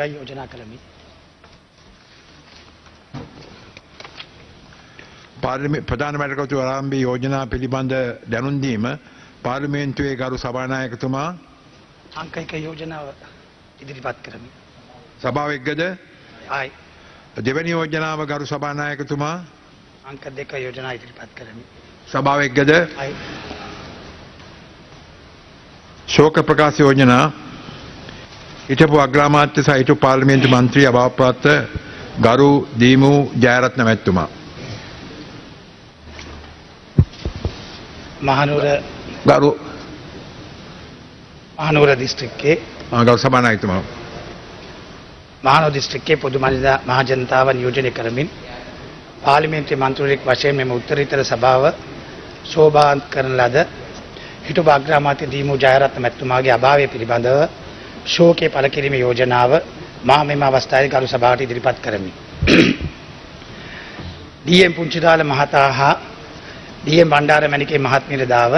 योजना කරමි. ප්‍රධාන මැතිවරණ ආරම්භ යෝජනා පිළිබඳ දැනුම් දීම පාර්ලිමේන්තුවේ ගරු සභානායකතුමා අංක 1 යෝජනාව ඉදිරිපත් කරමි. සභාව එක්කද? ආයි දෙවැනි යෝජනාව ගරු සභානායකතුමා අංක 2 යෝජනා ඉදිරිපත් කරමි. සභාව එක්කද? ආයි ශෝක ප්‍රකාශ යෝජනා හිටපු අග්‍රාමාත්‍ය සහ හිටපු පාර්ලිමේන්තු මන්ත්‍රී අභාවප්‍රාප්ත ගරු දීමු ජයරත්න මැතිතුමා මහනුවර දිස්ත්‍රික්කයේ ගරු සභානායකතුමා මහනුවර දිස්ත්‍රික්කයේ පොදු මහජනතාව නියෝජනය කරමින් පාර්ලිමේන්තු මන්ත්‍රීවරයෙක් වශයෙන් මෙම උත්තරීතර සභාව ශෝභාන්ත කරන ලද හිටපු අග්‍රාමාත්‍ය දීමු ජයරත්න මැතිතුමාගේ අභාවය පිළිබඳව ශෝකයේ පළ කිරීමේ යෝජනාව මා මෙම අවස්ථාවේ ගරු සභාවට ඉදිරිපත් කරමි. ඩී.එම්. පුංචිදාල මහතා හා ඩී.එම්. බණ්ඩාර මැණිකේ මහත්මියදාව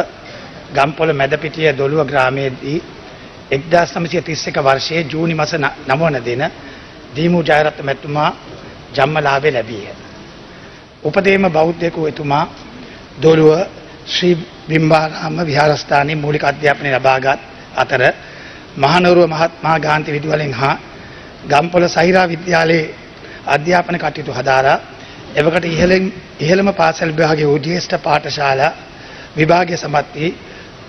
ගම්පොළ මැදපිටිය දොළුව ග්‍රාමයේදී 1931 වර්ෂයේ ජූනි මාස 9 වන දින දීමු ජයරත්න මැතිතුමා ජන්මලාභය ලැබීය. උපදේම බෞද්ධයෙකු එතුමා දොළුව ශ්‍රී බිම්බාරාම විහාරස්ථානයේ මූලික අධ්‍යාපනය ලබාගත් අතර මහනුවර මහත්මා ගාන්ධි විදුහලෙන් හා ගම්පොළ සහිරා විද්‍යාලයේ අධ්‍යාපන කටයුතු හදාරා එවකට ඉහළම පාසල් විභාගයේ වූ ජ්‍යෙෂ්ඨ පාඨශාලා විභාගයේ සමත් වී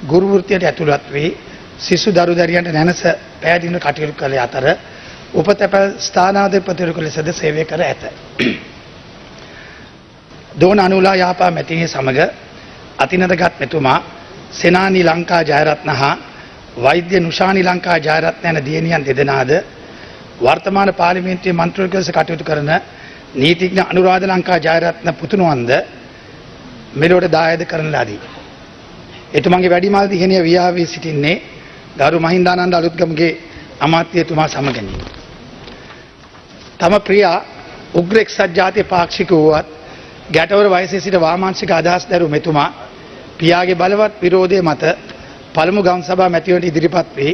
ගුරු වෘත්තියට ඇතුළත් වී සිසු දරු දැරියන්ට නැනස පැහැදිලිව කටයුතු කළ අතර උපතැපැල් ස්ථානාධිපතිවරයෙකු ලෙසද සේවය කර ඇත. දෝන අනුලා යාපා මැතිණිය සමග අතිනදගත් මෙතුමා සෙනානි ලංකා ජයරත්න හා වෛද්‍ය නුෂානි ලංකා ජයරත්න යන දියණියන් දෙදෙනාද වර්තමාන පාර්ලිමේන්තුවේ මන්ත්‍රීවරයෙකු ලෙස කටයුතු කරන නීතිඥ අනුරාධ ලංකා ජයරත්න පුතුණුවන්ද මෙලොවට දායාද කරන ලදී. එතුමන්ගේ වැඩිමල් දියණිය විවාහවී සිටින්නේ ගරු මහින්දානන්ද අලුත්ගමගේ අමාත්‍යතුමා සමගනි. තම ප්‍රියා උග්‍ර එක්සත් ජාතික පාක්ෂික වූවත් ගැටවර වයසේ සිට වාමාංශික අදහස් දැරු මෙතුමා පියාගේ බලවත් විරෝධය මත පළමු ගම් සභා මැතිවරණයට ඉදිරිපත් වී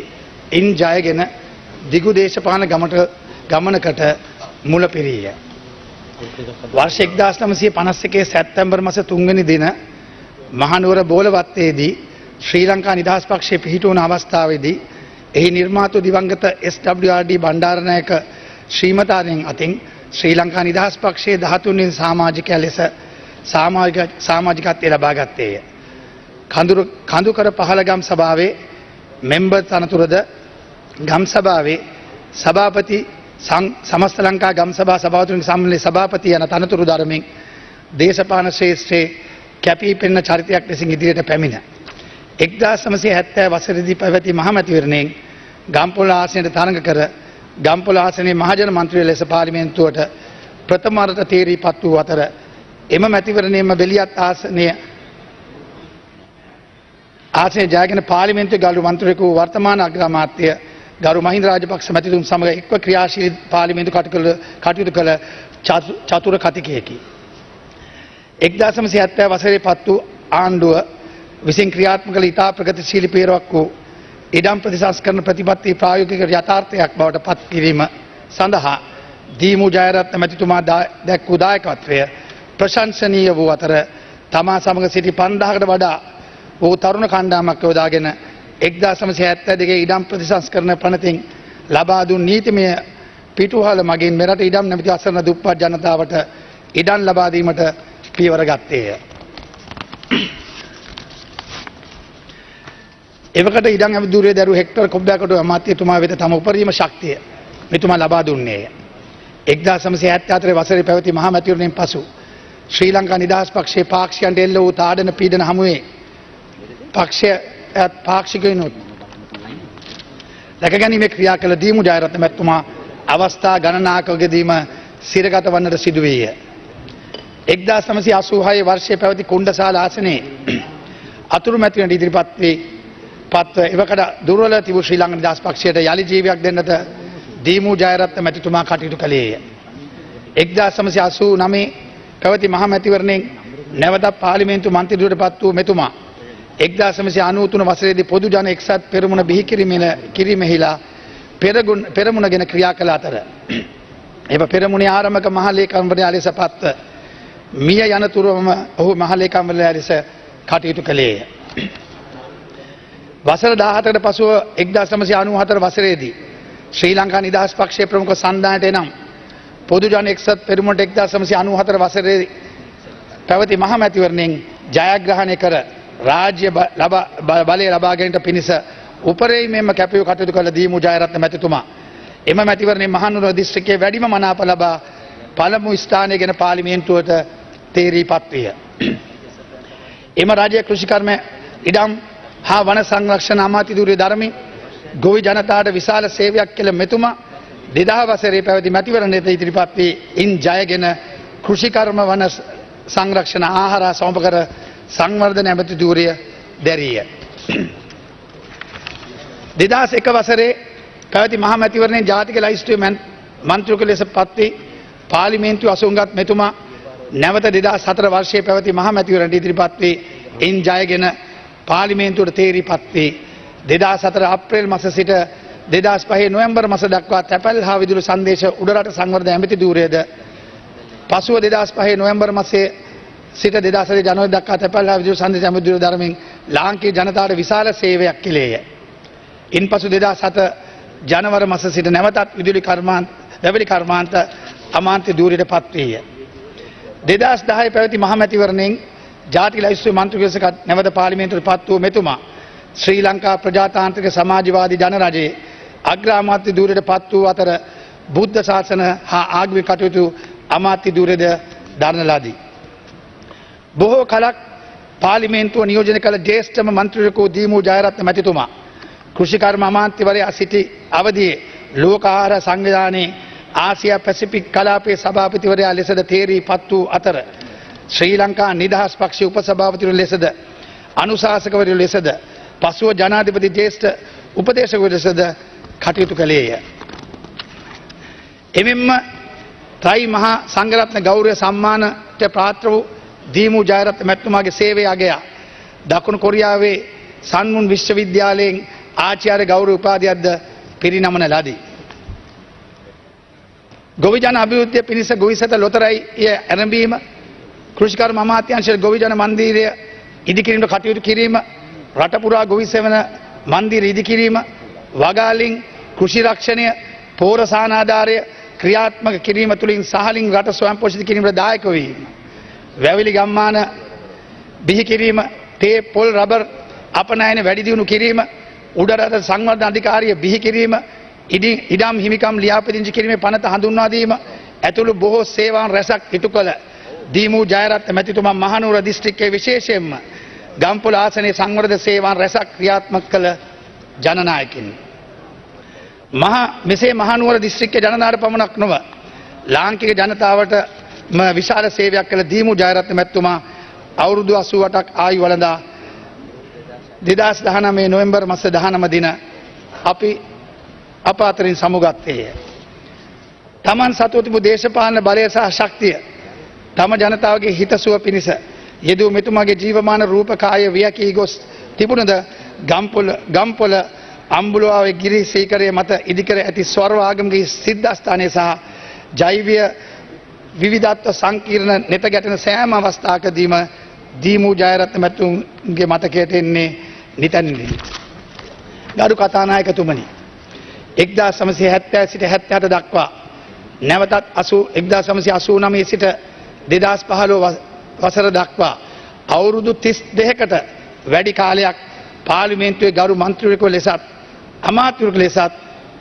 ඉන් ජයගෙන දිගු දේශපාලන ගමනකට මුල පිරීය. වර්ෂ 1951 සැප්තැම්බර් මාස 3 වෙනි දින මහනුවර බෝලවත්තේදී ශ්‍රී ලංකා නිදහස් පක්ෂයේ පිහිටුවන අවස්ථාවේදී එහි නිර්මාතෘ දිවංගත SWRD බණ්ඩාරනායක ශ්‍රීමතාණන් අතින් ශ්‍රී ලංකා නිදහස් පක්ෂයේ 13 වෙනි සමාජිකයා ලෙස සමාජිකත්වය ලබා ගත්තේය. කඳුකර පහළගම් සභාවේ මෙම්බර් තනතුරද ගම් සභාවේ සභාපති සමස්ත ලංකා ගම් සභා සභාවතුන්ගේ සම්මේලනයේ සභාපති යන තනතුරු ධර්මයෙන් දේශපාලන ශ්‍රේෂ්ඨයේ කැපී පෙනෙන චරිතයක් ලෙසින් ඉදිරියට පැමිණ 1970 වසරේදී පැවති මහමැතිවරණයෙන් ගම්පොළ ආසනයට තරඟ කර ගම්පොළ ආසනයේ මහජන මන්ත්‍රී ලෙස පාර්ලිමේන්තුවට ප්‍රථම වරට තේරීපත් වූ අතර එම මැතිවරණයේම බෙලියත් ආසනය ජයගෙන පාර්ලිමේන්තුවේ ගරු මන්ත්‍රීවරයෙකු වර්තමාන අග්‍රාමාත්‍ය ගරු මහින්ද රාජපක්ෂ මැතිතුමන් සමග එක්ව ක්‍රියාශීලී පාර්ලිමේන්තු කටයුතු කළ චතුර කතිකයෙකි. 1970 වසරේ පත් වූ ආණ්ඩුව විසින් ක්‍රියාත්මක කළ ඉතා ප්‍රගතිශීලී පේරවක් වූ ඉඩම් ප්‍රතිසංස්කරණ ප්‍රතිපත්ති ප්‍රායෝගික යථාර්ථයක් බවට පත් කිරීම සඳහා දීමු ජයරත්න මැතිතුමා දැක් වූ දායකත්වය ප්‍රශංසනීය වූ අතර තමා සමග සිටි 5000කට වඩා වූ තරුණ කණ්ඩායමක් යොදාගෙන 1972 ඉඩම් ප්‍රතිසංස්කරණ පනතින් ලබා දුන් නීතිමය පිටුවහල මගින් මෙරට ඉඩම් නැමැති අසරණ දුප්පත් ජනතාවට ඉඩම් ලබා දීමට පියවර ගත්තේය. එවකට ඉඩම් ඇමතුරේ දරු හෙක්ටර් කොබ්බෑකටු අමාත්‍යතුමා වෙත තම උපරිම ශක්තිය මෙතුමා ලබා දුන්නේය. 1974 වසරේ පැවති මහා මැතිවරණයෙන් පසු ශ්‍රී ලංකා නිදහස් පක්ෂයේ පාක්ෂිකයන්ට එල්ල වූ තාඩන පීඩන හමුවේ පාක්ෂිකයිනුත් දැකගැනීමේ ක්‍රියා කළ දීමු ජයරත්න මැතිතුමා අවස්ථා ගණනාකකදීම සිරගත වන්නට සිදු වීය. 1986 වර්ෂයේ පැවති කුණ්ඩසාල ආසනයේ අතුරු මැතිවරණයට ඉදිරිපත් වී පත්ව එවකට දුර්වල තිබූ ශ්‍රී ලංකා නිදහස් පක්ෂයට යලි ජීවයක් දෙන්නට දීමු ජයරත්න මැතිතුමා කටයුතු කළේය. 1989 පැවති මහා මැතිවරණයෙන් නැවත පාර්ලිමේන්තු මන්ත්‍රීවරයෙකුට පත් වූ මෙතුමා 1993 වසරේදී පොදු ජන එක්සත් පෙරමුණ බිහි කිරීමෙහිලා පෙරමුණගෙන ක්‍රියා කළ අතර එම පෙරමුණේ ආරම්භක මහලේකම්වරයා ලෙස පත්ව මිය යනතුරුම ඔහු මහලේකම්වරයා ලෙස කටයුතු කළේය. වසර 17කට පසුව 1994 වසරේදී ශ්‍රී ලංකා නිදහස් පක්ෂයේ ප්‍රමුඛ සන්ධානයට එනම් පොදු ජන එක්සත් පෙරමුණට 1994 වසරේ පැවති මහ මැතිවරණයෙන් ජයග්‍රහණය කර රාජ්‍ය බලය ලබා ගැනීමට පිණිස උපරිමයෙන්ම කැපවී කටයුතු කළ දීමු ජයරත්න මැතිතුමා එම මැතිවරණයේ මහනුවර දිස්ත්‍රික්කයේ වැඩිම මනාප ලබා පළමු ස්ථානය ගෙන පාර්ලිමේන්තුවට තේරීපත් විය. එම රාජ්‍ය කෘෂිකර්ම ඉඩම් හා වන සංරක්ෂණ අමාත්‍ය ධූරය දරමින් ගොවි ජනතාවට විශාල සේවයක් කළ මෙතුමා 2000 වසරේ පැවති මැතිවරණයට ඉදිරිපත් වී ඉන් ජයගෙන කෘෂිකර්ම වන සංරක්ෂණ ආහාර සමපකර සංවර්ධන ඇමති ධූරය දැරීය. 2001 වසරේ පැවති මහ මැතිවරණයේ ජාතික ලයිස්තුවේ මන්ත්‍රීවරු ලෙස පත් වී පාර්ලිමේන්තුව අසුන්ගත් මෙතුමා නැවත 2004 වර්ෂයේ පැවති මහ මැතිවරණයට ඉදිරිපත් වී ඉන් ජයගෙන පාර්ලිමේන්තුවට තේරීපත් වී 2004 අප්‍රේල් මාස සිට 2005 නොවැම්බර් මාස දක්වා තැපැල් හා විදුලි සංදේශ උඩරට සංවර්ධන ඇමති ධූරයේද පසුව 2005 නොවැම්බර් මාසයේ සිට 2007 ජනවාරි දක්වා තැපැල් හා විදුලි සංදේශ ඇමති ධූරය දරමින් ලාංකීය ජනතාවට විශාල සේවයක් කෙළේය. ඉන්පසු 2007 ජනවාරි මාස සිට නැවතත් විදුලි කර්මාන්ත අමාත්‍ය ධූරයට පත් වීය. 2010 පැවති මහ මැතිවරණයෙන් ජාතික ලයිස්තුවේ මන්ත්‍රී ලෙස නැවත පාර්ලිමේන්තුවට පත් වූ මෙතුමා ශ්‍රී ලංකා ප්‍රජාතාන්ත්‍රික සමාජවාදී ජනරජයේ අග්‍රාමාත්‍ය ධූරයට පත් වූ අතර බුද්ධ ශාසන හා ආගමික කටයුතු අමාත්‍ය ධූරයද දරන ලදී. බොහෝ කලක් පාර්ලිමේන්තුව නියෝජනය කළ ජ්‍යෙෂ්ඨම මන්ත්‍රීවරයෙකු දීමු ජයරත්න මැතිතුමා කෘෂිකර්ම අමාත්‍යවරයා සිටි අවදියේ ලෝක ආහාර සංවිධානයේ ආසියා පැසිෆික් කලාපයේ සභාපතිවරයා ලෙසද තේරීපත් වූ අතර ශ්‍රී ලංකා නිදහස් පක්ෂයේ උපසභාපතිවරු ලෙසද අනුශාසකවරු ලෙසද පසුව ජනාධිපති ජ්‍යෙෂ්ඨ උපදේශකවරු ලෙසද කටයුතු කළේය. එමෙන්ම ත්‍රයි මහා සංඝරත්න ගෞරව සම්මානයට පාත්‍ර වූ දීමු ජයරත්න මැතිතුමාගේ සේවය අගයා දකුණු කොරියාවේ සන්මුන් විශ්වවිද්‍යාලයෙන් ආචාර්ය ගෞරව උපාධියක්ද පිරිනමන ලදී. ගොවි ජන අභිවෘද්ධිය පිණිස ගොවිසැත ලොතරැයි ඇරඹීම කෘෂිකර්ම අමාත්‍යාංශයේ ගොවි ජන මන්දිරය ඉදිකිරීමට කටයුතු කිරීම රට පුරා ගොවි සෙවන මන්දිර ඉදිකිරීම වගාලින් කෘෂි රක්ෂණය පෝර සානාධාරය ක්‍රියාත්මක කිරීම තුළින් සහලින් රට ස්වයංපෝෂිත කිරීමට දායක වීම වැවිලි ගම්මාන බිහි කිරීම තේ පොල් රබර් අපනයන වැඩි දියුණු කිරීම උඩරට සංවර්ධන අධිකාරිය බිහි කිරීම ඉඩම් හිමිකම් ලියාපදිංචි කිරීමේ පනත හඳුන්වා දීම ඇතුළු බොහෝ සේවාන් රැසක් ඉටු කළ දීමු ජයරත්න මැතිතුමා මහනුවර දිස්ත්‍රික්කයේ විශේෂයෙන්ම ගම්පොළ ආසනයේ සංවර්ධන සේවාන් රැසක් ක්‍රියාත්මක කළ ජනනායකින්. මෙසේ මහනුවර දිස්ත්‍රික්කයේ ජනතාවට පමණක් නොව ලාංකික ජනතාවට විශාල සේවයක් කළ දීමු ජයරත්න මැතිතුමා අවුරුදු 88ක් ආයු වළඳා 2019 නොවැම්බර් මාස 19 දින අප අතරින් සමුගත්තේය. තමන් සතුව තිබූ දේශපාලන බලය සහ ශක්තිය තම ජනතාවගේ හිතසුව පිණිස යෙදූ මෙතුමාගේ ජීවමාන රූපකාය වියකී ගොස් තිබුණද ගම්පොළ අම්බුලාවේ ගිරි සීකරයේ මත ඉදිකර ඇති ස්වර්ව ආගමික සිද්ධාස්ථානය සහ ජෛවීය විවිධත්ව සංකීර්ණ නෙත ගැටෙන සෑම අවස්ථාවකදීම දීමු ජයරත්න මැතිතුමගේ මතකයට එන්නේ නිතැනින්ම. ගරු කතානායකතුමනි, 1970 සිට 78 දක්වා නැවතත් 1989 සිට 2015 වසර දක්වා අවුරුදු 32කට වැඩි කාලයක් පාර්ලිමේන්තුවේ ගරු මන්ත්‍රීවරයෙකු ලෙසත් අමාත්‍යවරයෙකු ලෙසත්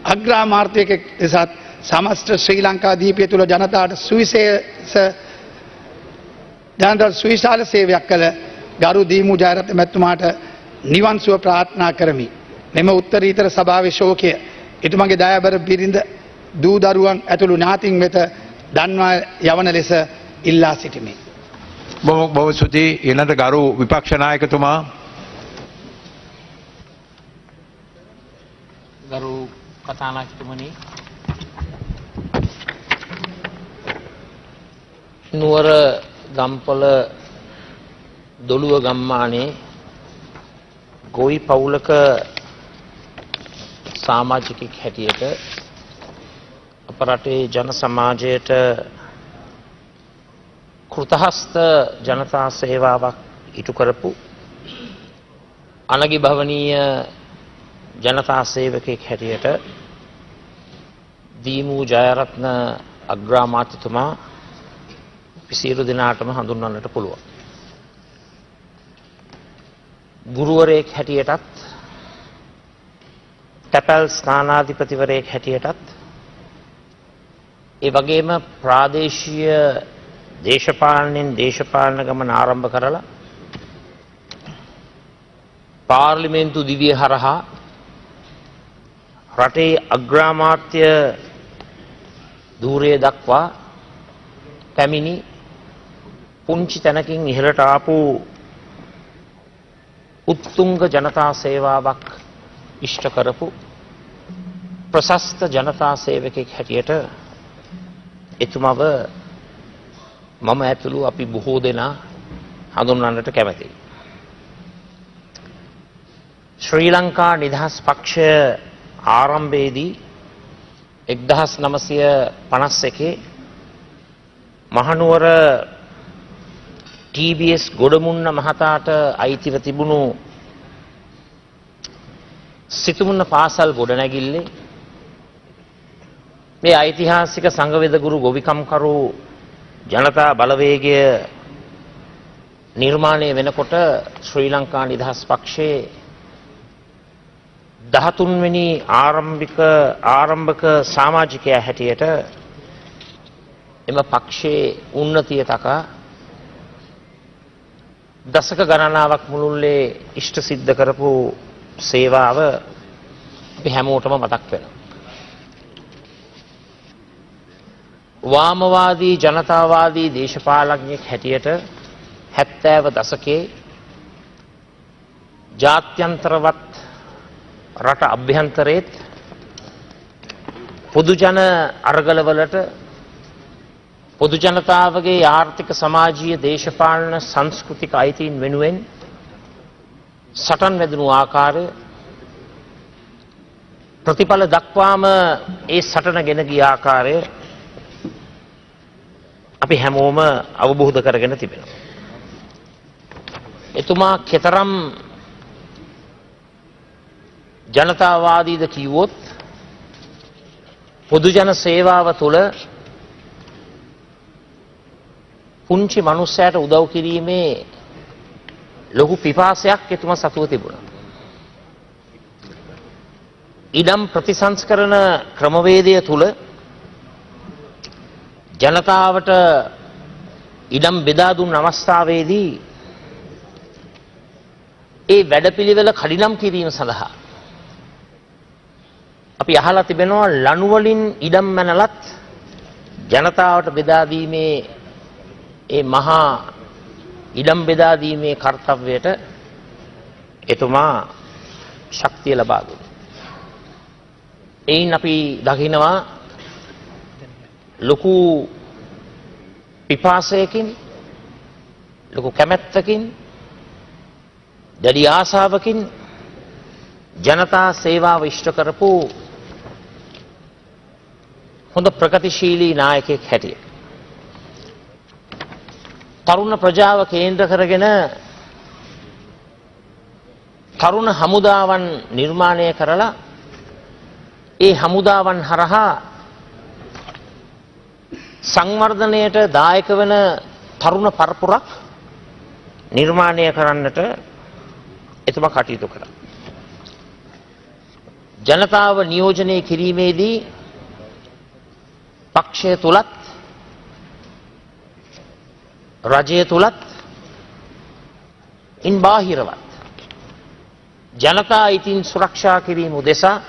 අග්‍රාමාත්‍යවරයෙකු ලෙසත් සමස්ත ශ්‍රී ලංකා දීපය තුළ ජනතාවට සුවිශාල සේවයක් කළ ගරු දීමු ජයරත්න මැතිතුමාට නිවන් සුව ප්‍රාර්ථනා කරමි. මෙම උත්තරීතර සභාවේ ශෝකය එතුමාගේ දයාබර බිරිඳ දූ දරුවන් ඇතුළු ඥාතීන් වෙත දන්වා යවන ලෙස ඉල්ලා සිටිමි. බොහොම ස්තුතියි. ඊළඟට ගරු විපක්ෂ නායකතුමා. ගරු කතානායකතුමනි, නුවර ගම්පොළ දොළුව ගම්මානයේ ගොවි පවුලක සමාජිකෙක් හැටියට අප රටේ ජන සමාජයට කෘතහස්ත ජනතා සේවාවක් ඉටු කරපු අනගිභවනීය ජනතා සේවකෙක් හැටියට දීමූ ජයරත්න අග්‍රාමාත්‍යතුමා සියලු දෙනාටම හඳුන්වන්නට පුළුවන්. ගුරුවරයෙක් හැටියටත් තැපැල් ස්ථානාධිපතිවරයෙක් හැටියටත් ඒ වගේම ප්‍රාදේශීය දේශපාලනෙන් දේශපාලන ගමන ආරම්භ කරලා පාර්ලිමේන්තු දිවිය හරහා රටේ අග්‍රාමාත්‍ය ධූරය දක්වා පැමිණි පුංචි තැනකින් ඉහළට ආපු උත්තුංග ජනතා සේවාවක් ඉෂ්ට කරපු ප්‍රශස්ත ජනතා සේවකෙක් හැටියට එතුමව මම ඇතුළු අපි බොහෝ දෙනා හඳුන්වන්නට කැමැතියි. ශ්‍රී ලංකා නිදහස් පක්ෂය ආරම්භයේදී 1951 මහනුවර TBS ගොඩමුන්න මහතාට අයිතිව තිබුණු සිතුමුන්න පාසල් ගොඩනැගිල්ලේ මේ ඓතිහාසික සංඝවේදගුරු ගොවිකම්කරු ජනතා බලවේගය නිර්මාණය වෙනකොට ශ්‍රී ලංකා නිදහස් පක්ෂයේ 13 වෙනි ආරම්භක සමාජිකයා හැටියට එම පක්ෂයේ උන්නතිය තකා දශක ගණනාවක් මුළුල්ලේ ඉෂ්ට සිද්ධ කරපු සේවාව අපි හැමෝටම මතක් වෙනවා. වාමවාදී ජනතාවාදී දේශපාලඥයෙක් හැටියට 70 දශකයේ ජාත්‍යන්තරවත් රට අභ්‍යන්තරයේත් පොදු ජන අරගලවලට පොදු ජනතාවගේ ආර්ථික සමාජීය දේශපාලන සංස්කෘතික අයිතීන් වෙනුවෙන් සටන් වැදුණු ආකාරය ප්‍රතිඵල දක්වාම ඒ සටන ගෙන ගිය ආකාරය අපි හැමෝම අවබෝධ කරගෙන තිබෙනවා. එතුමා කෙතරම් ජනතාවාදීද කිව්වොත් පොදු ජන සේවාව තුළ පුංචි මනුස්සයාට උදව් කිරීමේ ලොකු පිපාසයක් එතුමා සතුව තිබුණා. ඉඩම් ප්‍රතිසංස්කරණ ක්‍රමවේදය තුළ ජනතාවට ඉඩම් බෙදා දුන් අවස්ථාවේදී ඒ වැඩපිළිවෙල කඩිනම් කිරීම සඳහා අපි අහලා තිබෙනවා ලණු වලින් ඉඩම් මැනලත් ජනතාවට බෙදා දීමේ ඒ මහා ඉඩම් බෙදා දීමේ කාර්යයට එතුමා ශක්තිය ලබා දුන්නා. එයින් අපි දකිනවා ලොකු පිපාසයකින් ලොකු කැමැත්තකින් දැඩි ආසාවකින් ජනතා සේවාව ඉෂ්ට කරපු හොඳ ප්‍රගතිශීලී නායකයෙක් හැටියට තරුණ ප්‍රජාව කේන්ද්‍ර කරගෙන තරුණ හමුදාවන් නිර්මාණය කරලා ඒ හමුදාවන් හරහා සංවර්ධනයට දායක වන තරුණ පරපුරක් නිර්මාණය කරන්නට එතුමා කටයුතු කළා. ජනතාව නියෝජනය කිරීමේදී පක්ෂය තුලත් රජය තුලත් ඉන් බාහිරවත් ජනතා අයිතීන් සුරක්ෂා කිරීම උදෙසා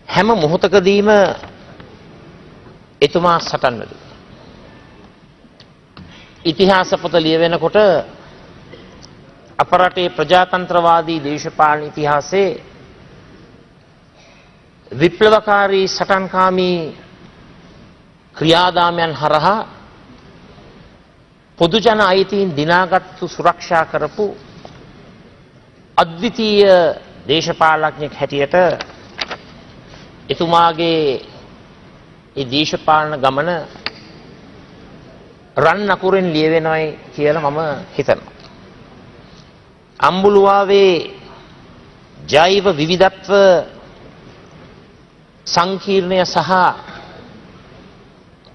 හැම මොහොතකදීම එතුමා සටන් වැදුණා. ඉතිහාස පොත ලියවෙනකොට අප රටේ ප්‍රජාතන්ත්‍රවාදී දේශපාලන ඉතිහාසයේ විප්ලවකාරී සටන්කාමී ක්‍රියාදාමයන් හරහා පොදු ජන අයිතීන් දිනාගත්තු සුරක්ෂා කරපු අද්විතීය දේශපාලඥයෙක් හැටියට එතුමාගේ ඒ දේශපාලන ගමන රන් අකුරෙන් ලියවෙනවයි කියලා මම හිතනවා. අම්බුලුවාවේ ජෛව විවිධත්ව සංකීර්ණය සහ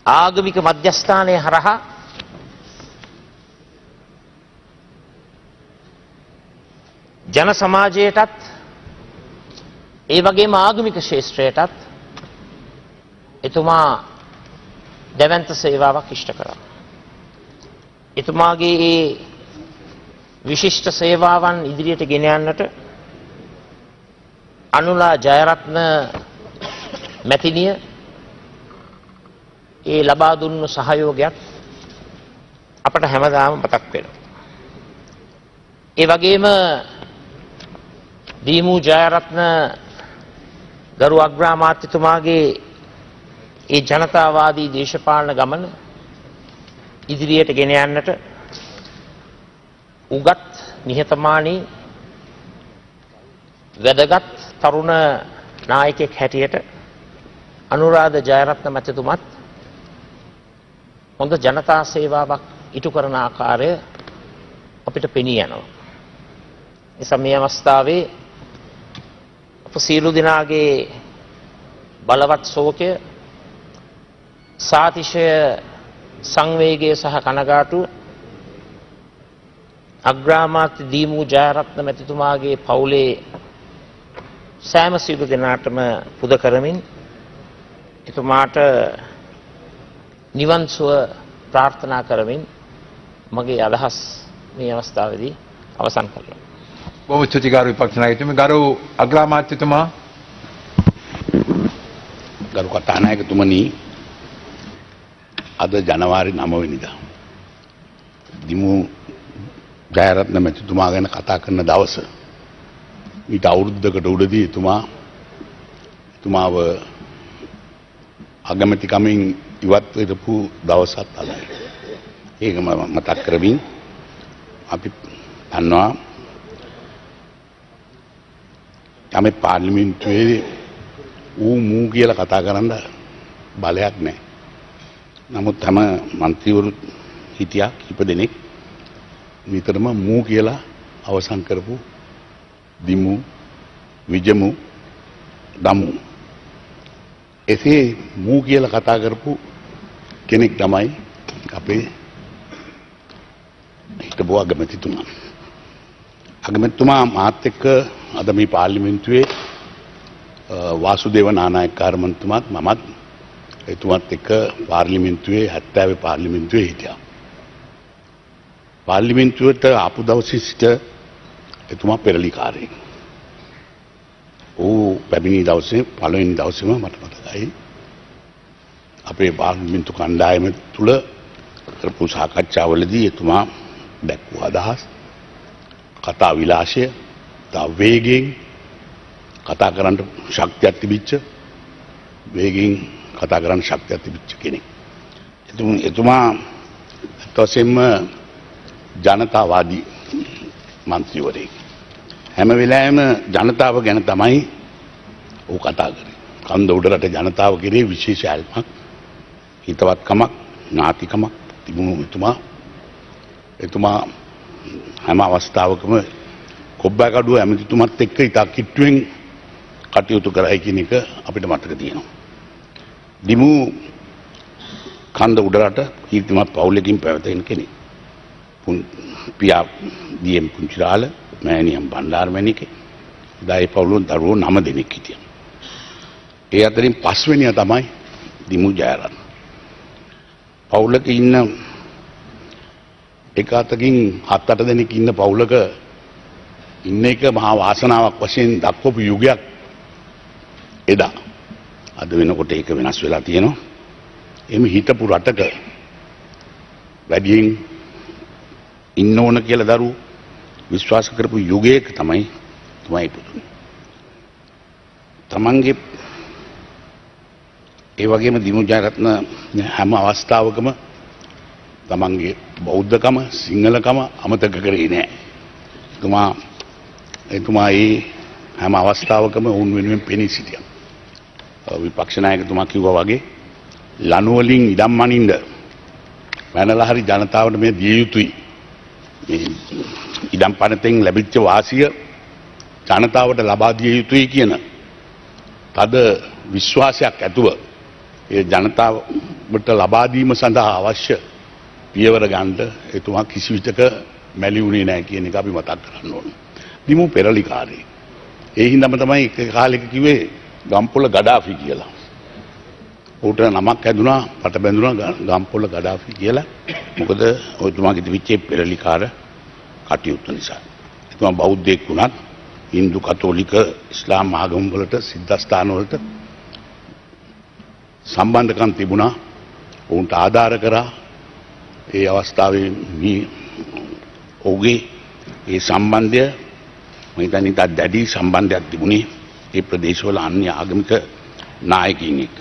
ආගමික මධ්‍යස්ථානය හරහා ජන සමාජයටත් ඒ වගේම ආගමික ශාස්ත්‍රයටත් එතුමා දැවැන්ත සේවාවක් ඉෂ්ට කරා. එතුමාගේ ඒ විශිෂ්ට සේවාවන් ඉදිරියට ගෙන යන්නට අනුලා ජයරත්න මැතිණිය ඒ ලබා දුන්නු සහයෝගයක් අපට හැමදාම මතක් වෙනවා. ඒ වගේම දීමු ජයරත්න ගරු අග්‍රාමාත්‍යතුමාගේ ඒ ජනතාවාදී දේශපාලන ගමන ඉදිරියට ගෙන යන්නට උගත් නිහතමානී වැදගත් තරුණ නායකයෙක් හැටියට අනුරාධ ජයරත්න මැතිතුමත් හොඳ ජනතා සේවාවක් ඉටු කරන ආකාරය අපිට පෙනී යනවා. නිසා මේ අවස්ථාවේ අප සියලු දෙනාගේ බලවත් ශෝකය සාතිශය සංවේගය සහ කනගාටුව අග්‍රාමාත්‍ය දීමු ජයරත්න මැතිතුමාගේ පවුලේ සෑම සියලු දෙනාටම පුද කරමින් එතුමාට නිවන් සුව ප්‍රාර්ථනා කරමින් මගේ අදහස් මේ අවස්ථාවේදී අවසන් කරනවා. බොහොම ස්තුතියි ගරු විපක්ෂ නායකතුමනි. ගරු අග්‍රාමාත්‍යතුමා. ගරු කතානායකතුමනි, අද ජනවාරි 9 වෙනිදා දිමු ජයරත්න මැතිතුමා ගැන කතා කරන දවස. ඊට අවුරුද්දකට උඩදී එතුමාව අගමැතිකමින් ඉවත් වෙපු දවසත් අදයි. ඒක මතක් කරමින් අපි දන්නවා යමේ පාර්ලිමේන්තුවේ මූ කියලා කතා කරන්න බලයක් නැහැ. නමුත් හැම മന്ത്രിවරු හිටියා කීප දෙනෙක් නිතරම මූ කියලා අවසන් කරපු දිමු විජමු දමු එසේ මූ කියලා කතා කරපු කෙනෙක් තමයි අපේ හිටපු අගමැතිතුමා. අගමැතිතුමා මාත් එක්ක අද මේ පාර්ලිමේන්තුවේ වාසුදේව නානායක්කාර මන්ත්‍රීතුමාත් මමත් එතුමාත් එක්ක පාර්ලිමේන්තුවේ 70 පාර්ලිමේන්තුවේ හිටියා. පාර්ලිමේන්තුවට ආපු දවසේ සිට එතුමා පෙරලිකාරයෙක්. ඌ පැමිණි දවසේ පළවෙනි දවසේම මට මතකයි අපේ පාර්ලිමේන්තු කණ්ඩායම තුල කරපු සාකච්ඡාවලදී එතුමා දැක්වූ අදහස් කතා විලාශය තව වේගෙන් කතා කරන්න ශක්තියක් තිබිච්ච වේගෙන් කතා කරන්න ශක්තියක් තිබිච්ච කෙනෙක්. එතුමා තවසෙම ජනතාවාදී මන්ත්‍රීවරයෙක්. හැම වෙලාවෙම ජනතාව ගැන තමයි ਉਹ කතා කරේ. කන්ද උඩරට ජනතාව කෙරේ විශේෂ ඇල්මක්, හිතවත්කමක්, ඥාතිකමක් තිබුණු එතුමා හැම අවස්ථාවකම කොබ්බෑකඩුව ඇමතිතුමත් එක්ක ඉතා කිට්ටුවෙන් කටයුතු කරයි කියන එක අපිට මතක තියෙනවා. දිමු කන්ද උඩරට කීර්තිමත් පවුලකින් පැවතෙන කෙනෙක්. පියා දීඑම් පුංචිරාල, මෑණියන් බණ්ඩාරමැණිකේ, දායි පවුලෙන් දරුවෝ 9 දෙනෙක් හිටියා. ඒ අතරින් පස්වෙනියා තමයි දිමු ජයරත්න. පවුලක ඉන්න එක අතකින් 7-8 දෙනෙක් ඉන්න පවුලක ඉන්න එක මහා වාසනාවක් වශයෙන් දක්වපු යුගයක් එදා. අද වෙනකොට ඒක වෙනස් වෙලා තියෙනවා. එimhe හිටපු රටක වැඩියෙන් ඉන්න ඕන කියලා දරුවෝ විශ්වාස කරපු යුගයක තමයි ඉපදුනේ. තමන්ගේ ඒ වගේම දිමු ජයරත්න හැම අවස්ථාවකම තමන්ගේ බෞද්ධකම සිංහලකම අමතක කරේ නැහැ. එතුමා හැම අවස්ථාවකම ඔවුන් වෙනුවෙන් පෙනී සිටියා. විපක්ෂ නායකතුමා කිව්වා වගේ ලනු වලින් ඉඩම් මනින්න පැනලා හරි ජනතාවට මේ දිය යුතුයි. මේ ඉඩම් පනතෙන් ලැබිච්ච වාසිය ජනතාවට ලබා දිය යුතුයි කියන තද විශ්වාසයක් ඇතුව ඒ ජනතාවට ලබා දීම සඳහා අවශ්‍ය පියවර ගන්න එතුමා කිසි විටක මැලි වුණේ නැහැ කියන එක අපි මතක් කරන්න ඕන. දිමු පෙරලිකාරී. ඒ හින්දාම තමයි එක කාලෙක කිව්වේ ගම්පොළ ගඩාෆි කියලා. ඌට නමක් හැදුනා පට බැඳුනා ගම්පොළ ගඩාෆි කියලා. මොකද ඔයතුමාගේ තිබිච්ච පෙරලිකාර කටයුතු නිසා. එතුමා බෞද්ධයෙක් වුණත් හින්දු කතෝලික ඉස්ලාම් ආගම් වලට සිද්ධාස්ථාන වලට සම්බන්ධකම් තිබුණා. ඔවුන්ට ආධාර කරා. ඒ අවස්ථාවේ මේ ඔහුගේ ඒ සම්බන්ධය මම හිතන්නේ තා දැඩි සම්බන්ධයක් තිබුණේ ඒ ප්‍රදේශවල අන්‍ය ආගමික නායකයින් එක්ක.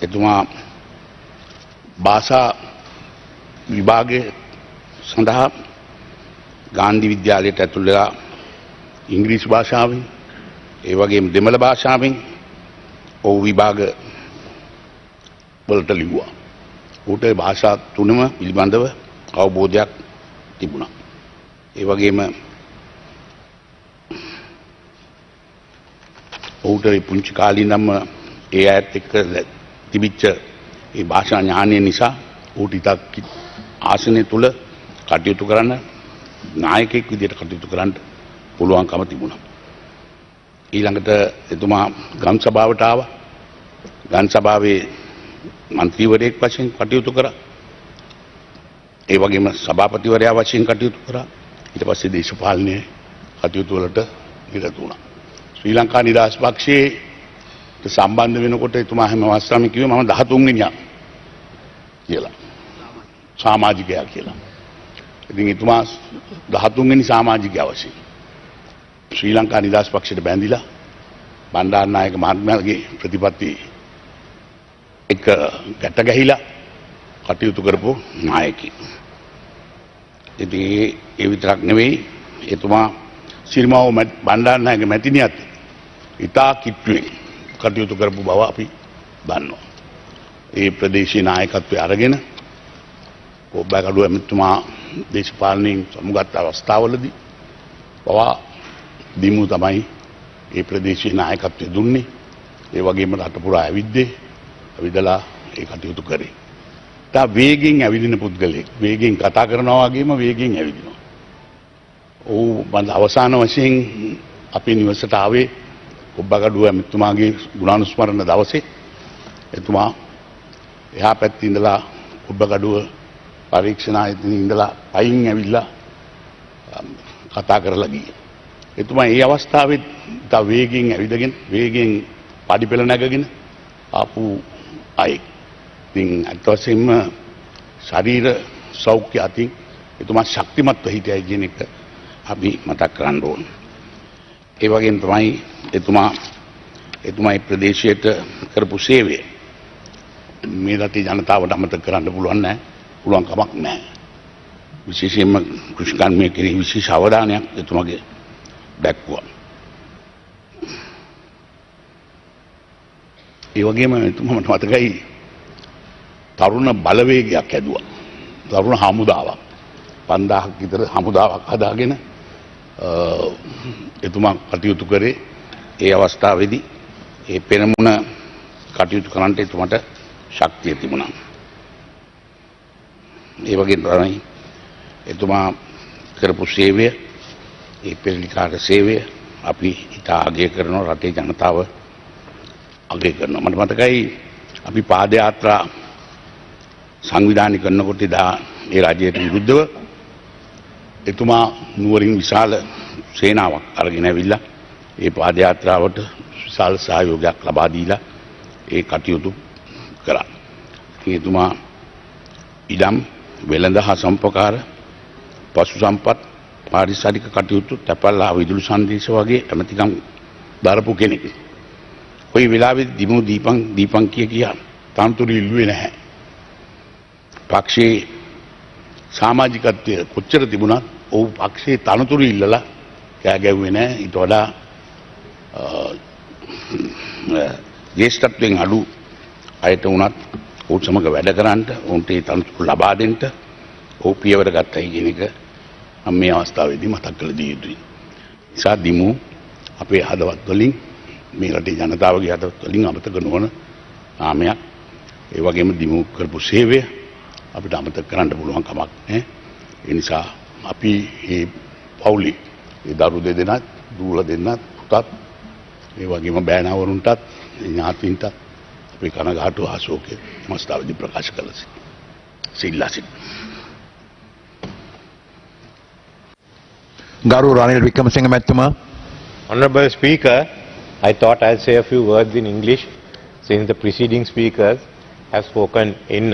එතුමා භාෂා විභාගයේ සඳහා ගාන්ධි විද්‍යාලයට ඇතුල් වෙලා ඉංග්‍රීසි භාෂාවෙන් ඒ වගේම දෙමළ භාෂාවෙන් ඔහු විභාග වලට ලිව්වා. ඌට භාෂා තුනම පිළිබඳව අවබෝධයක් තිබුණා. ඒ වගේම ඔහුට පුංචි කාලේ ඉඳන්ම ඒ අයත් එක්ක තිබිච්ච ඒ භාෂා ඥානය නිසා ඌට ඉතක් ආසනය තුල කටයුතු කරන්න නායකයෙක් විදිහට කටයුතු කරන්න පුළුවන්කම තිබුණා. ඊළඟට එතුමා ගම් සභාවට ආවා. ගම් සභාවේ මන්ත්‍රීවරයෙක් වශයෙන් කටයුතු කරා. ඒ වගේම සභාපතිවරයා වශයෙන් කටයුතු කරා. ඊට පස්සේ දේශපාලනයේ කටයුතු වලට නිරත වුණා. ශ්‍රී ලංකා නිදහස් පක්ෂයේ සම්බන්ධ වෙනකොට එතුමා හැම අවස්ථාවෙම කිව්වේ මම 13 වෙනියා කියලා. සමාජිකයා කියලා. ඉතින් එතුමා 13 වෙනි සමාජිකයා වශයෙන් ශ්‍රී ලංකා නිදහස් පක්ෂයට බැඳිලා බණ්ඩාරනායක මහත්මයාගේ ප්‍රතිපත්ති එක ගැට ගැහිලා කටයුතු කරපු නායකයෙක්. ඉතින් ඒ විතරක් නෙවෙයි එතුමා සිරිමාව බණ්ඩාරනායක මැතිණියත් ඉතා කිට්ටුවෙන් කටයුතු කරපු බව අපි දන්නවා. ඒ ප්‍රදේශීය නායකත්වයේ අරගෙන කොබ්බකඩුව එතුමා දේශපාලනයෙන් සමුගත් අවස්ථාවලදී පවා දිමු තමයි ඒ ප්‍රදේශීය නායකත්වය දුන්නේ. ඒ වගේම රට පුරා ඇවිද්දේ ඇවිදලා ඒ කටයුතු කරේ. තා වේගෙන් ඇවිදින පුද්ගලෙක් වේගෙන් කතා කරනවා වගේම වේගෙන් ඇවිදිනවා. ඔව් මම අවසාන වශයෙන් අපේ නිවසට ආවේ කොබ්බකඩුව එතුමාගේ ගුණානුස්මරණ දවසේ. එතුමා එහා පැත්තේ ඉඳලා කොබ්බකඩුව පරීක්ෂණ ආයතනයේ ඉඳලා පයින් ඇවිල්ලා කතා කරලා ගියේ. එතුමා ඒ අවස්ථාවේ තා වේගෙන් ඇවිදගෙන වේගෙන් පඩිපෙළ නැගගෙන ආපු අය. ඉතින් අත් වශයෙන්ම ශරීර සෞඛ්‍ය අතින් එතුමා ශක්තිමත්ව හිටියයි කියන එක අපි මතක් කරන්න ඕන. ඒ වගේම තමයි එතුමා ප්‍රදේශයට කරපු සේවය මේ රටේ ජනතාවට අමතක කරන්න පුළුවන් නැහැ. පුළුවන් කමක් නැහැ. විශේෂයෙන්ම කෘෂිකර්මයේ කෙරෙහි විශේෂ අවධානයක් එතුමාගේ දැක්වුවා. ඒ වගේම එතුමා මට මතකයි තරුණ බලවේගයක් හැදුවා. තරුණ හමුදාවක් 5000ක් විතර හමුදාවක් හදාගෙන එතුමා කටයුතු කරේ. ඒ අවස්ථාවේදී ඒ පෙරමුණ කටයුතු කරන්නට එතුමාට ශක්තිය තිබුණා. ඒ වගේම තමයි එතුමා කරපු සේවය ඒ පෙරලිකාර සේවය අපි ඉතා අගය කරනවා. රටේ ජනතාව අගය කරනවා. මට මතකයි අපි පාද යාත්‍රා සංවිධානය කරනකොට එදා ඒ රජයට විරුද්ධව එතුමා නුවරින් විශාල සේනාවක් අරගෙන ඇවිල්ලා ඒ පාද යාත්‍රාවට විශාල සහයෝගයක් ලබා දීලා ඒ කටයුතු කරා. එතුමා ඉඩම් වෙළඳ හා සම්පකාර පශු සම්පත් පාරිසරික කටයුතු තැපැල් හා විදුලි සංදේශ වගේ ඇමතිකම් දරපු කෙනෙක්. කොයි වෙලාවෙ දිමු දීපං කියා තනතුරු ඉල්ලුවේ නැහැ. පක්ෂයේ සමාජිකත්වය කොච්චර තිබුණත් ඔහු පක්ෂයේ තනතුරු ඉල්ලලා කෑ ගැව්වේ නැහැ. ඊට වඩා ජේෂ්ඨත්වයෙන් අඩු අයට වුණත් ඔහු සමග වැඩ කරන්න ඔවුන්ට ඒ තනතුරු ලබා දෙන්න ඔහු පියවර ගත්තයි කියන එක මම මේ අවස්ථාවේදී මතක් කළ දී යුතුයි. නිසා දිමු අපේ හදවත් වලින් මේ රටේ ජනතාවගේ හදවත් වලින් අමතක නොවන නාමයක්. ඒ වගේම දිමු කරපු සේවය අපිට අමතක කරන්න පුළුවන් කමක් නැහැ. ඒ නිසා අපි මේ පවුලේ ඒ දරු දෙදෙනාත් දූලා දෙන්නත් පුතත් ඒ වගේම බෑනාවරුන්ටත් ඥාතීන්ටත් අපේ කනගාටුව ආශෝකය මස්තාවදී ප්‍රකාශ කළා. සිල්ලාසින් ගරු රනිල් වික්‍රමසිංහ මැතිතුමා. Honorable Speaker, I thought I'll say a few words in English since the preceding speakers have spoken in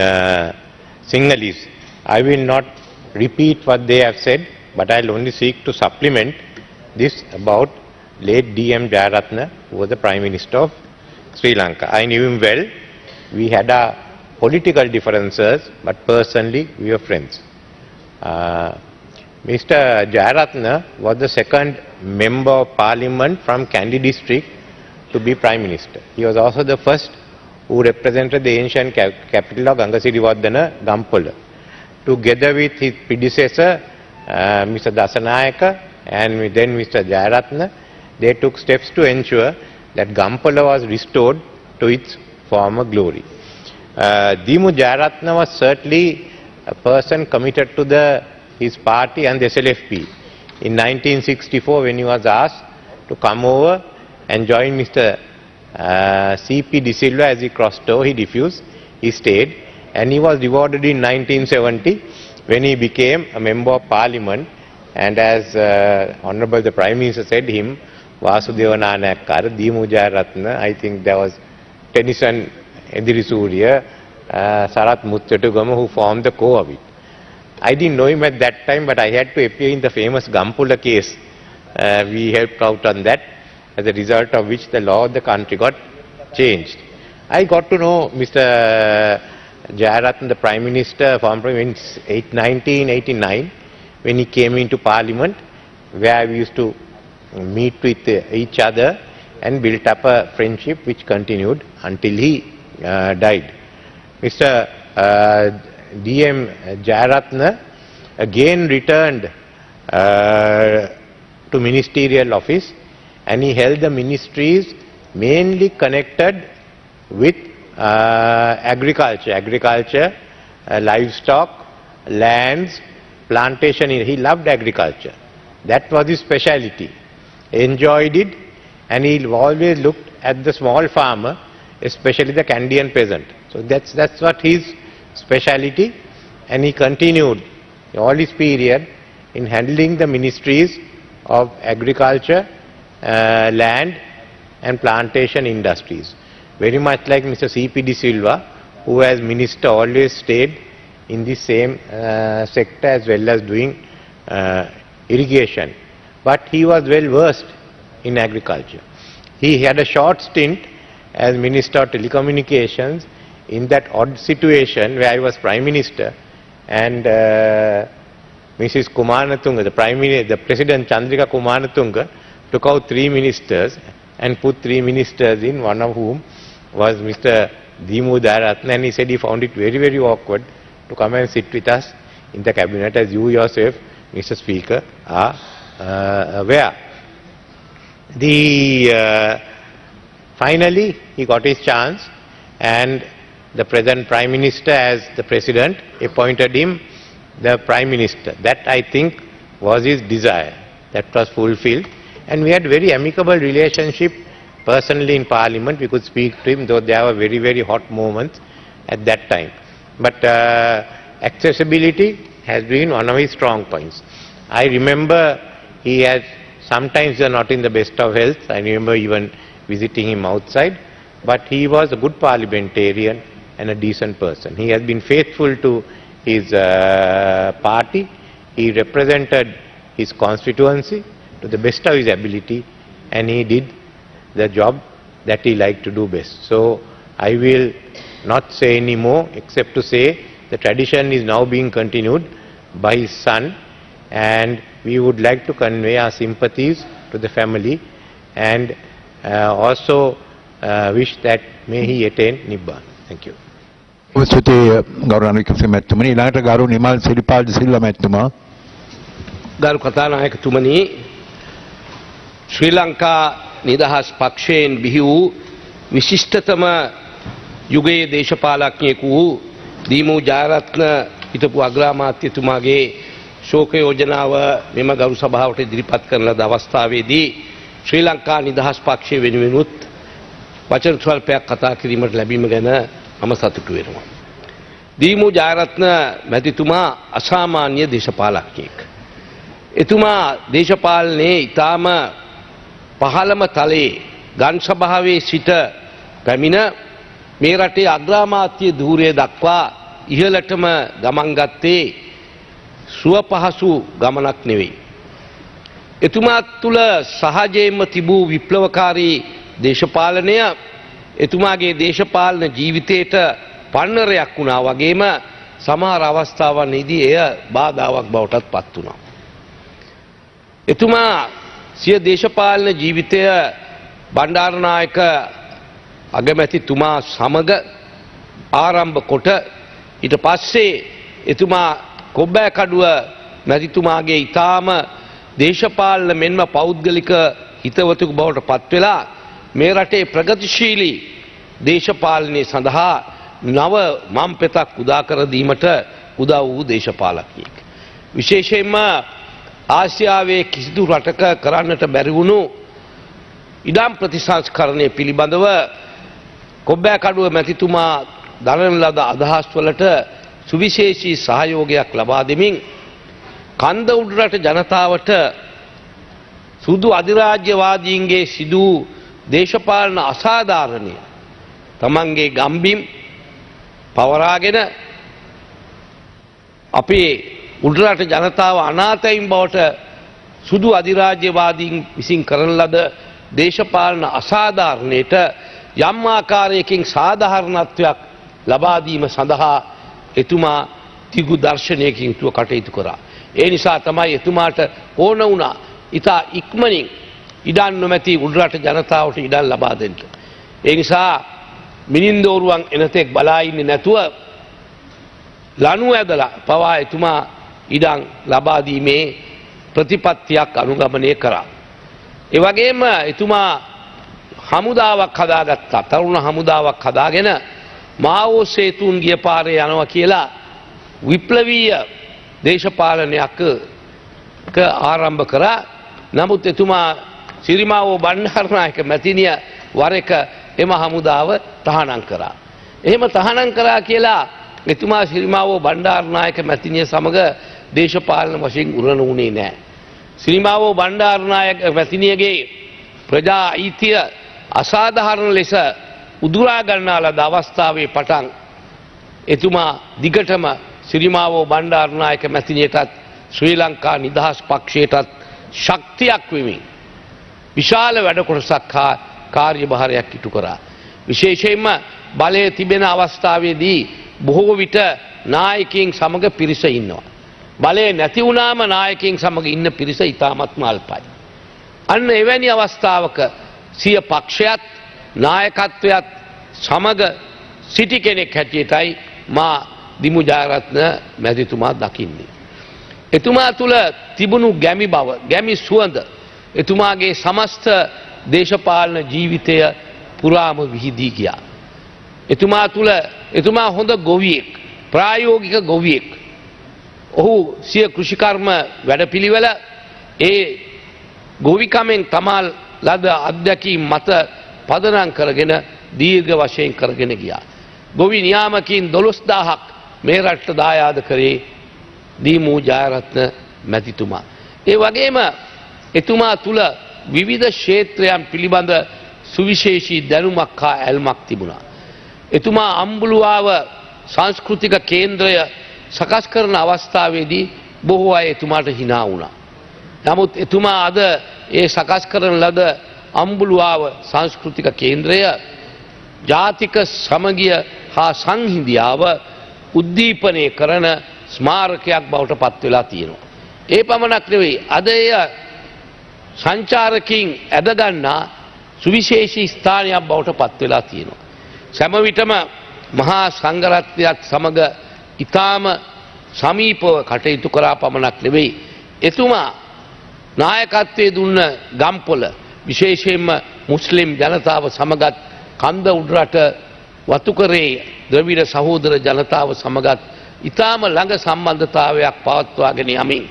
Sinhalese. I will not repeat what they have said, but I'll only seek to supplement this about late D.M. Jayaratne, who was the Prime Minister of Sri Lanka. I knew him well. We had our political differences, but personally we were friends. Mr. Jayaratne was the second member of parliament from Kandy district to be Prime Minister. He was also the first who represented the ancient capital of Gangasirivardhana, Gampola. Together with his predecessor, Mr. Dasanayaka, and then Mr. Jayaratne, they took steps to ensure that Gampola was restored to its former glory. Dimu Jayaratne was certainly a person committed to his party and the SLFP. In 1964, when he was asked to come over and join Mr. C.P. De Silva as he crossed over, he refused. He stayed, and he was rewarded in 1970 when he became a member of parliament. And as Honorable the Prime Minister said, him, Vasudeva Nanayakkara, Dimu Jayaratne, I think there was Tennyson Edirisuriya, Sarath Muthiyatugama, who formed the core of it. I didn't know him at that time, but I had to appear in the famous Gampola case. We helped out on that, as a result of which the law of the country got changed. I got to know Mr. Jayaratne, the Prime Minister, from 1989, when he came into Parliament, where we used to meet with each other and built up a friendship which continued until he died. Mr. D.M. Jayaratne again returned to ministerial office, and he held the ministries mainly connected with agriculture, livestock, lands, plantation. He loved agriculture. That was his speciality. Enjoyed it, and he always looked at the small farmer, especially the Kandian peasant. So that's what his speciality, and he continued all his period in handling the ministries of agriculture, land and plantation industries. Very much like Mr. C.P. De Silva, who as minister always stayed in the same sector as well as doing irrigation. But he was well versed in agriculture. He had a short stint as Minister of Telecommunications in that odd situation where I was Prime Minister, and Mrs. Kumaratunga, the President Chandrika Kumaratunga, took out 3 ministers and put 3 ministers in, one of whom was Mr. Dimu Jayaratne, and he said he found it very, very awkward to come and sit with us in the cabinet, as you yourself, Mr. Speaker, are aware. Finally, he got his chance, and the present Prime Minister, as the President, appointed him the Prime Minister. That, I think, was his desire. That was fulfilled. And we had very amicable relationship personally in Parliament. We could speak to him, though there were very, very hot moments at that time. But accessibility has been one of his strong points. I remember he had, sometimes not in the best of health. I remember even visiting him outside. But he was a good parliamentarian and a decent person. He has been faithful to his party. He represented his constituency to the best of his ability, and he did the job that he liked to do best. So I will not say any more except to say the tradition is now being continued by his son, and we would like to convey our sympathies to the family and also wish that may he attain Nibbana. Thank you. ස්තුතියි ගෞරවනීය වික්‍රමසිංහ මැතිතුමනි. ඊළඟට ගරු නිමල් සිරිපාල් සිල්වා මැතිතුමා. ගරු කතානායකතුමනි, ශ්‍රී ලංකා නිදහස් පක්ෂයෙන් බිහි වූ විශිෂ්ටතම යුගයේ දේශපාලඥයෙකු වූ දීමූ ජයරත්න හිටපු අග්‍රාමාත්‍යතුමාගේ ශෝක යෝජනාව මෙම ගරු සභාවට ඉදිරිපත් කරන ලද අවස්ථාවේදී ශ්‍රී ලංකා නිදහස් පක්ෂය වෙනුවෙනුත් වචන ස්වල්පයක් කතා කිරීමට ලැබීම ගැන මම සතුටු වෙනවා. දීමූ ජයරත්න මැතිතුමා අසාමාන්‍ය දේශපාලඥයෙක්. එතුමා දේශපාලනයේ ඊටාම පහළම තලයේ ගන් සභාවේ සිට පැමිණ මේ රටේ අග්‍රාමාත්‍ය ධූරය දක්වා ඉහළටම ගමන් ගත්තේ සුව පහසු ගමනක් නෙවෙයි. එතුමා තුළ සහජයෙන්ම තිබූ විප්ලවකාරී දේශපාලනය එතුමාගේ දේශපාලන ජීවිතයට පන්නරයක් වුණා වගේම සමහර අවස්ථාවන්හිදී එය බාධාවක් බවටත් පත් වුණා. එතුමා සිය දේශපාලන ජීවිතය බණ්ඩාරනායක අගමැතිතුමා සමග ආරම්භ කොට ඊට පස්සේ එතුමා කොබ්බෑකඩුව මැතිතුමාගේ ඊටාම දේශපාලන මෙන්ම පෞද්ගලික හිතවතෙකු බවට පත් වෙලා මේ රටේ ප්‍රගතිශීලී දේශපාලනය සඳහා නව මම් පෙතක් උදා කර දීමට උදව් වූ දේශපාලකයෙක්. විශේෂයෙන්ම ආසියාවේ කිසිදු රටක කරන්නට බැරි වුණු ඉඩම් ප්‍රතිසංස්කරණය පිළිබඳව කොබ්බෑකඩුව මැතිතුමා දරන ලද අදහස් වලට සුවිශේෂී සහයෝගයක් ලබා දෙමින් කන්ද උඩරට ජනතාවට සුදු අධිරාජ්‍යවාදීන්ගේ සිදු දේශපාලන අසාධාරණය තමන්ගේ ගම්බිම් පවරාගෙන අපේ උඩරට ජනතාව අනාතයින් බවට සුදු අධිරාජ්‍යවාදීන් විසින් කරන ලද දේශපාලන අසාධාරණයට යම් ආකාරයකින් සාධාරණත්වයක් ලබා දීම සඳහා එතුමා තිගු දර්ශනයකින් යුතුව කටයුතු කරා. ඒ නිසා තමයි එතුමාට ඕන වුණා ඉතා ඉක්මනින් ඉඩම් නොමැති උඩරට ජනතාවට ඉඩම් ලබා දෙන්න. ඒ නිසා මිනින්දෝරුවන් එනතෙක් බලා ඉන්නේ නැතුව ලනු ඇදලා පවා එතුමා ඉඩම් ලබා දීමේ ප්‍රතිපත්තියක් අනුගමනය කරා. ඒ වගේම එතුමා හමුදාවක් හදාගත්තා. තරුණ හමුදාවක් හදාගෙන මාවෝ සේතුන් ගිය පාරේ යනවා කියලා විප්ලවීය දේශපාලනයක් ආරම්භ කරා. නමුත් එතුමා සිරිමාවෝ බණ්ඩාරනායක මැතිනිය වර එක එම හමුදාව තහනම් කරා. එහෙම තහනම් කරා කියලා එතුමා සිරිමාවෝ බණ්ඩාරනායක මැතිනිය සමග දේශපාලන වශයෙන් උරණ වුණේ නැහැ. සිරිමාවෝ බණ්ඩාරනායක මැතිනියගේ ප්‍රජා අයිතිය අසාධාරණ ලෙස උදුරා ගන්නා ලද අවස්ථාවේ පටන් එතුමා දිගටම සිරිමාවෝ බණ්ඩාරනායක මැතිනියටත් ශ්‍රී ලංකා නිදහස් පක්ෂයටත් ශක්තියක් වෙමින් විශාල වැඩ කොටසක් හා කාර්යභාරයක් ඉටු කරා. විශේෂයෙන්ම බලය තිබෙන අවස්ථාවේදී බොහෝ විට නායකයින් සමග පිරිස ඉන්නවා. බලය නැති වුණාම නායකයින් සමග ඉන්න පිරිස ඉතාමත්ම අල්පයි. අන්න එවැනි අවස්ථාවක සිය පක්ෂයත් නායකත්වයත් සමග සිටි කෙනෙක් හැටියටයි මා දිමු ජයරත්න මැතිතුමා දකින්නේ. එතුමා තුළ තිබුණු ගැමි බව, ගැමි සුවඳ එතුමාගේ සමස්ත දේශපාලන ජීවිතය පුරාම විහිදී ගියා. එතුමා හොඳ ගොවියෙක්, ප්‍රායෝගික ගොවියෙක්. ඔහු සිය කෘෂිකර්ම වැඩපිළිවෙල ඒ ගොවිකමෙන් තමා ලද අත්දැකීම් මත පදනම් කරගෙන දීර්ඝ වශයෙන් කරගෙන ගියා. ගොවි නියාමකින් 12000ක් මේ රටට දායාද කරේ දීමූ ජයරත්න මැතිතුමා. ඒ වගේම එතුමා තුළ විවිධ ක්ෂේත්‍රයන් පිළිබඳ සුවිශේෂී දැනුමක් හා ඇල්මක් තිබුණා. එතුමා අම්බුලුවාව සංස්කෘතික කේන්ද්‍රය සකස් කරන අවස්ථාවේදී බොහෝ අය එතුමාට hina වුණා. නමුත් එතුමා අද ඒ සකස් කරන ලද අම්බුලුවාව සංස්කෘතික කේන්ද්‍රය ජාතික සමගිය හා සංහිඳියාව උද්දීපනය කරන ස්මාරකයක් බවට පත් වෙලා තියෙනවා. ඒ පමණක් නෙවෙයි අද එය සංචාරකින් ඇදගන්නා සුවිශේෂී ස්ථානයක් බවට පත් වෙලා තියෙනවා. සෑම විටම මහා සංඝරත්නයත් සමග ඊටාම සමීපව කටයුතු කරා පමණක් නෙවෙයි එතුමා නායකත්වයේ දුන්න ගම්පොළ විශේෂයෙන්ම මුස්ලිම් ජනතාව සමගත් කන්ද උඩරට වතුකරේ ද්‍රවිඩ සහෝදර ජනතාව සමගත් ඊටාම ළඟ සම්බන්ධතාවයක් පවත්වාගෙන යමින්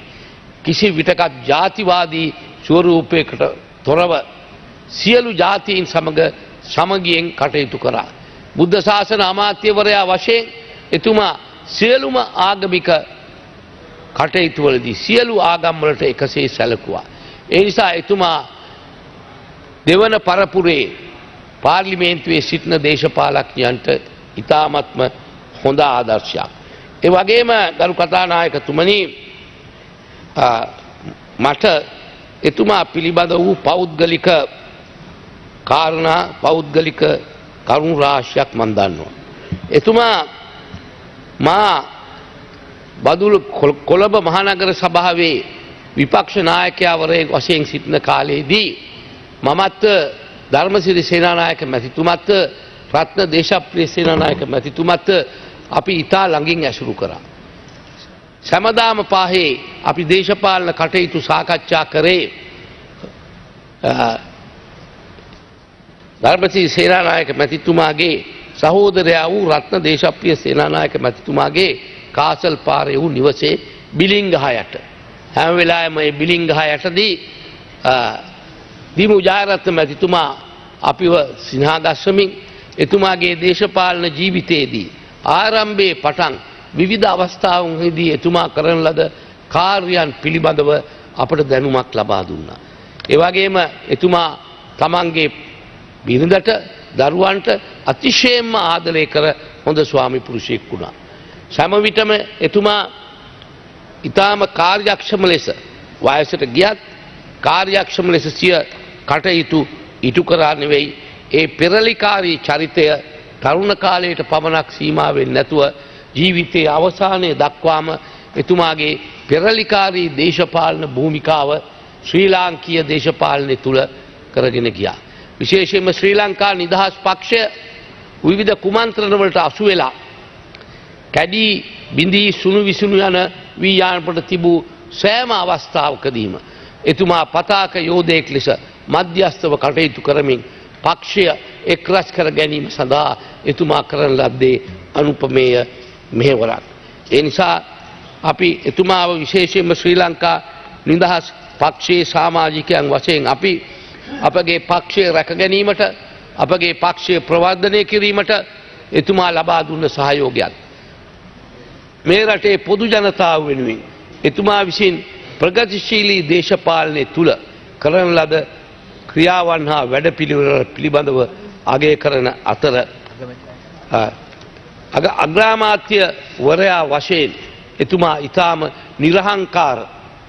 කිසි විටකත් ජාතිවාදී ස්වරූපයකට තොරව සියලු ජාතීන් සමග සමගියෙන් කටයුතු කරා. බුද්ධ ශාසන අමාත්‍යවරයා වශයෙන් එතුමා සියලුම ආගමික කටයුතුවලදී සියලු ආගම්වලට එකසේ සැලකුවා. ඒ නිසා එතුමා දෙවන පරපුරේ පාර්ලිමේන්තුවේ සිටින දේශපාලඥයන්ට ඉතාමත්ම හොඳ ආදර්ශයක්. ඒ වගේම ගරු කතානායකතුමනි මට එතුමා පිළිබඳ වූ පෞද්ගලික කාරණා පෞද්ගලික කරුණු රාශියක් මන් දන්නවා. එතුමා මා බදුළු කොළඹ මහනගර සභාවේ විපක්ෂ නායකයාවරයෙක් වශයෙන් සිටින කාලයේදී මමත් ධර්මසිරි සේනානායක මැතිතුමත් රත්න දේශප්‍රිය සේනානායක මැතිතුමත් අපි ඉතා ළඟින් ඇසුරු කරා. සෑමදාම පාහේ අපි දේශපාලන කටයුතු සාකච්ඡා කරේ ධර්මසිරි සේනානායක මැතිතුමාගේ සහෝදරයා වූ රත්න දේශප්‍රිය සේනානායක මැතිතුමාගේ කාසල් පාරේ වූ නිවසේ බිලිංගහ යට. හැම වෙලාවෙම මේ බිලිංගහ යටදී දිමු ජයරත්න මැතිතුමා අපිව සිනහගස්සමින් එතුමාගේ දේශපාලන ජීවිතයේදී ආරම්භයේ පටන් විවිධ අවස්ථාවන්හිදී එතුමා කරන ලද කාර්යයන් පිළිබඳව අපට දැනුමක් ලබා දුන්නා. ඒ වගේම එතුමා තමන්ගේ බිරිඳට දරුවන්ට අතිශයින්ම ආදරය කර හොඳ ස්වාමි පුරුෂයෙක් වුණා. සෑම විටම එතුමා ඊටාම කාර්යක්ෂම ලෙස වයසට ගියත් කාර්යක්ෂම ලෙස සිය කටයුතු ඉටු කරා නෙවෙයි ඒ පෙරලිකාරී චරිතය තරුණ කාලයට පමණක් සීමා වෙන්නේ නැතුව ජීවිතයේ අවසානයේ දක්වාම එතුමාගේ පෙරලිකාරී දේශපාලන භූමිකාව ශ්‍රී ලාංකීය දේශපාලනය තුල කරගෙන ගියා. විශේෂයෙන්ම ශ්‍රී ලංකා නිදහස් පක්ෂය විවිධ කුමන්ත්‍රණ වලට අසු වෙලා කැඩී බිඳී සුණු විසුණු යන වී යානපට තිබූ සෑම අවස්ථාවකදීම එතුමා පතාක යෝධයෙක් ලෙස මධ්‍යස්ථව කටයුතු කරමින් පක්ෂය එක්රැස් කර ගැනීම සඳහා එතුමා කරන ලද්දේ අනුපමේය මෙහෙවරක්. ඒ නිසා අපි එතුමාව විශේෂයෙන්ම ශ්‍රී ලංකා නිදහස් පක්ෂයේ සමාජිකයන් වශයෙන් අපි අපගේ පක්ෂය රැක ගැනීමට අපගේ පක්ෂය ප්‍රවර්ධනය කිරීමට එතුමා ලබා දුන්න සහයෝගයක්. මේ රටේ පොදු ජනතාව වෙනුවෙන් එතුමා විසින් ප්‍රගතිශීලී දේශපාලනය තුල කරන ලද ක්‍රියාවන් හා වැඩපිළිවෙළ පිළිබඳව අගය කරන අතර අග්‍රාමාත්‍ය වරයා වශයෙන් එතුමා ඊටාම නිර්හංකාර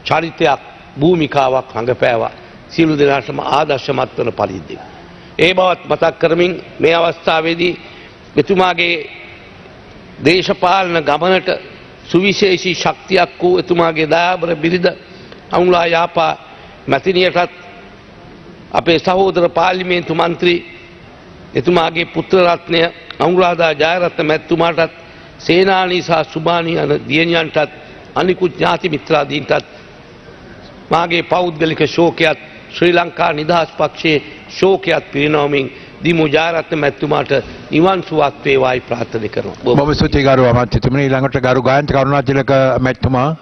චරිතයක් භූමිකාවක් රඟපෑවා. සියලු දෙනාටම ආදර්ශමත් වන පරිදි. ඒ බවත් මතක් කරමින් මේ අවස්ථාවේදී එතුමාගේ දේශපාලන ගමනට සුවිශේෂී ශක්තියක් වූ එතුමාගේ දයාබර බිරිඳ අනුලා යාපා මැතිණියටත් අපේ සහෝදර පාර්ලිමේන්තු මන්ත්‍රී එතුමාගේ පුත්‍ර රත්නය අනුරාධා ජයරත්න මැතිතුමාටත් සේනානී සහ සුභානී යන දියණියන්ටත් අනිකුත් ඥාති මිත්‍රාදීන්ටත් මාගේ පෞද්ගලික ශෝකයත් ශ්‍රී ලංකා නිදහස් පක්ෂයේ ශෝකයත් පිරිනවමින් දිමු ජයරත්න මැතිතුමාට නිවන් සුවත් වේවායි ප්‍රාර්ථනා කරනවා. බොහොම ස්තුතියි ගරු අමාත්‍යතුමනි. ඊළඟට ගරු ගායන්ත කරුණාතිලක මැතිතුමා.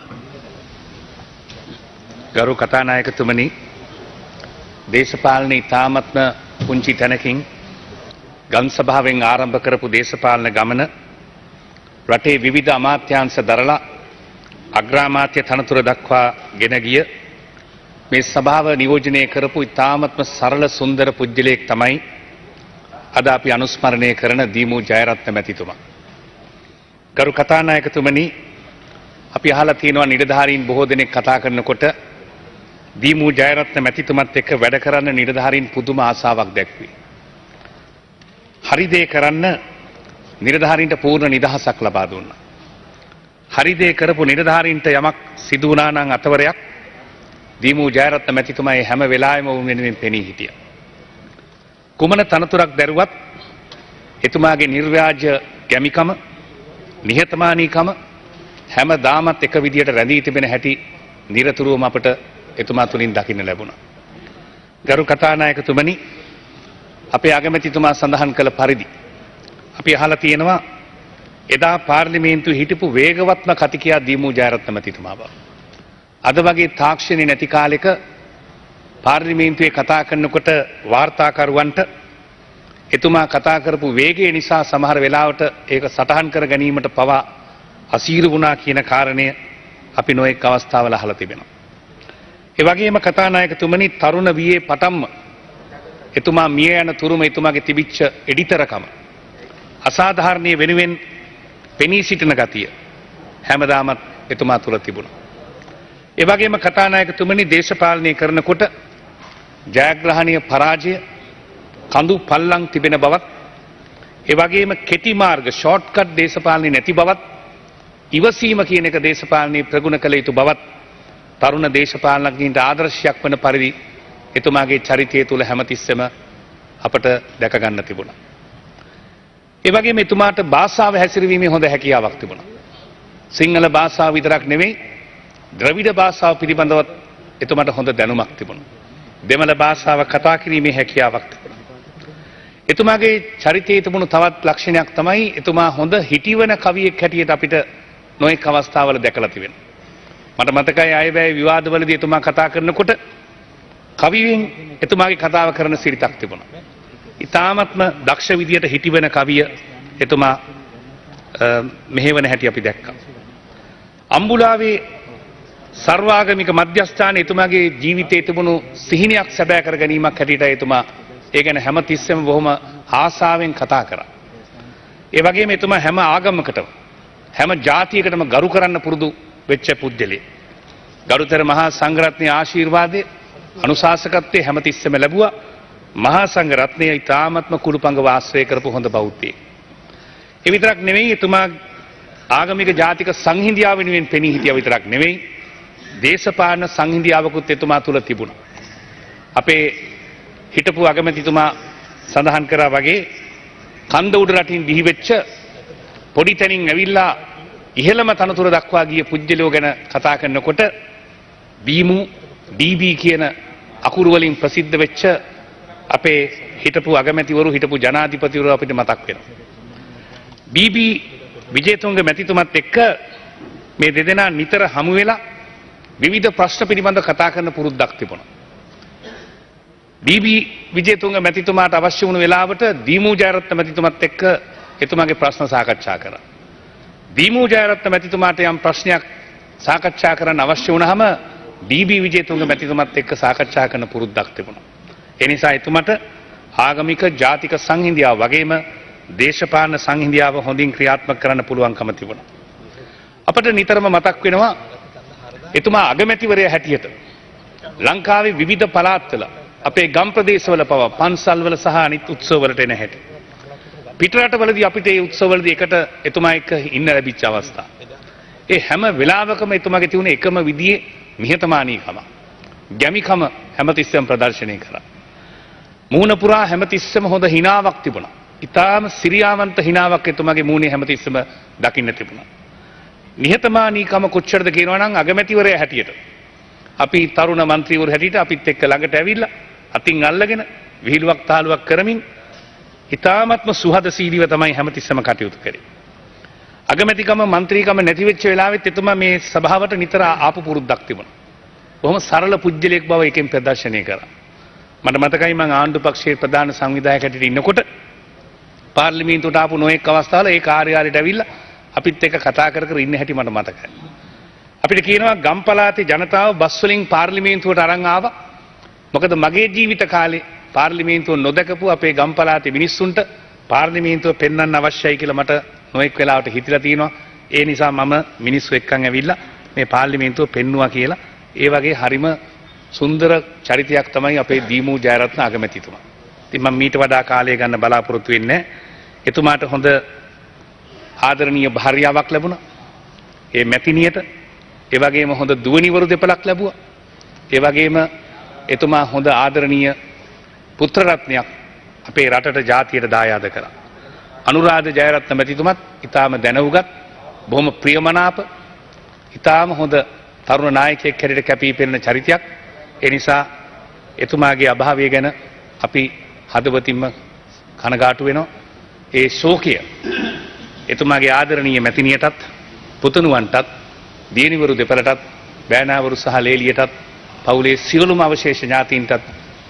ගරු කතානායකතුමනි, දේශපාලන ඉතාමත්ම පුංචි තැනකින් ගම් සභාවෙන් ආරම්භ කරපු දේශපාලන ගමන රටේ විවිධ අමාත්‍යාංශ දරලා අග්‍රාමාත්‍ය තනතුර දක්වා ගෙන ගිය මේ සභාව නියෝජනය කරපු ඉතාමත්ම සරල සුන්දර පුජ්‍යලයක් තමයි අද අපි අනුස්මරණය කරන දීමු ජයරත්න මැතිතුමා. ගරු කතානායකතුමනි, අපි අහලා තියෙනවා නිලධාරීන් බොහෝ දෙනෙක් කතා කරනකොට දීමු ජයරත්න මැතිතුමත් එක්ක වැඩ කරන්න නිලධාරීන් පුදුම ආසාවක් දැක්වී. හරි දේ කරන්න නිලධාරීන්ට පූර්ණ නිදහසක් ලබා දුන්නා. හරි දේ කරපු නිලධාරීන්ට යමක් සිදු වුණා නම් අතවරයක් දීමූ ජයරත්න මැතිතුමා හැම වෙලාවෙම වුන් වෙනුවෙන් පෙනී හිටියා. කුමන තනතුරක් දැරුවත් එතුමාගේ නිර්ව්‍යාජ ගැමිකම නිහතමානීකම හැමදාමත් එක විදියට රැඳී තිබෙන හැටි නිරතුරුවම අපට එතුමා තුලින් දකින්න ලැබුණා. ගරු කතානායකතුමනි, අපේ අගමැතිතුමා සඳහන් කළ පරිදි අපි අහලා තියෙනවා එදා පාර්ලිමේන්තුවේ හිටපු වේගවත්ම කතිකයා දීමූ ජයරත්න මැතිතුමා බව. අද වගේ තාක්ෂණي නැති කාලෙක පාර්ලිමේන්තුවේ කතා කරනකොට වාර්තාකරුවන්ට එතුමා කතා කරපු වේගය නිසා සමහර වෙලාවට ඒක සටහන් කර ගැනීමට පවා අසීරු වුණා කියන කාරණය අපි නොඑක් අවස්ථාවල අහලා තිබෙනවා. ඒ වගේම කතානායකතුමනි, තරුණ වියේ පටන්ම එතුමා මිය යන තුරුම එතුමාගේ තිබිච්ච එඩිතරකම අසාධාරණීය වෙනුවෙන් පෙනී සිටින ගතිය හැමදාමත් එතුමා තුල තිබුණා. ඒ වගේම කතානායකතුමනි, දේශපාලනය කරනකොට ජයග්‍රහණීය පරාජය කඳු පල්ලම් තිබෙන බවත්, ඒ වගේම කෙටි මාර්ග ෂෝට්කට් දේශපාලනය නැති බවත්, ඉවසීම කියන එක දේශපාලනයේ ප්‍රගුණ කළ යුතු බවත් තරුණ දේශපාලනඥයින්ට ආදර්ශයක් වන පරිදි එතුමාගේ චරිතය තුළ හැමතිස්සෙම අපට දැක ගන්න තිබුණා. ඒ වගේම එතුමාට භාෂාව හැසිරවීමේ හොඳ හැකියාවක් තිබුණා. සිංහල භාෂාව විතරක් නෙවෙයි, ද්‍රවිඩ භාෂාව පිළිබඳවත් එතුමාට හොඳ දැනුමක් තිබුණා. දෙමළ භාෂාව කතා කිරීමේ හැකියාවක් තිබුණා. එතුමාගේ චරිතයේ තිබුණු තවත් ලක්ෂණයක් තමයි එතුමා හොඳ හිටිවන කවියෙක් හැටියට අපිට නොඑක අවස්ථාවල දැකලා තිබෙනවා. මට මතකයි අයවැය විවාදවලදී එතුමා කතා කරනකොට කවියෙන් එතුමාගේ කතාව කරන සිරිතක් තිබුණා. ඉතාමත්ම දක්ෂ විදියට හිටිවන කවිය එතුමා මෙහෙවන හැටි අපි දැක්කා. අම්බුලාවේ සර්වාගමික මධ්‍යස්ථානයේ එතුමාගේ ජීවිතයේ තිබුණු සිහිනයක් සැබෑ කර ගැනීමක් හැටියට එතුමා ඒ ගැන හැම තිස්සෙම බොහොම ආසාවෙන් කතා කරා. ඒ වගේම එතුමා හැම ආගමකටම හැම ජාතියකටම ගරු කරන්න පුරුදු වෙච්ච පුද්ගලෙක්. ගරුතර මහා සංඝරත්නයේ ආශිර්වාදය අනුශාසකත්වයේ හැම තිස්සෙම ලැබුවා. මහා සංඝරත්නය ඊ타ත්ම කුළුපංග වාසය කරපු හොඳ බෞද්ධයෙක්. ඒ විතරක් නෙවෙයි, එතුමා ආගමික ජාතික සංහිඳියාව වෙනුවෙන් පෙනී හිටියා විතරක් නෙවෙයි, දේශපාලන සංහිඳියාවකුත් එතුමා තුල තිබුණා. අපේ හිටපු අගමැතිතුමා සඳහන් කරා වගේ කන්ද උඩ රටින් දිහිවෙච්ච පොඩි තැනින් ඇවිල්ලා ඉහළම තනතුර දක්වා ගිය පුජ්‍යලෝ ගැන කතා කරනකොට බීමු ඩීබී කියන අකුරු වලින් ප්‍රසිද්ධ වෙච්ච අපේ හිටපු අගමැතිවරු හිටපු ජනාධිපතිවරු අපිට මතක් වෙනවා. බීබී විජේතුංග මැතිතුමත් එක්ක මේ දෙදෙනා නිතර හමු වෙලා විවිධ ප්‍රශ්න පිළිබඳව කතා කරන පුරුද්දක් තිබුණා. බීබී විජේතුංග මැතිතුමාට අවශ්‍ය වුණු වෙලාවට දීමූ ජයරත්න මැතිතුමත් එක්ක එතුමාගේ ප්‍රශ්න සාකච්ඡා කරා. දීමූ ජයරත්න මැතිතුමාට යම් ප්‍රශ්නයක් සාකච්ඡා කරන්න අවශ්‍ය වුණාම බීබී විජේතුංග මැතිතුමත් එක්ක සාකච්ඡා කරන පුරුද්දක් තිබුණා. ඒ නිසා එතුමට ආගමික ජාතික සංහිඳියාව වගේම දේශපාලන සංහිඳියාව හොඳින් ක්‍රියාත්මක කරන්න පුළුවන්කම තිබුණා. අපට නිතරම මතක් වෙනවා එතුමා අගමැතිවරයා හැටියට ලංකාවේ විවිධ පළාත්වල අපේ ගම් ප්‍රදේශවල පවා පන්සල්වල සහ අනිත් උත්සවවලට එන හැටි. පිටරටවලදී අපිට ඒ උත්සවවලදී එකට එතුමා එක්ක ඉන්න ලැබිච්ච අවස්ථා. ඒ හැම වෙලාවකම එතුමාගේ තිබුණ එකම විදිහේ නිහතමානීකම, ගැමිකම හැමතිස්සෙම ප්‍රදර්ශනය කරා. මූණ පුරා හැමතිස්සෙම හොඳ හිනාවක් තිබුණා. ඊටාම සිරියාවන්ත හිනාවක් එතුමාගේ මූණේ හැමතිස්සෙම දකින්න තිබුණා. නිහතමානීකම කොච්චරද කියනවා නම් අගමැතිවරයා හැටියට අපි තරුණ മന്ത്രിවරු හැටියට අපිත් එක්ක ළඟට ඇවිල්ලා අතින් අල්ලගෙන විහිළුවක් තාලුවක් කරමින් ඊ타ත්ම සුහදශීලීව තමයි හැමතිස්සම කටයුතු කරේ. අගමැතිකම മന്ത്രിකම නැති වෙච්ච වෙලාවෙත් එතුමා මේ සභාවට නිතර ආපු පුරුද්දක් තිබුණා. බොහොම සරල පුජ්‍යලයක් බව එකෙන් ප්‍රදර්ශනය කරා. මට මතකයි මම ආණ්ඩු පක්ෂයේ ප්‍රධාන සංවිධායක හැටියට ඉන්නකොට පාර්ලිමේන්තුවට ආපු නොඑක අවස්ථාවල ඒ කාර්යාලයට ඇවිල්ලා අපිත් එක්ක කතා කර කර ඉන්න හැටි මට මතකයි. අපිට කියනවා ගම් පළාතේ ජනතාව බස් වලින් පාර්ලිමේන්තුවට අරන් ආවා. මොකද මගේ ජීවිත කාලේ පාර්ලිමේන්තුව නොදකපු අපේ ගම් පළාතේ මිනිස්සුන්ට පාර්ලිමේන්තුව පෙන්වන්න අවශ්‍යයි කියලා මට නොඑක් වෙලාවට හිතිලා තියෙනවා. ඒ නිසා මම මිනිස්සු එක්කන් ඇවිල්ලා මේ පාර්ලිමේන්තුව පෙන්නුවා කියලා. ඒ වගේ හරිම සුන්දර චරිතයක් තමයි අපේ දීමූ ජයරත්න අගමැතිතුමා. ඉතින් මම මීට වඩා කාලය ගන්න බලාපොරොත්තු වෙන්නේ නැහැ. එතුමාට හොඳ ආදරණීය භාර්යාවක් ලැබුණා. ඒ මැතිනියට ඒ වගේම හොඳ දුවනිවරු දෙපළක් ලැබුවා. ඒ වගේම එතුමා හොඳ ආදරණීය පුත්‍ර රත්නයක් අපේ රටට ජාතියට දායාද කළා. අනුරාධ ජයරත්න මැතිතුමත් ඊටාම දැනුගත් බොහොම ප්‍රියමනාප ඊටාම හොඳ තරුණ නායකයෙක් හැටියට කැපී පෙනෙන චරිතයක්. ඒ නිසා එතුමාගේ අභාවය ගැන අපි හදවතින්ම කනගාටු වෙනවා. ඒ ශෝකය එතුමාගේ ආදරණීය මැතිනියටත් පුතණුවන්ටත් දියණිවරු දෙපළටත් බෑනාවරු සහ ලේලියටත් පවුලේ සියලුම අවශේෂ ඥාතීන්ටත්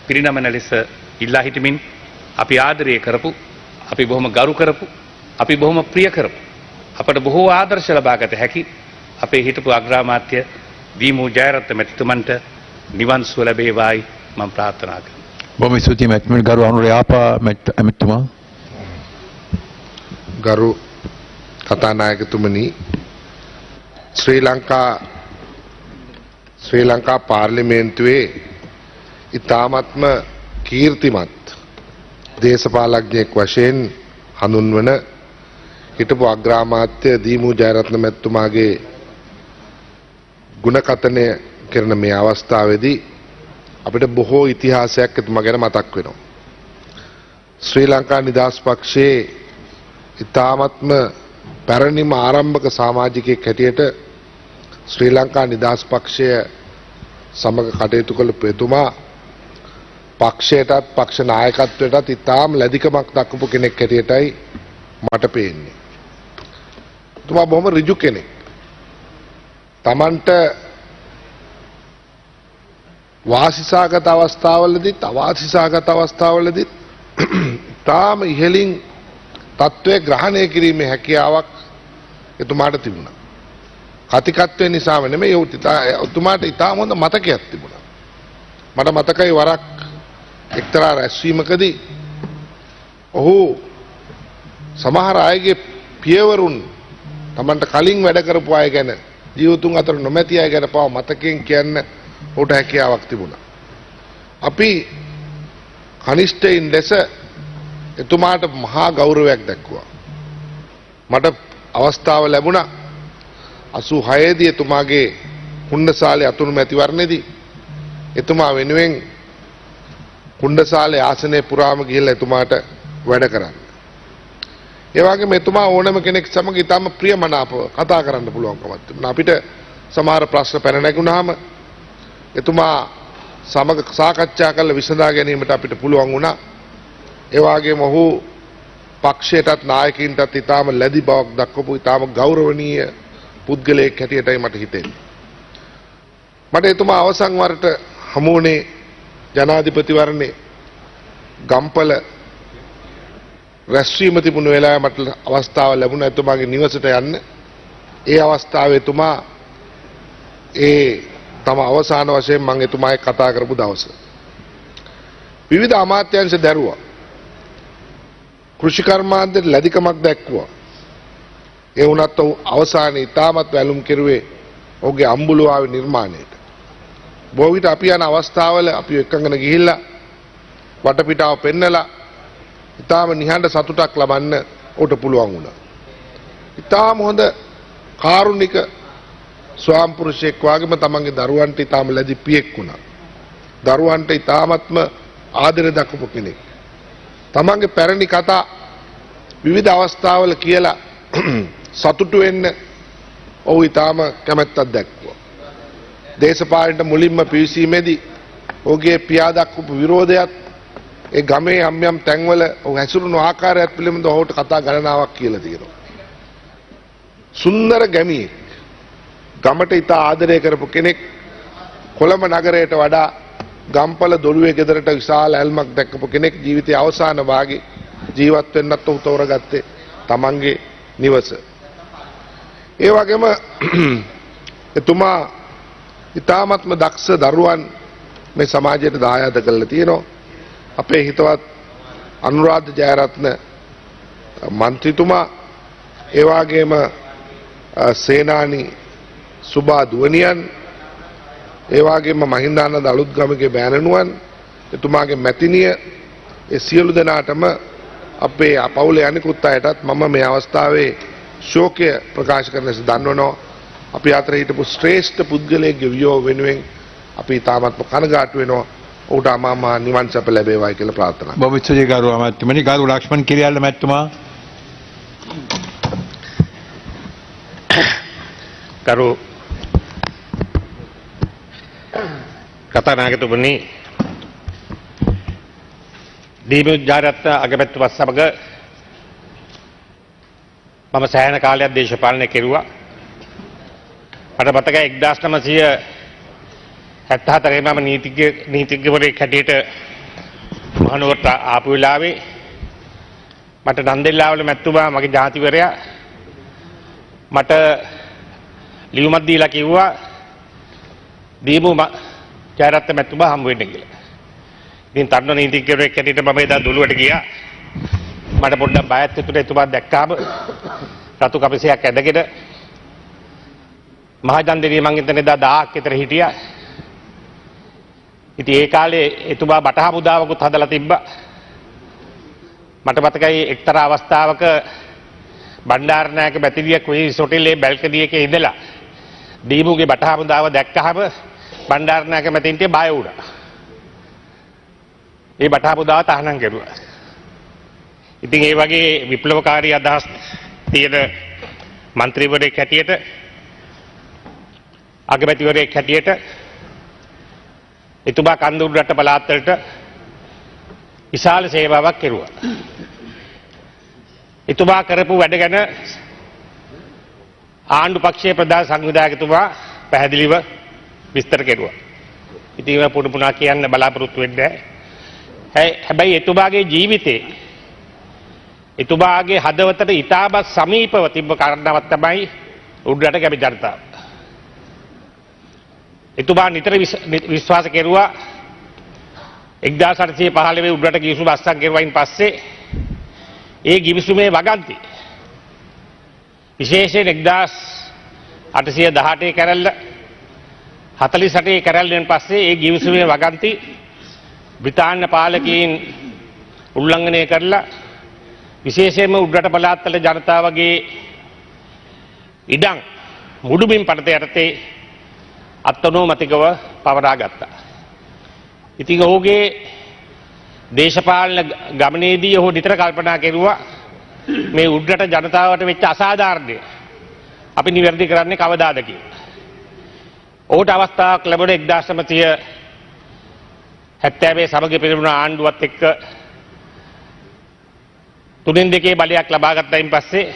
පිරිනමන ලෙස ඉල්ලා හිටමින් අපි ආදරය කරපු අපි බොහොම ගරු කරපු අපි බොහොම ප්‍රිය කරපු අපට බොහෝ ආදර්ශ ලබාගත හැකි අපේ හිටපු අග්‍රාමාත්‍ය දීමු ජයරත්න මැතිතුමන්ට නිවන් සුව ලැබේවායි මම ප්‍රාර්ථනා කරනවා. බොහොම ස්තුතියි මැතිතුමනි. ගරු අනුරයාපා මැතිතුමා. ගරු කතානායකතුමනි, ශ්‍රී ලංකා පාර්ලිමේන්තුවේ ඉතාමත්ම කීර්තිමත් දේශපාලඥයෙක් වශයෙන් හඳුන්වන හිටපු අග්‍රාමාත්‍ය දීමු ජයරත්න මැතිතුමාගේ ගුණකථනය කරන මේ අවස්ථාවේදී අපිට බොහෝ ඉතිහාසයක් එතුමා ගැන මතක් වෙනවා. ශ්‍රී ලංකා නිදහස් පක්ෂයේ ඉතාමත්ම පැරණිම ආරම්භක සමාජිකයෙක් හැටියට ශ්‍රී ලංකා නිදහස් පක්ෂය සමග කටයුතු කළ එතුමා පක්ෂයටත් පක්ෂ නායකත්වයටත් ඉතාම ලැදිකමක් දක්වපු කෙනෙක් හැටියටයි මට පේන්නේ. එතුමා බොහොම ඍජු කෙනෙක්. Tamanට වාසිසාගත අවස්ථාවලදීත් අවාසිසාගත අවස්ථාවලදීත් තාම ඉහළින් තත්ත්වය ග්‍රහණය කිරීමේ හැකියාවක් එතුමාට තිබුණා. කතිකත්වය නිසාම නෙමෙයි එතුමාට ඉතාම හොඳ මතකයක් තිබුණා. මට මතකයි වරක් එක්තරා රැස්වීමකදී ඔහු සමහර අයගේ පියවරුන් Tamanට කලින් වැඩ කරපු අය ගැන ජීවතුන් අතර නොමැති අය ගැන පව මතකයෙන් කියන්න ඔහුට හැකියාවක් තිබුණා. අපි කනිෂ්ඨයින් ලෙස එතුමාට මහා ගෞරවයක් දැක්වුවා. මට අවස්ථාව ලැබුණා 86 දී එතුමාගේ කුණ්ඩසාලේ අතුරු මැතිවරණයේදී එතුමා වෙනුවෙන් කුණ්ඩසාලේ ආසනයේ පුරාම ගිහිල්ලා එතුමාට වැඩ කරන්න. ඒ වගේම එතුමා ඕනම කෙනෙක් සමග ඊටම ප්‍රියමනාපව කතා කරන්න පුළුවන්කමක් තිබුණා. අපිට සමහර ප්‍රශ්න පැන නැගුණාම එතුමා සමග සාකච්ඡා කරලා විසඳා ගැනීමට අපිට පුළුවන් වුණා. ඒ වගේම ඔහු පක්ෂයටත් නායකින්ටත් ඊටම ලැබි බවක් දක්වපු ඊටම ගෞරවනීය පුද්ගලයෙක් හැටියටයි මට හිතෙන්නේ. මට එතුමා අවසන් වරට හමු වුණේ ජනාධිපතිවරණේ ගම්පල රැස්වීම තිබුණු වෙලාවේ මට අවස්ථාව ලැබුණා එතුමාගේ නිවසට යන්න. ඒ අවස්ථාවේ එතුමා තම අවසාන වශයෙන් මම එතුමායි කතා කරපු දවස. විවිධ අමාත්‍යාංශ දැරුවා. කෘෂි කර්මාන්තයට ලැබිකමක් දැක්වුවා. ඒ වුණත් ඔහු අවසානයේ ඉතාමත් වැළුම් කෙරුවේ ඔහුගේ අම්බුලුවාවේ නිර්මාණයට. බොහෝ විට අපි යන අවස්ථාවල අපි එක්කගෙන ගිහිල්ලා වටපිටාව පෙන්නලා ඉතාම නිහඬ සතුටක් ලබන්න ඔහුට පුළුවන් වුණා. ඉතාම හොඳ කාරුණික ස්වාම්පුරුෂයෙක් වගේම තමන්ගේ දරුවන්ට ඉතාම ලැබි පියෙක් වුණා. දරුවන්ට ඉතාමත්ම ආදරය දක්වපු කෙනෙක්. තමන්ගේ පැරණි කතා විවිධ අවස්ථාවල කියලා සතුටු වෙන්න ඔහු ඉතාම කැමැත්තක් දැක්වුවා. දේශපාලනයට මුලින්ම පිවිසීමේදී ඔහුගේ පියා දක්වපු විරෝධයත් ඒ ගමේ යම් යම් තැන්වල ඔහු හැසිරුණු ආකාරයත් පිළිබඳව ඔහුට කතා ගණනාවක් කියලා තියෙනවා. සුන්දර ගැමියෙක්. ගමට ඉතා ආදරය කරපු කෙනෙක්. කොළඹ නගරයට වඩා ගම්පල දොළුවේ ගෙදරට විශාල ඇල්මක් දැක්කපු කෙනෙක්. ජීවිතයේ අවසාන භාගයේ ජීවත් වෙන්නත් ඔහු තෝරගත්තේ තමන්ගේ නිවස. ඒ වගේම එතුමා ඉතාමත්ම දක්ෂ දරුවන් මේ සමාජයට දායාද කරලා තියෙනවා. අපේ හිතවත් අනුරාධ ජයරත්න මන්ත්‍රීතුමා ඒ වගේම සේනානි සුභා දුවනියන් ඒ වගේම මහින්දානන්ද අලුත්ගමගේ බෑණනුවන් එතුමාගේ මැතිනිය ඒ සියලු දෙනාටම අපේ පවුලේ අනිකුත් අයටත් මම මේ අවස්ථාවේ ශෝකය ප්‍රකාශ කරන ලෙස දන්වනවා. අපි අතර හිටපු ශ්‍රේෂ්ඨ පුද්ගලයෙක්ගේ වියෝව වෙනුවෙන් අපි තාමත්ම කනගාටු වෙනවා. ඔහුට අමාමා නිවන් සැප ලැබේවායි කියලා ප්‍රාර්ථනා කරනවා. බොහොම ස්තුතියි ගරු අමාත්‍යමනි. ගරු ලක්ෂ්මන් කිරියල්ල මැතිතුමා. ගරු කතානායකතුමනි, දීපු ජාරත්න අගමැතිතුමත් සමග මම සෑහෙන කාලයක් දේශපාලනය කෙරුවා. මට මතකයි 1974 මම නීතිඥවරයෙක් හැටියට මහනුවරට ආපු වෙලාවේ මට නන්දෙල්ලාවල මැතිතුමා මගේ ජාතිවරයා මට ලියුමක් දීලා කිව්වා දීමු ජයරත්න මැතිතුමා හම්බ වෙන්න කියලා. ඉතින් තරුණ නීතිඥවරයෙක් හැටියට මම එදා දුළුවට ගියා. මට පොඩ්ඩක් බයත් හිතුණා එතුමා දැක්කාම රතු කපසයක් ඇඳගෙන මහජන්දරිය මං හිතන්නේ එදා 1000ක් විතර හිටියා. ඉතින් ඒ කාලේ එතුමා බටහා මුදාවකුත් හදලා තිබ්බා. මට මතකයි එක්තරා අවස්ථාවක බණ්ඩාරනායක මැතිරියක් කුයිස් හොටෙලේ බැල්කනි එකේ ඉඳලා දීමුගේ බටහා මුදාව දැක්කහම බණ්ඩාරනායක මැතින්ට බය වුණා. ඒ බටහා මුදාව තහනම් කරුවා. ඉතින් ඒ වගේ විප්ලවකාරී අදහස් තියෙන മന്ത്രിවරයෙක් හැටියට අගමැතිවරයෙක් හැටියට එතුමා කන්දුරු රට පළාත් වලට විශාල සේවාවක් කෙරුවා. එතුමා කරපු වැඩ ගැන ආණ්ඩු පක්ෂයේ ප්‍රධාන සංවිධායකතුමා පැහැදිලිව විස්තර කෙරුවා. ඉතින් ඒවා පොඩු පුනා කියන්න බලාපොරොත්තු වෙන්නේ නැහැ. හැබැයි එතුමාගේ ජීවිතේ එතුමාගේ හදවතට ඉතාමත් සමීපව තිබ්බ කාරණාවක් තමයි උඩරට කැමති ජනතාව. එතුමා නිතර විශ්වාස කෙරුවා 1815 උඩරට ගිවිසුම අත්සන් කෙරුවයින් පස්සේ ඒ ගිවිසුමේ වගන්ති විශේෂයෙන් 1818 කැරැල්ල 48 කැරැල්ලෙන් පස්සේ ඒ ගිවිසුමේ වගන්ති බ්‍රිතාන්‍ය පාලකයන් උල්ලංඝනය කරලා විශේෂයෙන්ම උඩරට පළාත්වල ජනතාවගේ ඉඩම් මුඩුබිම් පනත යටතේ අත්නෝමතිකව පවරා ගත්තා. ඉතින් ඔහුගේ දේශපාලන ගමනේදී ඔහු නිතර කල්පනා කෙරුවා මේ උඩරට ජනතාවට වෙච්ච අසාධාරණය අපි නිවැරදි කරන්නේ කවදාද කියලා. ඔහුට අවස්ථාවක් ලැබුණේ 1970 සමගි පිරිමුණ ආණ්ඩුවත් එක්ක 3-2 බලයක් ලබා ගත්තයින් පස්සේ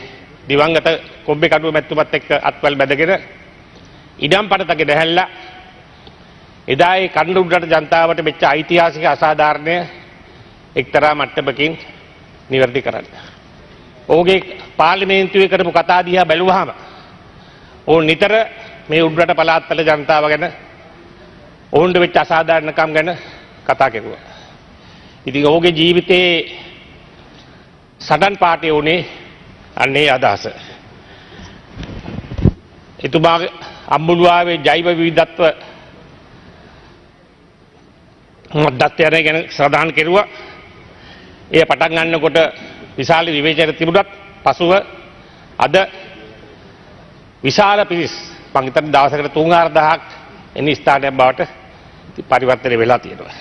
දිවංගත කොබ්බේ කඩුව මැතිතුමත් එක්ක අත්වල බැඳගෙන ඉඩම් පනතක දැහැල්ලා එදා ඒ කණ්ඩ උඩරට ජනතාවට මෙච්ච ඓතිහාසික අසාධාරණය එක්තරා මට්ටමකින් නිවැරදි කරන්න. ඔහුගේ පාර්ලිමේන්තුවේ කරපු කතා දිහා බැලුවහම ඔවුන් නිතර මේ උඩරට පළාත්වල ජනතාව ගැන ඔවුන්ට වෙච්ච අසාධාරණකම් ගැන කතා කෙරුවා. ඉතින් ඔහුගේ ජීවිතේ සඩන් පාටේ උනේ අන්නේ අදහස. එතුමාගේ අම්බුලුවාවේ ජෛව විවිධත්ව මද්දත්වයන ගැන සඳහන් කෙරුවා. එය පටන් ගන්නකොට විශාල විවේචන තිබුණත් පසුව අද විශාල පිරිස් මං හිතන්නේ දවසකට 3-4000ක් එන ස්ථානයක් බවට පරිවර්තනය වෙලා තියෙනවා.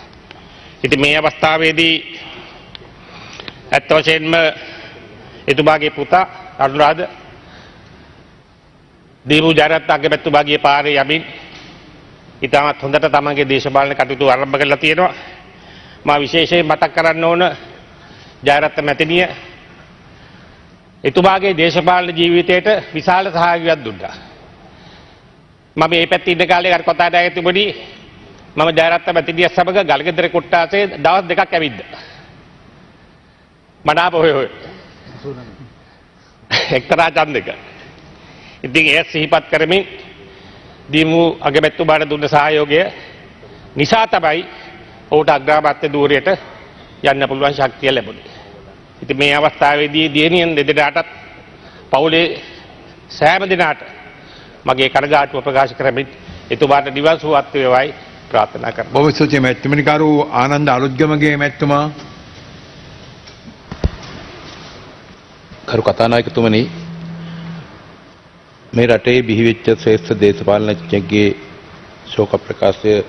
ඉතින් මේ අවස්ථාවේදී ඇත්ත වශයෙන්ම එතුමාගේ පුතා අනුරාධ දීපු ජයරත්න අගමැතිතුමාගේ පාරේ යමින් ඉතාමත් හොඳට තමන්ගේ දේශපාලන කටයුතු ආරම්භ කරලා තියෙනවා. මා විශේෂයෙන් මතක් කරන්න ඕන ජයරත්න මැතිණිය එතුමාගේ දේශපාලන ජීවිතයට විශාල සහයෝගයක් දුන්නා. මම මේ පැත්තේ ඉන්න කාලේ අර කතාවට ඇතුළුනි මම ජයරත්න මැතිණිය සමග ගල්ගෙදර කොට්ටාසේ දවස් 2ක් ඇවිද්දා. මනාප හොය එක්තරා ඡන්දයක. ඉතින් ඒ සිහිපත් කරමින් දීමු අගමැතිතුමාට දුන්න සහයෝගය නිසා තමයි ඔහුට අග්‍රාමාත්‍ය ධූරයට යන්න පුළුවන් ශක්තිය ලැබුණේ. ඉතින් මේ අවස්ථාවේදී දියණියන් දෙදෙනාටත් පවුලේ සෑම දෙනාට මගේ කනගාටුව ප්‍රකාශ කරමින් එතුමාට නිවන් සුවත් වේවායි ප්‍රාර්ථනා කරනවා. බොහොම ස්තුතියි මැතිතුමනි. කරු ආනන්ද අලුත්ගමගේ මැතිතුමා. කරු කතානායකතුමනි, මේ රටේ බිහිවෙච්ච ශ්‍රේෂ්ඨ දේශපාලනඥයෙක්ගේ ශෝක ප්‍රකාශය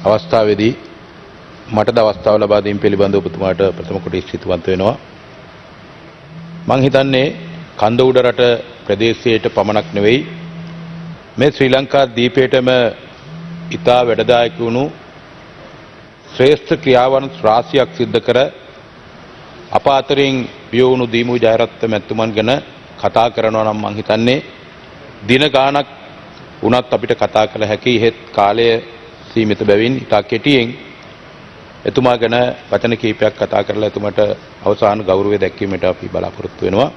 අවස්ථාවේදී මටද අවස්ථාව ලබා දීම පිළිබඳව ඔබතුමාට ප්‍රථම කොට ස්තුතිවන්ත වෙනවා. මං හිතන්නේ කන්ද උඩ රට ප්‍රදේශයට පමණක් නෙවෙයි මේ ශ්‍රී ලංකා දීපයටම ඉතා වැඩදායක වුණු ශ්‍රේෂ්ඨ ක්‍රියාවන් රාශියක් සිද්ධ කර අප අතරින් විය වුණු දීමු ජයරත්න මැතිතුමන් ගැන කතා කරනවා නම් මං හිතන්නේ දින ගාණක් වුණත් අපිට කතා කළ හැකි එහෙත් කාලය සීමිත බැවින් ඉතා කෙටියෙන් එතුමා ගැන වචන කීපයක් කතා කරලා එතුමාට අවසාන ගෞරවය දැක්වීමට අපි බලාපොරොත්තු වෙනවා.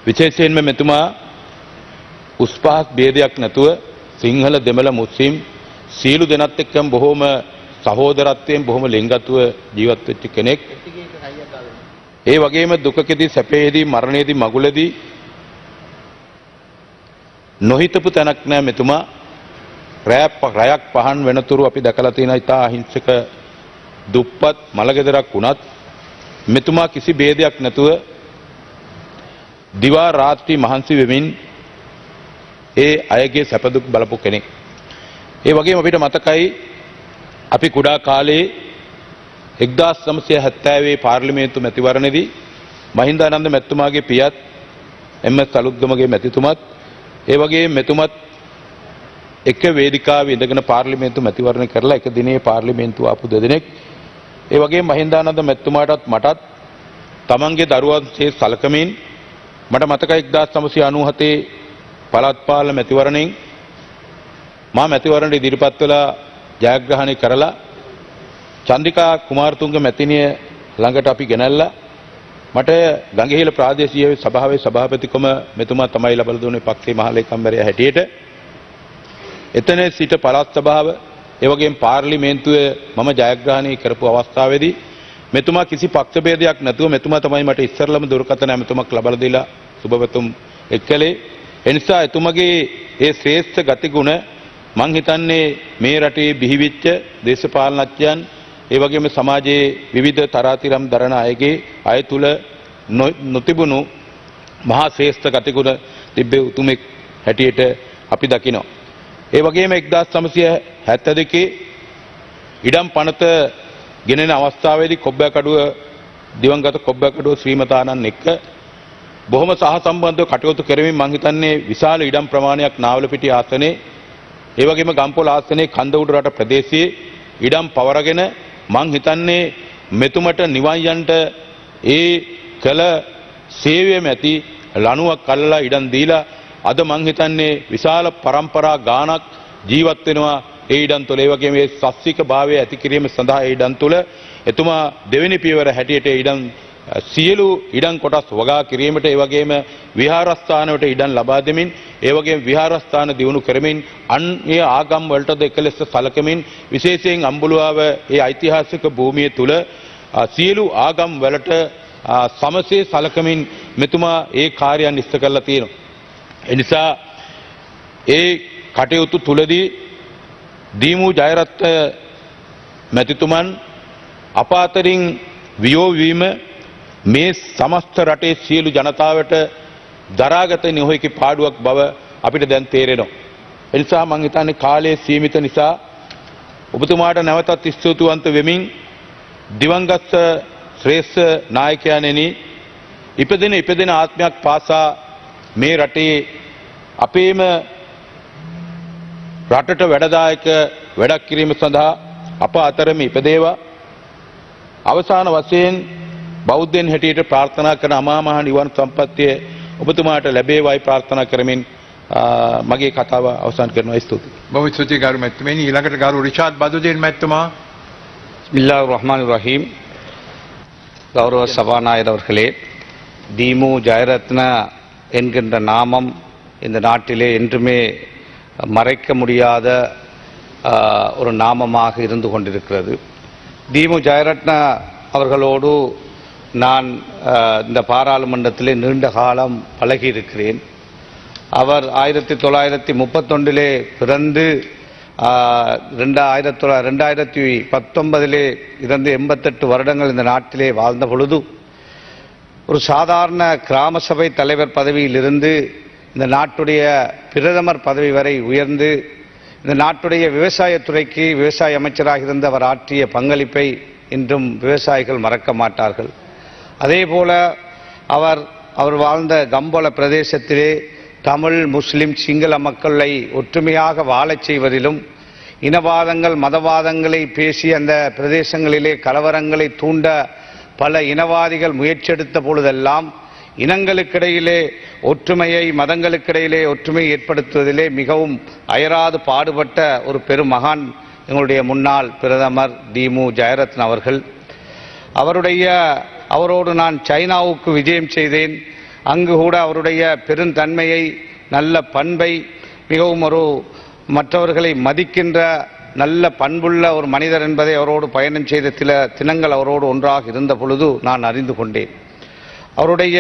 විශේෂයෙන්ම මෙතුමා උස් පහත් ભેදයක් නැතුව සිංහල දෙමළ මුස්ලිම් සියලු දෙනාත් එක්කම බොහොම සහෝදරත්වයෙන් බොහොම ලිංගත්වව ජීවත් වෙච්ච කෙනෙක්. ඒ වගේම දුකකදී සැපේදී මරණයේදී මගුලදී නොහිතපු තැනක් නෑ මෙතුමා. රැයක් පහන් වෙනතුරු අපි දැකලා තියෙන ඉතා අහිංසක දුප්පත් මලගෙදරක් වුණත් මෙතුමා කිසි ભેදයක් නැතුව දිවා රාත්‍රී මහන්සි වෙමින් ඒ අයගේ සැප දුක් බලපු කෙනෙක්. ඒ වගේම අපිට මතකයි අපි කුඩා කාලේ 1970 පාර්ලිමේන්තු මැතිවරණයේදී මහින්දානන්ද මැතිතුමාගේ පියත් එම්.එස්. සලුත්ගමගේ මැතිතුමත් ඒ වගේ මෙතුමත් එක වේදිකාවේ ඉඳගෙන පාර්ලිමේන්තු මැතිවරණ කරලා එක දිනේ පාර්ලිමේන්තුව ආපු දෙදෙනෙක්. ඒ වගේ මහින්දානන්ද මැතිතුමාටත් මටත් තමන්ගේ දරුවන්සේ සලකමින් මට මතකයි 1997 පළාත් පාලන මැතිවරණයෙන් මා මැතිවරණයට ඉදිරිපත් වෙලා ජයග්‍රහණය කරලා චන්ද්‍රිකා කුමාරතුංග මැතිණිය ළඟට අපි ගෙනල්ලා මට ගංගහිල ප්‍රාදේශීය සභාවේ සභාපතිකම මෙතුමා තමයි ලබා දුන්නේ පක්ෂේ මහලේකම්වරයා හැටියට. එතන සිට පළාත් සභාව ඒ වගේම පාර්ලිමේන්තුවේ මම ජයග්‍රහණය කරපු අවස්ථාවේදී මෙතුමා කිසි පක්ෂ ભેදයක් නැතුව මෙතුමා තමයි මට ඉස්සරළම දුරකථන ඇමතුමක් ලබා දීලා සුබවතුම් එක්කලේ. ඒ නිසා එතුමගේ ඒ ශ්‍රේෂ්ඨ ගතිගුණ මං හිතන්නේ මේ රටේ බිහිවිච්ච දේශපාලනඥයන් ඒ වගේම සමාජයේ විවිධ තරාතිරම් දරන අයගේ අය තුල නොතිබුණු මහා ශ්‍රේෂ්ඨ ගතිගුණ තිබෙ උතුමෙක් හැටියට අපි දකිනවා. ඒ වගේම 1972 ඉඩම් පනත ගෙනෙන අවස්ථාවේදී කොබ්බෑකඩුව දිවංගත කොබ්බෑකඩුව ශ්‍රීමතානන් එක්ක බොහොම සහසම්බන්ධව කටයුතු කරමින් මං හිතන්නේ විශාල ඉඩම් ප්‍රමාණයක් නාවලපිටිය ආසනයේ ඒ වගේම ගම්පොළ ආසනයේ කන්ද උඩ රට ප්‍රදේශයේ ඉඩම් පවරගෙන මං හිතන්නේ මෙතුමට නිවන් යන්නට ඒ කළ සේවය මැති ලණුවක් අල්ලලා ඉඩම් දීලා අද මං හිතන්නේ විශාල පරම්පරා ගානක් ජීවත් වෙනවා ඒ ඉඩම් තුළ. ඒ වගේම මේ සස්තික භාවය ඇති කිරීම සඳහා ඒ ඉඩම් තුළ එතුමා දෙවෙනි පියවර හැටියට ඉඩම් සියලු ඉඩම් කොටස් වගා කිරීමට ඒ වගේම විහාරස්ථානවලට ඉඩම් ලබා දෙමින් ඒ වගේම විහාරස්ථාන දියුණු කරමින් අන්‍ය ආගම් වලටද එකලෙස සැලකමින් විශේෂයෙන් අම්බුලුවාව ඒ ඓතිහාසික භූමිය තුල සියලු ආගම් වලට සමසේ සැලකමින් මෙතුමා ඒ කාර්යයන් ඉෂ්ට කරලා තියෙනවා. එනිසා ඒ කටයුතු තුලදී දීමු ජයරත්න මැතිතුමන් අප අතරින් වියෝ වීම මේ සමස්ත රටේ සියලු ජනතාවට දරාගත නොහැකි පාඩුවක් බව අපිට දැන් තේරෙනවා. ඒ නිසා මම හිතන්නේ කාලය සීමිත නිසා ඔබතුමාට නැවතත් ස්තුතිවන්ත වෙමින් දිවංගත ශ්‍රේෂ්ඨ නායකයන්ෙනි ඉපදෙන ආත්මයක් පාසා මේ රටේ අපේම රටට වැඩදායක වැඩක් කිරීම සඳහා අප අතරම ඉපදේවා. අවසාන වශයෙන් බෞද්ධයන් හැටියට ප්‍රාර්ථනා කරන අමා මහ නිවන් සම්පත්තිය ඔබතුමාට ලැබේවායි ප්‍රාර්ථනා කරමින් මගේ කතාව අවසන් කරනවා. ස්තුතියි. බොහොම ස්තුතියි ගරු මැතිතුමනි. ඊළඟට ගරු රිෂාඩ් බදුදේන් මැතිතුමා. பிஸ்மில்லாஹிர் ரஹ்மானிர் ரஹீம். கௌரவ சபாநாயகர் அவர்களே, தீமு ஜெயரத்ன என்கின்ற நாமம் இந்த நாட்டிலே என்றுமே மறைக்க முடியாத ஒரு நாமமாக இருந்து கொண்டிருக்கிறது. தீமு ஜெயரத்ன அவர்களோடு நான் இந்த பாராளுமன்றத்திலே நீண்ட காலம் பழகி இருக்கிறேன். அவர் 1931 பிறந்து 2019 இருந்து 88 வருடங்கள் இந்த நாட்டிலே வாழ்ந்த பொழுது ஒரு சாதாரண கிராம சபை தலைவர் பதவியிலிருந்து இந்த நாட்டுடைய பிரதமர் பதவி வரை உயர்ந்து இந்த நாட்டுடைய விவசாயத்துறைக்கு விவசாய அமைச்சராக இருந்த அவர் ஆற்றிய பங்களிப்பை இன்றும் விவசாயிகள் மறக்க மாட்டார்கள். அதேபோல அவர் வாழ்ந்த கம்போல பிரதேசத்திலே தமிழ், முஸ்லிம், சிங்கள மக்களை ஒற்றுமையாக வாழச் செய்வதிலும் இனவாதங்கள், மதவாதங்களை பேசி அந்த பிரதேசங்களிலே கலவரங்களை தூண்ட பல இனவாதிகள் முயற்சியெடுத்த பொழுதெல்லாம் இனங்களுக்கிடையிலே ஒற்றுமையை, மதங்களுக்கிடையிலே ஒற்றுமையை ஏற்படுத்துவதிலே மிகவும் அயராது பாடுபட்ட ஒரு பெரும் மகான் எங்களுடைய முன்னாள் பிரதமர் டிமு ஜெயரத்ன அவர்கள். அவரோடு நான் சைனாவுக்கு விஜயம் செய்தேன். அங்கு கூட அவருடைய பெருந்தன்மையை, நல்ல பண்பை, மிகவும் ஒரு மற்றவர்களை மதிக்கின்ற நல்ல பண்புள்ள ஒரு மனிதர் என்பதை அவரோடு பயணம் செய்த சில தினங்கள் அவரோடு ஒன்றாக இருந்த பொழுது நான் அறிந்து கொண்டேன். அவருடைய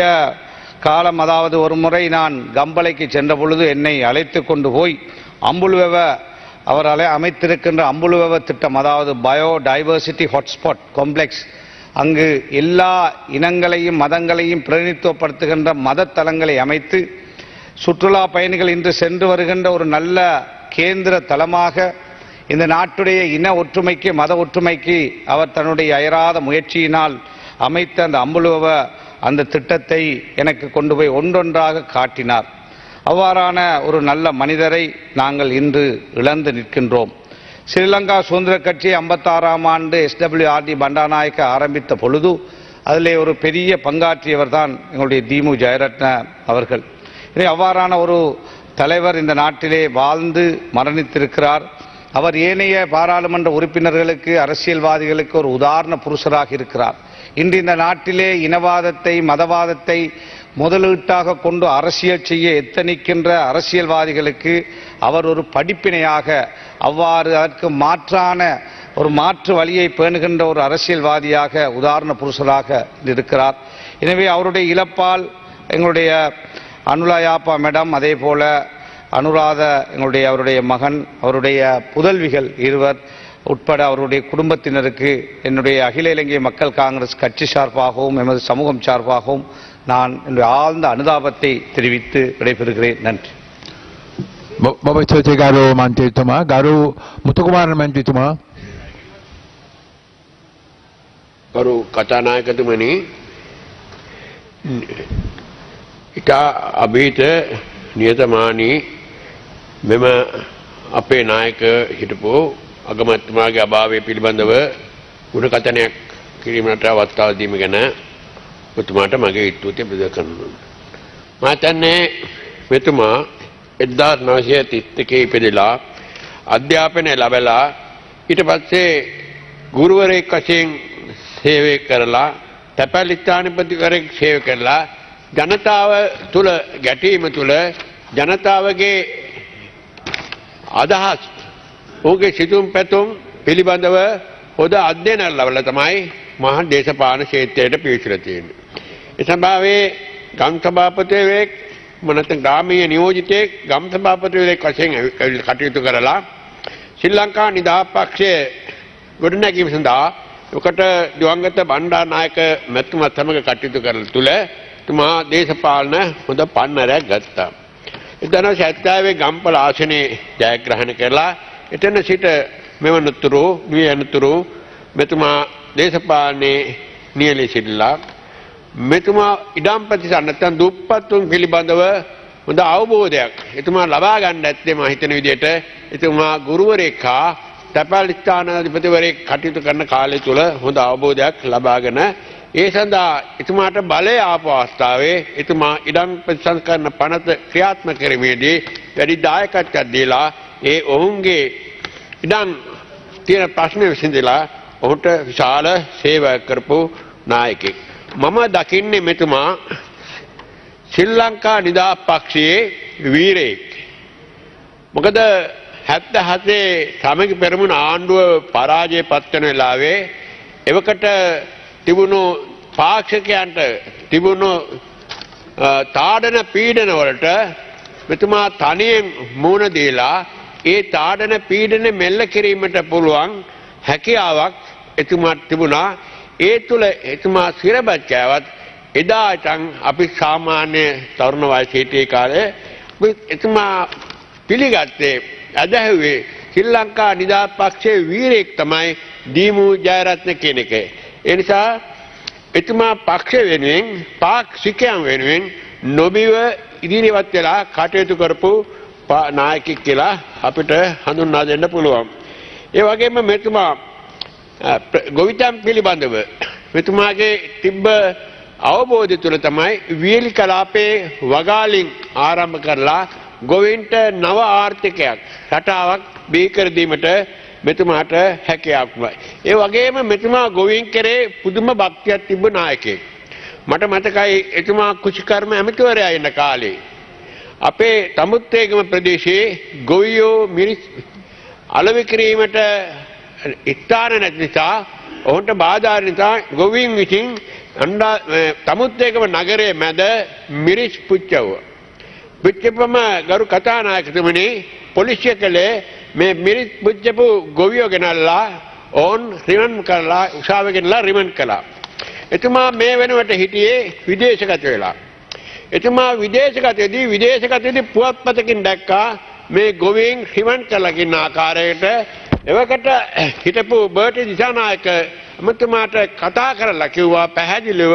காலம், அதாவது ஒரு முறை நான் கம்பளைக்கு சென்ற பொழுது என்னை அழைத்து கொண்டு போய் அம்புலுவெவ அவர் அமைத்திருக்கின்ற அம்புலுவெவ திட்டம், அதாவது பயோடைவர்சிட்டி ஹாட்ஸ்பாட் காம்ப்ளெக்ஸ், அங்கு எல்லா இனங்களையும் மதங்களையும் பிரதிநிதித்துவப்படுத்துகின்ற மத தலங்களை அமைத்து சுற்றுலா பயணிகள் இன்று சென்று வருகின்ற ஒரு நல்ல கேந்திர தலமாக இந்த நாட்டுடைய இன ஒற்றுமைக்கு, மத ஒற்றுமைக்கு அவர் தன்னுடைய அயராத முயற்சியினால் அமைத்த அந்த அம்புலுவ அந்த திட்டத்தை எனக்கு கொண்டு போய் ஒன்றொன்றாக காட்டினார். அவ்வாறான ஒரு நல்ல மனிதரை நாங்கள் இன்று இழந்து நிற்கின்றோம். ஸ்ரீலங்கா சுதந்திர கட்சி 56ஆம் ஆண்டு SWRD பண்டாநாயக்க ஆரம்பித்த பொழுது அதிலே ஒரு பெரிய பங்காற்றியவர் தான் எங்களுடைய டிமு ஜெயரத்ன அவர்கள். அவ்வாறான ஒரு தலைவர் இந்த நாட்டிலே வாழ்ந்து மரணித்திருக்கிறார். அவர் ஏனைய பாராளுமன்ற உறுப்பினர்களுக்கு, அரசியல்வாதிகளுக்கு ஒரு உதாரண புருஷராக இருக்கிறார். இன்று இந்த நாட்டிலே இனவாதத்தை, மதவாதத்தை முதலீட்டாக கொண்டு அரசியல் செய்ய எத்தனிக்கின்ற அரசியல்வாதிகளுக்கு அவர் ஒரு படிப்பினையாக, அவ்வாறு அதற்கு மாற்றான ஒரு மாற்று வழியை பேணுகின்ற ஒரு அரசியல்வாதியாக, உதாரண புருஷராக இருக்கிறார். எனவே அவருடைய இழப்பால் எங்களுடைய அனுலாயாப்பா மேடம், அதே போல அனுராத அவருடைய மகன், அவருடைய புதல்விகள் இருவர் உட்பட அவருடைய குடும்பத்தினருக்கு என்னுடைய அகில இலங்கை மக்கள் காங்கிரஸ் கட்சி சார்பாகவும் எமது சமூகம் சார்பாகவும் நான் என்னுடைய ஆழ்ந்த அனுதாபத்தை தெரிவித்து விடைபெறுகிறேன். நன்றி. ගරු මන්ත්‍රීතුමා, ගරු මුතුකුමාර මන්ත්‍රීතුමා. ගරු කතානායකතුමනි, ඉතා අභීත නියතමානී මෙම අපේ නායක හිටපු අගමැතිතුමාගේ අභාවය පිළිබඳව ගුණකථනයක් කිරීමට අවස්ථාව දීම ගැන ඔබතුමාට මගේ ස්තුතිය ප්‍රකාශ කරනවා. මා හිතන්නේ මෙතුමා 1931 ඉපදලා අධ්‍යාපනය ලැබලා ඊට පස්සේ ගුරුවරයෙක් වශයෙන් සේවය කරලා තැපැල් ස්ථානාධිපතිවරයෙක් සේවය කරලා ජනතාව තුළ ගැටීම තුළ ජනතාවගේ අදහස්, ඔහුගේ සිතුම් පැතුම් පිළිබඳව හොඳ අධ්‍යයනයක් ලැබලා තමයි මහා දේශපාලන ක්ෂේත්‍රයට පිවිසලා තියෙන්නේ. ඒ සභාවේ ගම් සභාපතිවරයෙක්, නැත්නම් ග්‍රාමීය නියෝජිතයෙක් ගම් සභාපතිවරයෙක් වශයෙන් කටයුතු කරලා ශ්‍රී ලංකා නිදහස් පක්ෂය ගොඩනැගීම සඳහා ඔකට දිවංගත බණ්ඩාරනායක මැතිතුමා සමග කටයුතු කරන තුල තුමා දේශපාලන හොඳ පන්නරයක් ගත්තා. 1970 ගම්පල ආසනයේ ජයග්‍රහණය කරලා එතන සිට මෙවනතුරු මෙතුමා දේශපාලනයේ නියැලී සිටිලා මෙතුමා ඉඩම් ප්‍රතිශත නැත්නම් දුප්පත්තුන් පිළිබඳව හොඳ අවබෝධයක් එතුමා ලබා ගන්න ඇත්තේ මම හිතන විදිහට එතුමා ගුරුවරයෙක් හා තැපැල් ස්ථානාධිපතිවරයෙක් කටයුතු කරන කාලය තුල හොඳ අවබෝධයක් ලබාගෙන ඒ සඳහා එතුමාට බලය ආපු අවස්ථාවේ එතුමා ඉඩම් ප්‍රතිසංස්කරණ පනත ක්‍රියාත්මක කිරීමේදී වැඩි දායකත්වයක් දීලා ඒ ඔවුන්ගේ ඉඩම් තියෙන ප්‍රශ්න විසඳලා ඔහුට විශාල සේවයක් කරපු නායකයෙක්. මම දකින්නේ මෙතුමා ශ්‍රී ලංකා නිදහස් පක්ෂයේ වීරයෙක්. මොකද 77 සමගි පෙරමුණ ආණ්ඩුව පරාජය පත් වෙන වෙලාවේ එවකට තිබුණු පාක්ෂිකයන්ට තිබුණු තාඩන පීඩන වලට මෙතුමා තනියෙන් මුහුණ දීලා ඒ තාඩන පීඩන මෙල්ල කිරීමට පුළුවන් හැකියාවක් එතුමාට තිබුණා. ඒ තුල එතුමා සිරබත් කෑවත් එදාටන් අපි සාමාන්‍ය තරුණ වයසේ සිටියේ කාලේ එතුමා පිළිගත්තේ අදහුවේ ශ්‍රී ලංකා නිදහස් පක්ෂයේ වීරයෙක් තමයි දීමු ජයරත්න කියන එක. ඒ නිසා එතුමා පක්ෂ වෙනුවෙන් පාක්ෂිකයන් වෙනුවෙන් නොබිව ඉදිරියට වෙලා කටයුතු කරපු නායකයෙක් කියලා අපිට හඳුන්වා දෙන්න පුළුවන්. ඒ වගේම මෙතුමා ගොවිතැන් පිළිබඳව මෙතුමාගේ තිබ්බ අවබෝධය තුළ තමයි වියලි කලාපේ වගාලින් ආරම්භ කරලා ගොවීන්ට නව ආර්ථිකයක් රටාවක් බිහි කර දීමට මෙතුමාට හැකියාවක් වුණා. ඒ වගේම මෙතුමා ගොවීන් කෙරේ පුදුම භක්තියක් තිබ්බ නායකයෙක්. මට මතකයි එතුමා කුෂිකර්ම ඇමතිවරයා ඉන්න කාලේ අපේ තමුත්තේගම ප්‍රදේශයේ ගොවියෝ මිරිස් අලෙවි කිරීමට ස්ථාන නැති නිසා ඔවුන්ට බාධා නිසා ගොවීන් විසින් තමුත්තේගම නගරයේ මැද මිරිස් පුච්චවුවා. පුච්චපම ගරු කතානායකතුමනි පොලිසිය කළේ මේ මිරිස් පුච්චපු ගොවියෝ ගෙනල්ලා ඔවුන් රිමන්ඩ් කරලා උසාවිය ගෙනල්ලා රිමන්ඩ් කළා. එතුමා මේ වෙනුවට හිටියේ විදේශගත වෙලා. එතුමා විදේශගතයේදී පුවත්පතකින් දැක්කා මේ ගොවීන් රිමන්ඩ් කරලා ඉන්න ආකාරයට. එවකට හිටපු බර්ටි දිසානායක අමතුමාට කතා කරලා කිව්වා පැහැදිලිව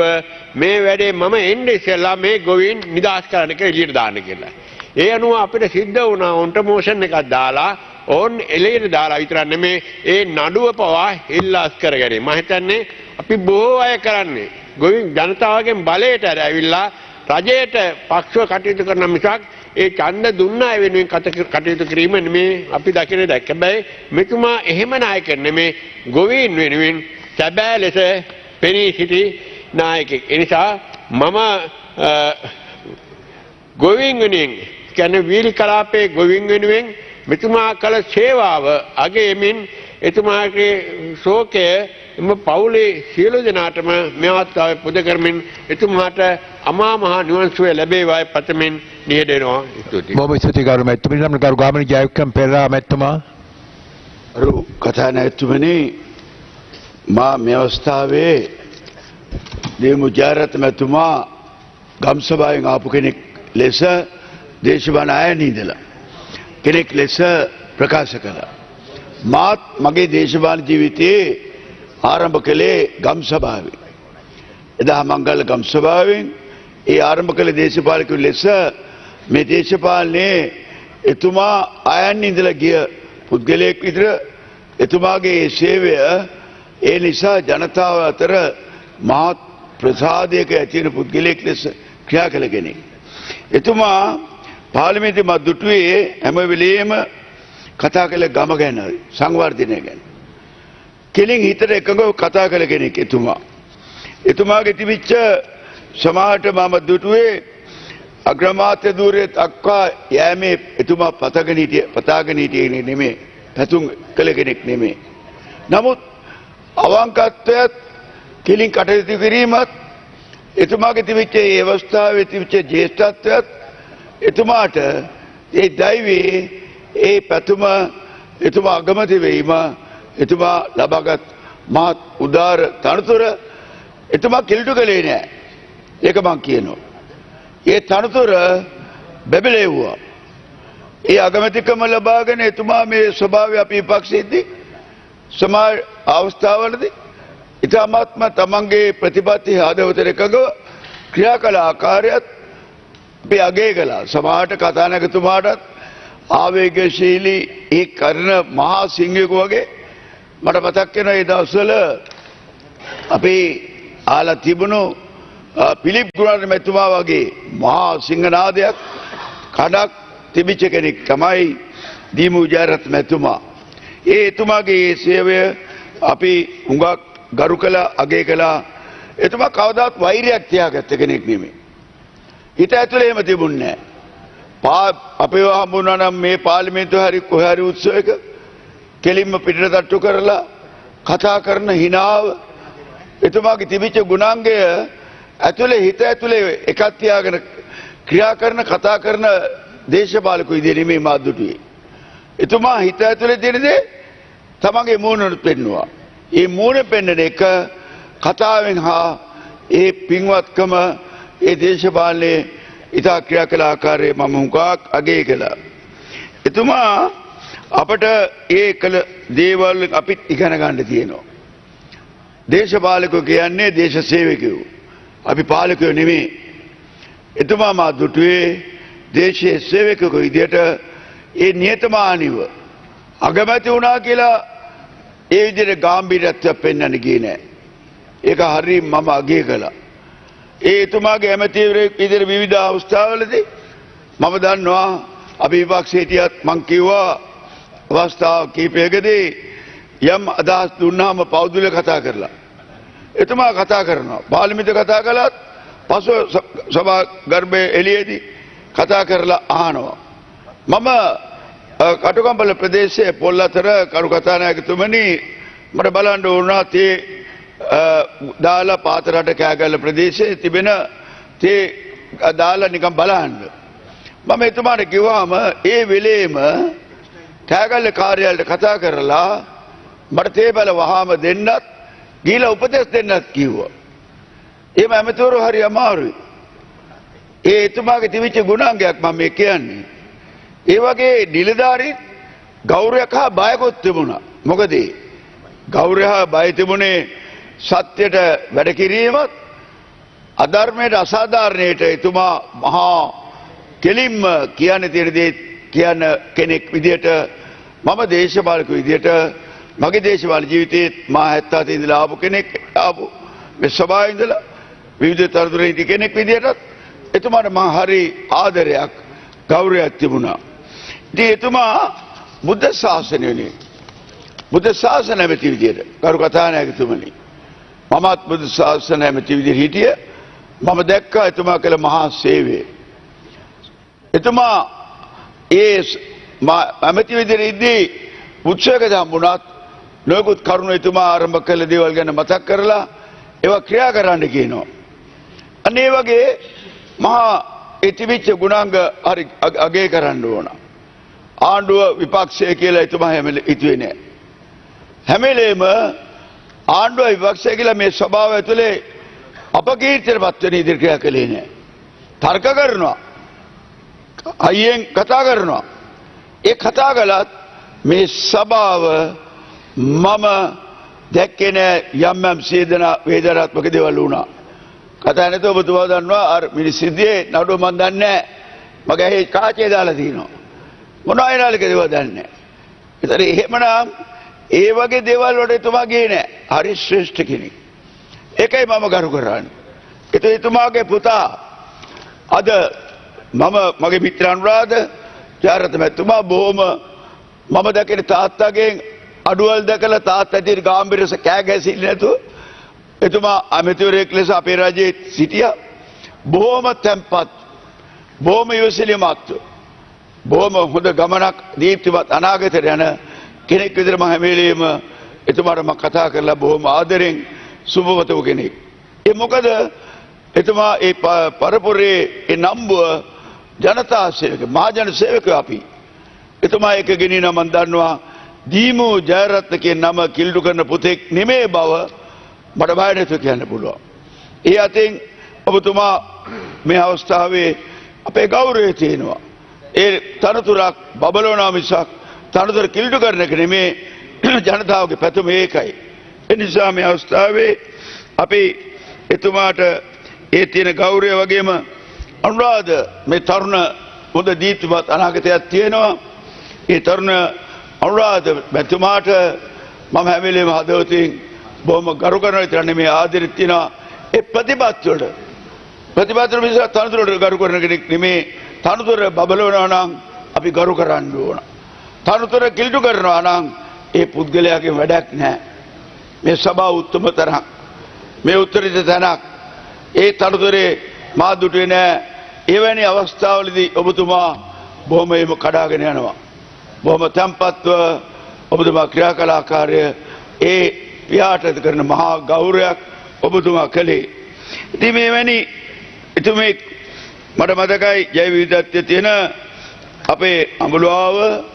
මේ වැඩේ මම එන්නේ ඉස්සෙල්ලා මේ ගොවීන් නිදහස් කරන්න කියලා එළියට දාන්න කියලා. ඒ අනුව අපිට සිද්ධ වුණා උන්ට මෝෂන් එකක් දාලා ඕන් එළියට දාලා විතරක් නෙමේ ඒ නඩුව පවා ඉල්ලාස් කරගන්නේ. මම හිතන්නේ අපි බොහෝ අය කරන්නේ ගොවීන් ජනතාවගෙන් බලයට ඇවිල්ලා රජයට පක්ෂව කටයුතු කරන මිසක් ඒ ඡන්ද දුන්න අය වෙනුවෙන් කටයුතු කිරීම නෙමේ අපි දකින්නේ දැක්ක. හැබැයි මෙතුමා එහෙම නායකයෙක් නෙමේ ගොවීන් වෙනුවෙන් සැබෑ ලෙස පෙනී සිටි නායකයෙක්. ඒ නිසා මම ගොවීන් වෙනුවෙන් කියන්නේ වීලි කලාපේ ගොවීන් වෙනුවෙන් මෙතුමා කළ සේවාව අගයමින් එතුමාගේ ශෝකය එම පවුලේ සියලු දෙනාටම මේ අවස්ථාවේ පුද කරමින් එතුමාට අමා මහ නිවන් සුවය ලැබේවායි පතමින් නිහඬ වෙනවා. ස්තුතියි. බොහොම ස්තුතියි ගරු මැතිතුමනි. නම් ගරු ගාමිණී ජයවික්‍රම පෙරේරා මැතිතුමා. අරු කථානායකතුමනි මා මේ අවස්ථාවේ දීමු ජයරත්න මැතිතුමා ගම්සභාවෙන් ආපු කෙනෙක් ලෙස දේශපාලන ආයතන ඉඳලා කෙනෙක් ලෙස ප්‍රකාශ කළා. මාත් මගේ දේශපාලන ජීවිතයේ ආරම්භ කළේ ගම්සභාවෙන්. එදා මංගල ගම්සභාවෙන් ඒ ආරම්භ කළ දේශපාලකයෝ ලෙස මේ දේශපාලනයේ එතුමා ආයතන ඉඳලා ගිය පුද්ගලයෙක් විතර එතුමාගේ සේවය ඒ නිසා ජනතාව අතර මහත් ප්‍රසාදයක ඇති වෙන පුද්ගලයෙක් ලෙස ක්‍රියා කළ කෙනෙක්. එතුමා පාර්ලිමේන්තුවේ මද්දුටුවේ හැම වෙලෙම කතා කළ ගම ගැන සංවර්ධනය ගැන කෙලින් හිතට එකඟව කතා කළ කෙනෙක් එතුමා. එතුමාගේ තිබිච්ච සමාජයට මම දුටුවේ අග්‍රාමාත්‍ය ධූරයේ දක්වා යෑමේ එතුමා පතාගෙන හිටියේ නෙමෙයි, පැතුම් කළ කෙනෙක් නෙමෙයි. නමුත් අවංකත්වයත් කෙලින් කටයුතු කිරීමත් එතුමාගේ තිබිච්ච ඒ අවස්ථාවේ තිබිච්ච ජේෂ්ඨත්වයත් එතුමාට ඒ දෛවයේ ඒ පැතුම එතුමා අගමැති වීම එතුමා ලබාගත් මහත් උදාර තනතුර එතුමා කිලුට කළේ නෑ. ඒක මං කියනවා. ඒ තනතුර බැබලෙව්වා. ඒ අගමැතිකම ලබාගෙන එතුමා මේ ස්වභාවය අපි විපක්ෂයේදී සමාජ අවස්ථාවලදී ඉතාමත්ම තමන්ගේ ප්‍රතිපත්ති හදවතට එකඟව ක්‍රියා කළ ආකාරයත් අපි අගය කළා. සමාජයට කතානායකතුමාටත් ආවේගශීලී ඒ කරන මහා සිංහයෙකු වගේ මට මතක් වෙනවා ඒ දවස්වල අපි ආලා තිබුණු පිලිප් ගුණරත්න මැතිතුමා වගේ මහා සිංහනාදයක් කඩක් තිබිච්ච කෙනෙක් තමයි දීමු ජයරත්න මැතිතුමා. ඒ එතුමාගේ සේවය අපි හුඟක් ගරු කළා, අගය කළා. එතුමා කවදාත් වෛරයක් තියාගත්ත කෙනෙක් නෙමෙයි. හිත ඇතුලේ එහෙම තිබුණේ නැහැ. අපේ හම්බුනා නම් මේ පාර්ලිමේන්තුවේ හරි කොහේ හරි උත්සවයක කෙලින්ම පිටට තට්ටු කරලා කතා කරන හිනාව එතුමාගේ තිබිච්ච ගුණාංගය ඇතුලේ හිත ඇතුලේ එකක් තියාගෙන ක්‍රියා කරන කතා කරන දේශපාලකෝ ඉදිරියේ මේ මාදුටුවේ. එතුමා හිත ඇතුලේ තියෙන දේ තමන්ගේ මූණට පෙන්නුවා. ඒ මූණ පෙන්වන එක කතාවෙන් හා ඒ පින්වත්කම ඒ දේශපාලනයේ ඉතා ක්‍රියා කළ ආකාරය මම හුඟක් අගය කළා. එතුමා අපට ඒ කළ දේවල් අපිත් ඉගෙන ගන්න තියෙනවා. දේශපාලකයෝ කියන්නේ දේශ සේවකයෝ. අපි පාලකයෝ නෙමෙයි. එතුමා මා දුටුවේ දේශීය සේවකයෙකු විදියට ඒ නියතමානීව අගමැති වුණා කියලා ඒ විදිහට ගැඹීරත්වයක් පෙන්වන්න ගියේ නෑ. ඒක හරිය මම අගය කළා. ඒ එතුමාගේ ඇමතිවරයෙක් විදිහට විවිධ අවස්ථාවලදී මම දන්නවා අපි විපක්ෂයේ හිටියත් මං කිව්වා අවස්ථා කීපයකදී යම් අදහස් දුන්නාම පෞද්ගල කතා කරලා එතුමා කතා කරනවා. පාර්ලිමේන්තුව කතා කළත් පසු සභා ගර්භයේ එළියේදී කතා කරලා අහනවා. මම කටුකම්පල ප්‍රදේශයේ පොල්ලතර කරු කතානායකතුමනි මට බලන්න වුණා තේ දාලා පාතරට කෑගල්ල ප්‍රදේශයේ තිබෙන තේ දාලා නිකන් බලන්න. මම එතුමාට කිව්වාම ඒ වෙලේම කෑගල්ල කාර්යාලයට කතා කරලා මට තේ බල වහාම දෙන්නත් ගිහිලා උපදෙස් දෙන්නත් කිව්වා. එහෙම ඇමතිවරු හරි අමාරුයි. ඒ එතුමාගේ තිබිච්ච ගුණාංගයක් මම මේ කියන්නේ. ඒ වගේ නිලධාරීන් ගෞරවයක් හා බයකොත් තිබුණා. මොකද ගෞරවය හා බය තිබුණේ සත්‍යයට වැඩ කිරීමත් අධර්මයට අසාධාරණයට එතුමා මහා කෙලින්ම කියන්න තියෙන දේ කියන කෙනෙක් විදියට මම දේශපාලක විදියට මගේ දේශපාලන ජීවිතයේ මා 77 ඉඳලා ආපු කෙනෙක් ආපු මේ සභාවේ ඉඳලා විවිධ තනතුරු හිටි කෙනෙක් විදියට එතුමාට මා හරි ආදරයක් ගෞරවයක් තිබුණා. ඉතින් එතුමා බුද්ධ ශාසනයනේ බුද්ධ ශාසන ඇමති විදියට කරු කතානායකතුමනි මමත් බුද්ධ ශාසන ඇමති විදියට හිටිය මම දැක්කා එතුමා කළ මහා සේවය. එතුමා ඒ ඇමති විදියට ඉදී උත්සවයකට හම්බුණත් නොයෙකුත් කරුණු එතුමා ආරම්භ කළ දේවල් ගැන මතක් කරලා ඒවා ක්‍රියා කරන්න කියනවා. අන්න ඒ වගේ මහා තිබිච්ච ගුණාංග හරි අගය කරන්න ඕන. ආණ්ඩුව විපක්ෂය කියලා එතුමා හිතුවේ නෑ. හැම වෙලේම ආණ්ඩුව විපක්ෂය කියලා මේ සභාව ඇතුලේ අපකීර්තියටපත් වෙන ඉදිරි ක්‍රියා කළේ නෑ. තර්ක කරනවා. අයියෙන් කතා කරනවා. ඒ කතා කළත් මේ සභාව මම දැක්කේ නෑ යම් යම් වේදනාත්මක දේවල් වුණා. කතා නැතුව ඔබතුමා දන්නවා අර මිනිස්සිද්ධියේ නඩුව මන් දන්නේ නෑ. මගේ ඇහි කාචේ දාලා තිනවා. මොනවා වෙනාලක දේවල් දන්නේ නෑ. ඒතර එහෙමනම් ඒ වගේ දේවල් වලට එතුමා ගියේ නෑ. හරි ශ්‍රේෂ්ඨ කෙනෙක්. ඒකයි මම ගරු කරන්නේ. ඒතර එතුමාගේ පුතා අද මගේ මිත්‍ර අනුරාධ ජයරත්න මැතිතුමා බොහොම මම දැකේ තාත්තගෙන් අඩුවල් දැකලා තාත්තට ගාම්භීරස කෑ ගැසින්නේ නැතුව එතුමා අමතිවරයෙක් ලෙස අපේ රජයේ සිටියා. බොහොම තැම්පත් බොහොම ඉවසිලිමත් බොහොම හොඳ ගමනක් දීප්තිමත් අනාගතයට යන කෙනෙක් විදිහට මම හැම වෙලෙම එතුමාට මම කතා කරලා බොහොම ආදරෙන් සුබවතව කෙනෙක්. ඒ මොකද එතුමා ඒ පරපුරේ ඒ නම්බුව ජනතා සේවක මහජන සේවකයෝ අපි. එතුමා එක ගෙනින මම දන්නවා දීමු ජයරත්න කියන නම කිල්ඩු කරන පුතෙක් නෙමේ බව මට බය නැතුව කියන්න පුළුවන්. ඒ අතින් ඔබතුමා මේ අවස්ථාවේ අපේ ගෞරවය තියෙනවා. ඒ තනතුරක් බබලවනවා මිසක් තනතුර කිල්ඩු කරන එක නෙමේ ජනතාවගේ පැතුම ඒකයි. ඒ නිසා මේ අවස්ථාවේ අපි එතුමාට ඒ තියෙන ගෞරවය වගේම අනුරාධ මේ තරුණ හොඳ දීප්තිමත් අනාගතයක් තියෙනවා. ඒ තරුණ අනුරාධ මැතිතුමාට මම හැම වෙලේම හදවතින් බොහොම ගරු කරනවා විතර නෙමෙයි ආදරෙත් තියෙනවා. ඒ ප්‍රතිපත්ති මිස තනතුරට ගරු කරන කෙනෙක් නෙමෙයි. තනතුර බබලවනවා නම් අපි ගරු කරන්න ඕන. තනතුර කිල්ඩු කරනවා නම් ඒ පුද්ගලයාගේ වැඩක් නැහැ. මේ සභාව උත්තම තරක් මේ උත්තරීත තැනක් ඒ තනතුරේ මා දුටුවේ නැහැ. එවැනි අවස්ථාවලදී ඔබතුමා බොහොම එහෙම කඩාගෙන යනවා. බොහොම තැම්පත්ව ඔබතුමා ක්‍රියා කළ ආකාරය ඒ පියාට කරන මහා ගෞරවයක් ඔබතුමා කළේ. ඉතින් මේවැනි එතුමෙක් මට මතකයි ජය විවිධත්වයේ තියෙන අපේ අඹලුවාව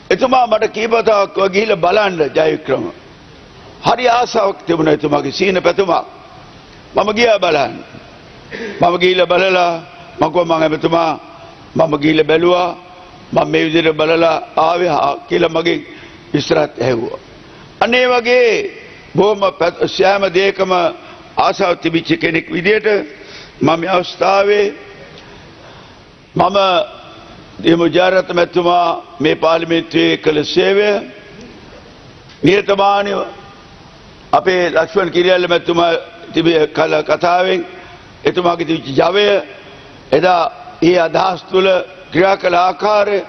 එතුමා මට කීපතාවක් ගිහිල්ලා බලන්න ජයවික්‍රම. හරි ආසාවක් තිබුණා එතුමාගේ සීන පැතුමක්. මම ගියා බලන්න. මම ගිහිල්ලා බලලා මම ඇමතුමා මම ගිහිල්ලා බැලුවා මම මේ විදිහට බලලා ආවේ කියලා මගෙන් විස්තරත් ඇහුවා. අනේ වගේ බොහොම සෑම දෙයකම ආසාව තිබිච්ච කෙනෙක් විදිහට මම මේ අවස්ථාවේ මම දිමු ජයරත්න මැතිතුමා මේ පාර්ලිමේන්තුවේ කළ සේවය නිහතමානීව අපේ ලක්ෂ්මන් කිරියල්ල මැතිතුමා තිබේ කල කතාවෙන් එතුමාගේ තිබිච්ච ජවය එදා ඒ අදහස් තුළ ක්‍රියා කළ ආකාරය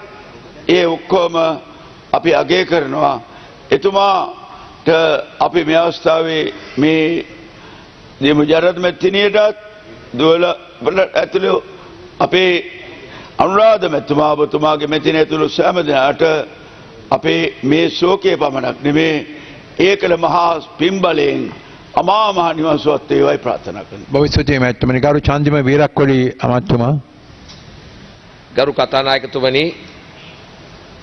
ඒ ඔක්කොම අපි අගය කරනවා. එතුමාට අපි මේ අවස්ථාවේ මේ දිමු ජයරත්න මැතිණියටත් දුවල ඇතුළු අපේ අනුරාධ මැතිතුමා ඔබතුමාගේ මැතිණිය ඇතුළු සෑම දෙනාට අපේ මේ ශෝකයේ පමණක් නෙමේ ඒ කළ මහා පින්බලයෙන් අමා මහ නිවන් සුවත් වේවායි ප්‍රාර්ථනා කරනවා. භවිෂ්‍යයේ මැතිතුමනි ගරු චන්දිම වීරක්කොඩි අමාත්‍යතුමා. ගරු කතානායකතුමනි,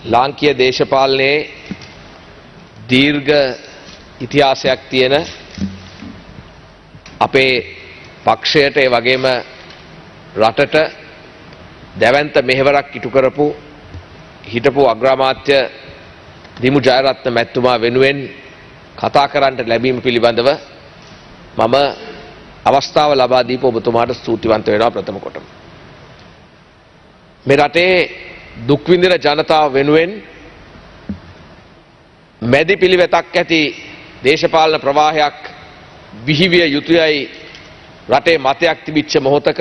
ලාංකීය දේශපාලනයේ දීර්ඝ ඉතිහාසයක් තියෙන අපේ පක්ෂයට ඒ වගේම රටට දැවැන්ත මෙහෙවරක් ඉටු කරපු හිටපු අග්‍රාමාත්‍ය දිමු ජයරත්න මැතිතුමා වෙනුවෙන් කතා කරන්නට ලැබීම පිළිබඳව මම අවස්ථාව ලබා දීපු ඔබතුමාට ස්තුතිවන්ත වෙනවා ප්‍රථම කොටම. මේ රටේ දුක් විඳින ජනතාව වෙනුවෙන් මැදි පිළිවෙතක් ඇති දේශපාලන ප්‍රවාහයක් විහිවිය යුතුයයි රටේ මතයක් තිබිච්ච මොහොතක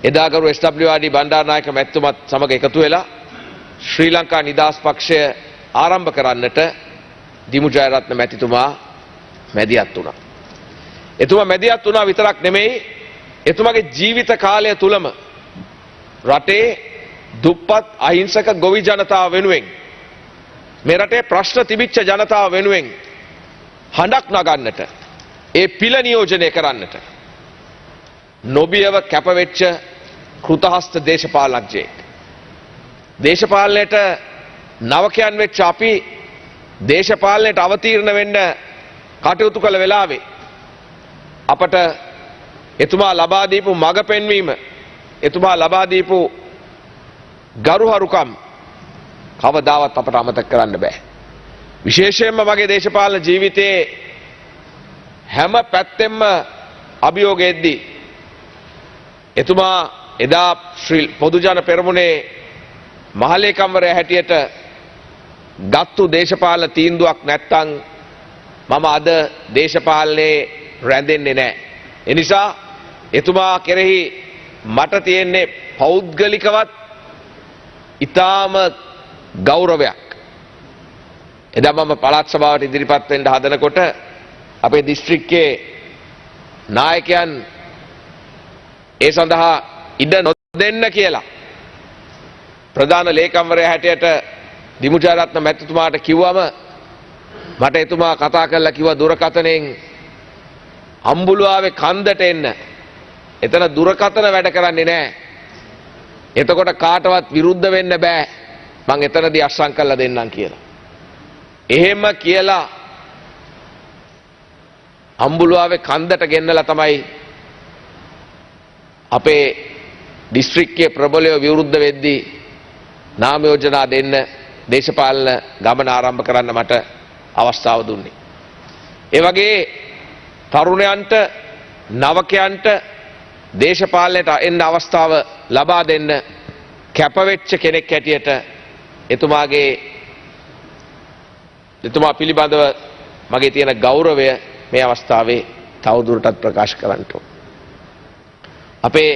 එදා ගරු SWRD බණ්ඩාරනායක මැතිතුමත් සමග එකතු වෙලා ශ්‍රී ලංකා නිදහස් පක්ෂය ආරම්භ කරන්නට දිමු ජයරත්න මැතිතුමා මැදිහත් වුණා. එතුමා මැදිහත් වුණා විතරක් නෙමෙයි, එතුමාගේ ජීවිත කාලය තුලම රටේ දුප්පත් අහිංසක ගොවි ජනතාව වෙනුවෙන්, මේ රටේ ප්‍රශ්න තිබිච්ච ජනතාව වෙනුවෙන් හඬක් නගන්නට, ඒ පිළ නියෝජනය කරන්නට නොබියව කැපවෙච්ච කෘතහස්ත දේශපාලනඥයෙක්. දේශපාලනයට නවකයන් වෙච්ච අපි දේශපාලනයට අවතීර්ණ වෙන්න කටයුතු කළ වෙලාවේ අපට එතුමා ලබා දීපු මඟ පෙන්වීම, එතුමා ලබා දීපු ගරුහරුකම් කවදාවත් අපට අමතක කරන්න බෑ. විශේෂයෙන්ම මගේ දේශපාලන ජීවිතයේ හැම පැත්තෙම අභියෝගයේදී එතුමා එදා ශ්‍රී පොදුජන පෙරමුණේ මහලේකම්වරයා හැටියට ගත්තු දේශපාලන තීන්දුවක් නැත්තම් මම අද දේශපාලනයේ රැඳෙන්නේ නැහැ. ඒ නිසා එතුමා කෙරෙහි මට තියෙන්නේ පෞද්ගලිකවත් ඊටාම ගෞරවයක්. එදා මම පළාත් සභාවට ඉදිරිපත් වෙන්න හදනකොට අපේ දිස්ත්‍රික්කයේ නායකයන් ඒ සඳහා ඉඩ නොදෙන්න කියලා ප්‍රධාන ලේකම්වරයා හැටියට දිමු ජයරත්න මැතිතුමාට කිව්වම මට එතුමා කතා කරලා කිව්වා දුරකථනයෙන් අම්බුලුවාවේ කන්දට එන්න. එතන දුරකථන වැඩ කරන්නේ නැහැ. එතකොට කාටවත් විරුද්ධ වෙන්න බෑ. මං එතනදී අස්සම් කරලා දෙන්නම් කියලා. එහෙම කියලා අම්බුලුවාවේ කන්දට ගෙන්නලා තමයි අපේ දිස්ත්‍රික්කයේ ප්‍රබලව විරුද්ධ වෙද්දී නාම යෝජනා දෙන්න දේශපාලන ගමන ආරම්භ කරන්න මට අවස්ථාව දුන්නේ. ඒ වගේ තරුණයන්ට නවකයන්ට දේශපාලනයට එන්න අවස්ථාව ලබා දෙන්න කැපවෙච්ච කෙනෙක් හැටියට එතුමා පිළිබඳව මගේ තියෙන ගෞරවය මේ අවස්ථාවේ තවදුරටත් ප්‍රකාශ කරන්න ඕන. අපේ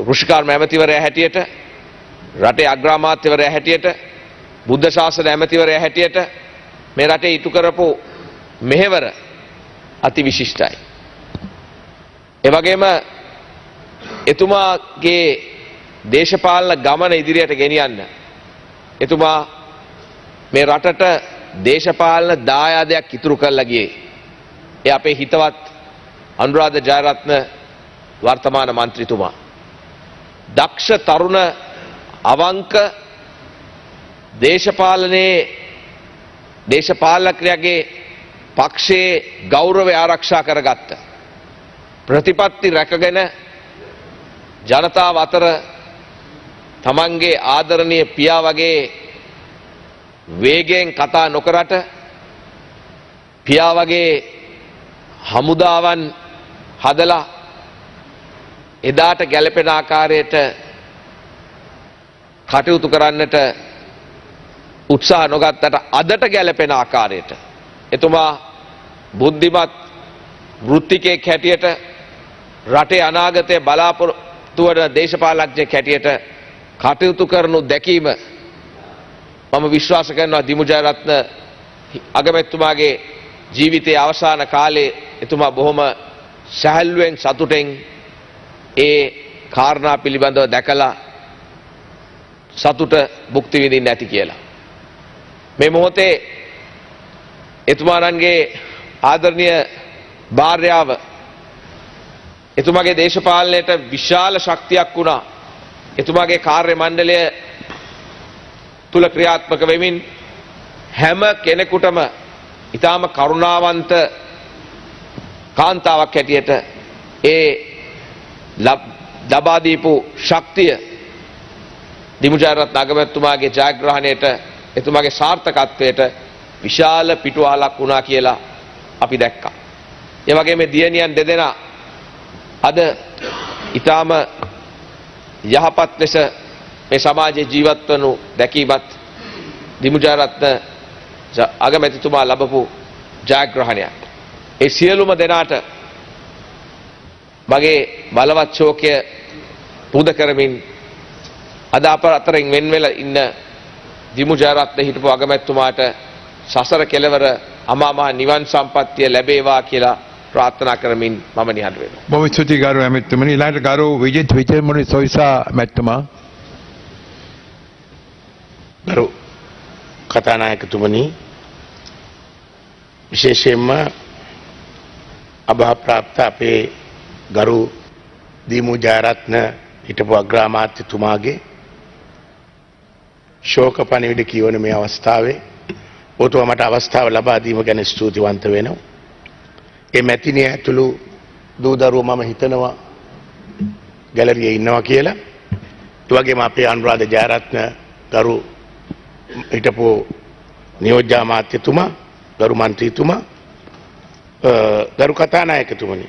රුෂිකාර්ම ඇමතිවරයා හැටියට, රටේ අග්‍රාමාත්‍යවරයා හැටියට, බුද්ධ ශාසන ඇමතිවරයා හැටියට මේ රටේ ඉටු කරපු මෙහෙවර අති විශිෂ්ටයි. ඒ වගේම එතුමාගේ දේශපාලන ගමන ඉදිරියට ගෙනියන්න එතුමා මේ රටට දේශපාලන දායාදයක් ඉතුරු කරලා ගියේ. ඒ අපේ හිතවත් අනුරාධ ජයරත්න වර්තමාන මන්ත්‍රීතුමා. දක්ෂ තරුණ අවංක දේශපාලකයාගේ පක්ෂයේ ගෞරවය ආරක්ෂා කරගත්ත, ප්‍රතිපත්ති රැකගෙන ජනතාව අතර තමන්ගේ ආදරණීය පියා වගේ වේගයෙන් කතා නොකරට පියා වගේ හමුදාවන් හදලා එදාට ගැළපෙන ආකාරයට කටයුතු කරන්නට උත්සාහ නොගත්තට අදට ගැළපෙන ආකාරයට එතුමා බුද්ධිමත් වෘත්තිකයෙක් හැටියට රටේ අනාගතය බලාපොරොත්තු වන දේශපාලඥයෙක් හැටියට කටයුතු කරනු දැකීම මම විශ්වාස කරනවා දිමු ජයරත්න අගමැතිතුමාගේ ජීවිතයේ අවසාන කාලේ එතුමා බොහොම සැහැල්ලුවෙන් සතුටෙන් ඒ කාරණා පිළිබඳව දැකලා සතුට භුක්ති විඳින්න ඇති කියලා. මේ මොහොතේ එතුමාණන්ගේ ආදරණීය භාර්යාව එතුමාගේ දේශපාලනයට විශාල ශක්තියක් වුණා. එතුමාගේ කාර්ය මණ්ඩලය තුල ක්‍රියාත්මක වෙමින් හැම කෙනෙකුටම ඊටාම කරුණාවන්ත කාන්තාවක් හැටියට ඒ ලබා දීපු ශක්තිය දිමු ජයරත්න අගමැතිතුමාගේ ජයග්‍රහණයට එතුමාගේ සාර්ථකත්වයට විශාල පිටුවහලක් වුණා කියලා අපි දැක්කා. ඒ වගේම දියණියන් දෙදෙනා අද ඊටාම යහපත් ලෙස මේ සමාජයේ ජීවත් වනු දැකීමත් දිමු ජයරත්න අගමැතිතුමා ලැබපු ජයග්‍රහණයක්. ඒ සියලුම දෙනාට මගේ බලවත් ශෝකය පුද කරමින් අද අප අතරින් වෙන් වෙලා ඉන්න දිමු ජයරත්න හිටපු අගමැතිතුමාට සසර කෙලවර අමා මහ නිවන් සම්පත්තිය ලැබේවා කියලා ප්‍රාර්ථනා කරමින් මම නිහඬ වෙනවා. බොහොම ස්තුතියි ගරු ඇමතිතුමනි. ඊළඟට ගරු විජිත් විජයමුනි සොයිසා මැතිතුමා. ගරු කතානායකතුමනි, විශේෂයෙන්ම අභාප්‍රාප්ත අපේ ගරු දිමු ජයරත්න හිටපු අග්‍රාමාත්‍යතුමාගේ ශෝක පණිවිඩ කියවන මේ අවස්ථාවේ ඔබතුමා මට අවස්ථාව ලබා දීම ගැන ස්තුතිවන්ත වෙනවා. ඒ මැතිණිය ඇතුළු දූ දරුවෝ මම හිතනවා ගැලරියේ ඉන්නවා කියලා. ඒ වගේම අපේ අනුරාධ ජයරත්න ගරු හිටපු නියෝජ්‍ය අමාත්‍යතුමා, ගරු මන්ත්‍රීතුමා, ගරු කතානායකතුමනි,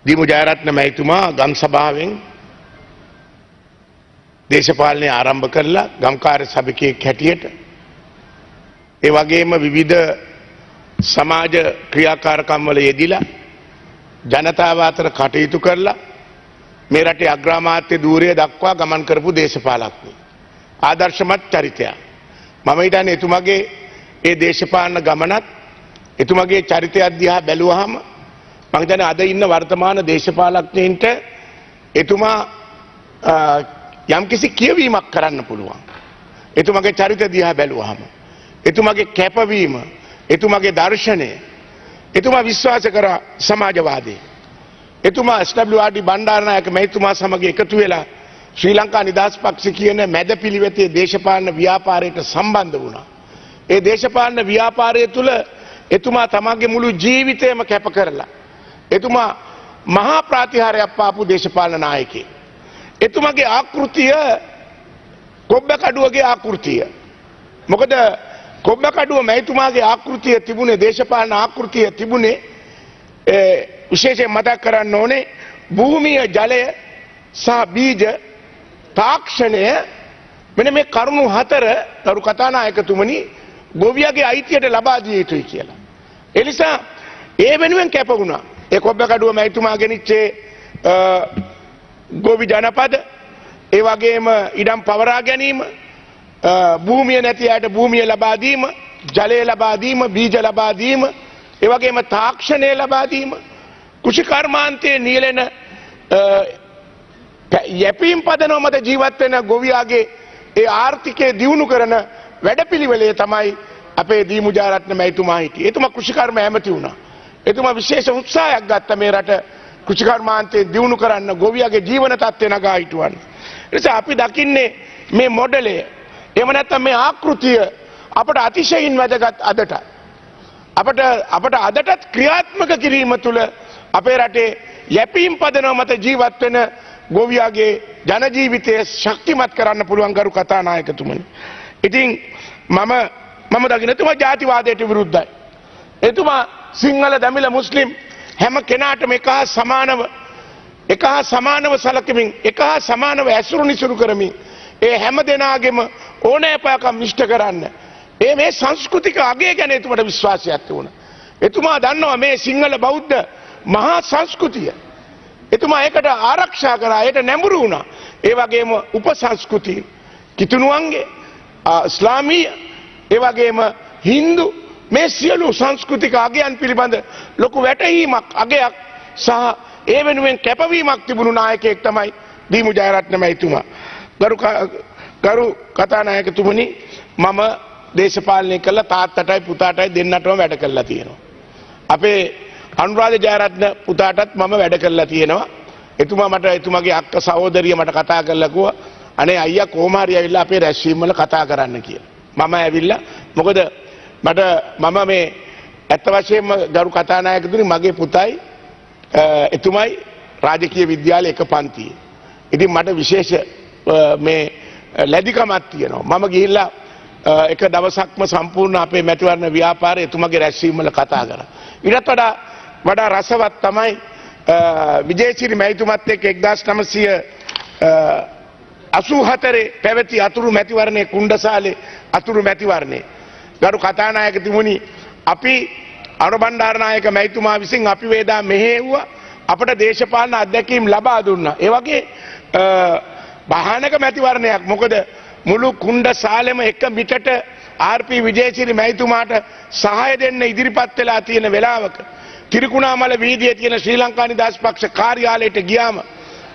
දිමු ජයරත්න මැතිතුමා ගම් සභාවෙන් දේශපාලනය ආරම්භ කරලා ගම්කාර සභිකයෙක් හැටියට ඒ වගේම විවිධ සමාජ ක්‍රියාකාරකම් වල යෙදිලා ජනතාව අතර කටයුතු කරලා මේ රටේ අග්‍රාමාත්‍ය ධූරය දක්වා ගමන් කරපු දේශපාලඥයෙක්. ආදර්ශමත් චරිතයක්. මම හිතන්නේ එතුමගේ ඒ දේශපාලන ගමනත් එතුමගේ චරිතය දිහා බැලුවහම මම හිතන්නේ අද ඉන්න වර්තමාන දේශපාලඥයින්ට එතුමා යම්කිසි කියවීමක් කරන්න පුළුවන්. එතුමගේ චරිත දිහා බැලුවහම එතුමගේ කැපවීම, එතුමගේ දර්ශනය, එතුමා විශ්වාස කර සමාජවාදී. එතුමා SWRD බණ්ඩාරනායක මැතිතුමා සමග එකතු වෙලා ශ්‍රී ලංකා නිදහස් පක්ෂ කියන මැදපිළිවෙතේ දේශපාලන ව්‍යාපාරයට සම්බන්ධ වුණා. ඒ දේශපාලන ව්‍යාපාරය තුළ එතුමා තමගේ මුළු ජීවිතයම කැප කරලා එතුමා මහා ප්‍රාතිහාරයක් පාපු දේශපාලන නායකයෙක්. එතුමගේ ආකෘතිය කොබ්බකඩුවගේ ආකෘතිය. මොකද කොබ්බකඩුව මැතිතුමාගේ ආකෘතිය තිබුණේ, දේශපාලන ආකෘතිය තිබුණේ විශේෂයෙන් මතක් කරන්න ඕනේ භූමිය, ජලය සහ බීජ තාක්ෂණය. මෙන්න මේ කරුණු හතර කරු කතානායකතුමනි ගොවියගේ අයිතියට ලබා දිය යුතුයි කියලා. ඒ නිසා ඒ වෙනුවෙන් කැප වුණා. ඒ කොබ්බකඩුව මැතිතුමා ගෙනිච්චේ ගොවි ජනපද, ඒ වගේම ඉඩම් පවරා ගැනීම, භූමිය නැති අයට භූමිය ලබා දීම, ජලය ලබා දීම, බීජ ලබා දීම, ඒ වගේම තාක්ෂණය ලබා දීම, කෘෂි කර්මාන්තයේ නියැලෙන යැපීම් පදනම මත ජීවත් වෙන ගොවියාගේ ඒ ආර්ථිකය දියුණු කරන වැඩපිළිවෙලේ තමයි අපේ දිමු ජයරත්න මැතිතුමා හිටියේ. එතුමා කෘෂිකර්ම ඇමති වුණා. එතුමා විශේෂ උත්සාහයක් ගත්තා මේ රට කෘෂිකර්මාන්තයේ දියුණු කරන්න, ගොවියාගේ ජීවන තත්ත්වය නගා හිටවන්න. ඒ නිසා අපි දකින්නේ මේ මොඩලය, එහෙම නැත්නම් මේ ආකෘතිය අපට අතිශයින් වැදගත් අදට. අපට අදටත් ක්‍රියාත්මක කිරීම තුළ අපේ රටේ යැපීම් පදනම මත ජීවත් වෙන ගෝවියාගේ ජන ජීවිතය ශක්තිමත් කරන්න පුළුවන් ගරු කතානායකතුමනි. ඉතින් මම දකින එතුමා ජාතිවාදයට විරුද්ධයි. එතුමා සිංහල දමිළ මුස්ලිම් හැම කෙනාටම එක හා සමානව සලකමින් එක හා සමානව ඇසුරු නිසුරු කරමින් ඒ හැම දෙනාගේම ඕනෑපෑකම් ඉෂ්ට කරන්න. මේ සංස්කෘතික අගය ගැන එතුමට විශ්වාසයක් තිබුණා. එතුමා දන්නවා මේ සිංහල බෞද්ධ මහා සංස්කෘතිය. එතුමා ඒකට ආරක්ෂා කරා, ඒට නැඹුරු වුණා. ඒ වගේම උපසංස්කෘතිය කිතුණුවන්ගේ ඉස්ලාමීය ඒ වගේම හින්දු මේ සියලු සංස්කෘතික අගයන් පිළිබඳ ලොකු වැටහීමක් අගයක් සහ ඒ වෙනුවෙන් කැපවීමක් තිබුණු නායකයෙක් තමයි දීමු ජයරත්න මැතිතුමා. ගරු කතානායකතුමනි, මම දේශපාලනය කළා තාත්තටයි පුතාටයි දෙන්නටම වැඩ කළා තියෙනවා. අපේ අනුරාධ ජයරත්න පුතාටත් මම වැඩ කළා තියෙනවා. එතුමා මට එතුමාගේ අක්කා සහෝදරිය මට කතා කරලා කිව්වා අනේ අයියා කොහොම හරි ඇවිල්ලා අපේ රැස්වීම වල කතා කරන්න කියලා. මම ඇවිල්ලා මොකද මම මේ ඇත්ත වශයෙන්ම ගරු කතානායකතුනි මගේ පුතයි එතුමයි රාජකීය විද්‍යාලයේ එක පන්තියේ. ඉතින් මට විශේෂ මේ ලැබිකමක් තියෙනවා. මම ගිහිල්ලා එක දවසක්ම සම්පූර්ණ අපේ මැතිවරණ ව්‍යාපාරය එතුමාගේ රැස්වීම වල කතා කරා. ඊටත් වඩා රසවත් තමයි විජේසිරි මැතිතුමත් එක්ක 1984 පැවති අතුරු මැතිවරණයේ කුණ්ඩසාලේ අතුරු මැතිවරණේ ගරු කතානායකතුමනි අපි අනුබණ්ඩාරනායක මැතිතුමා විසින් අපි වේදා මෙහෙව්වා අපට දේශපාලන අත්දැකීම් ලබා දුන්නා. ඒ වගේ භයානක මැතිවරණයක්. මොකද මුළු කුණ්ඩසාලෙම එක මිටට ආර්.පී. විජේසිරි මැතිතුමාට සහාය දෙන්න ඉදිරිපත් වෙලා තියෙන වෙලාවක තිරිකුණාමල වීදියේ තියෙන ශ්‍රී ලංකා නිදහස් පක්ෂ කාර්යාලයට ගියාම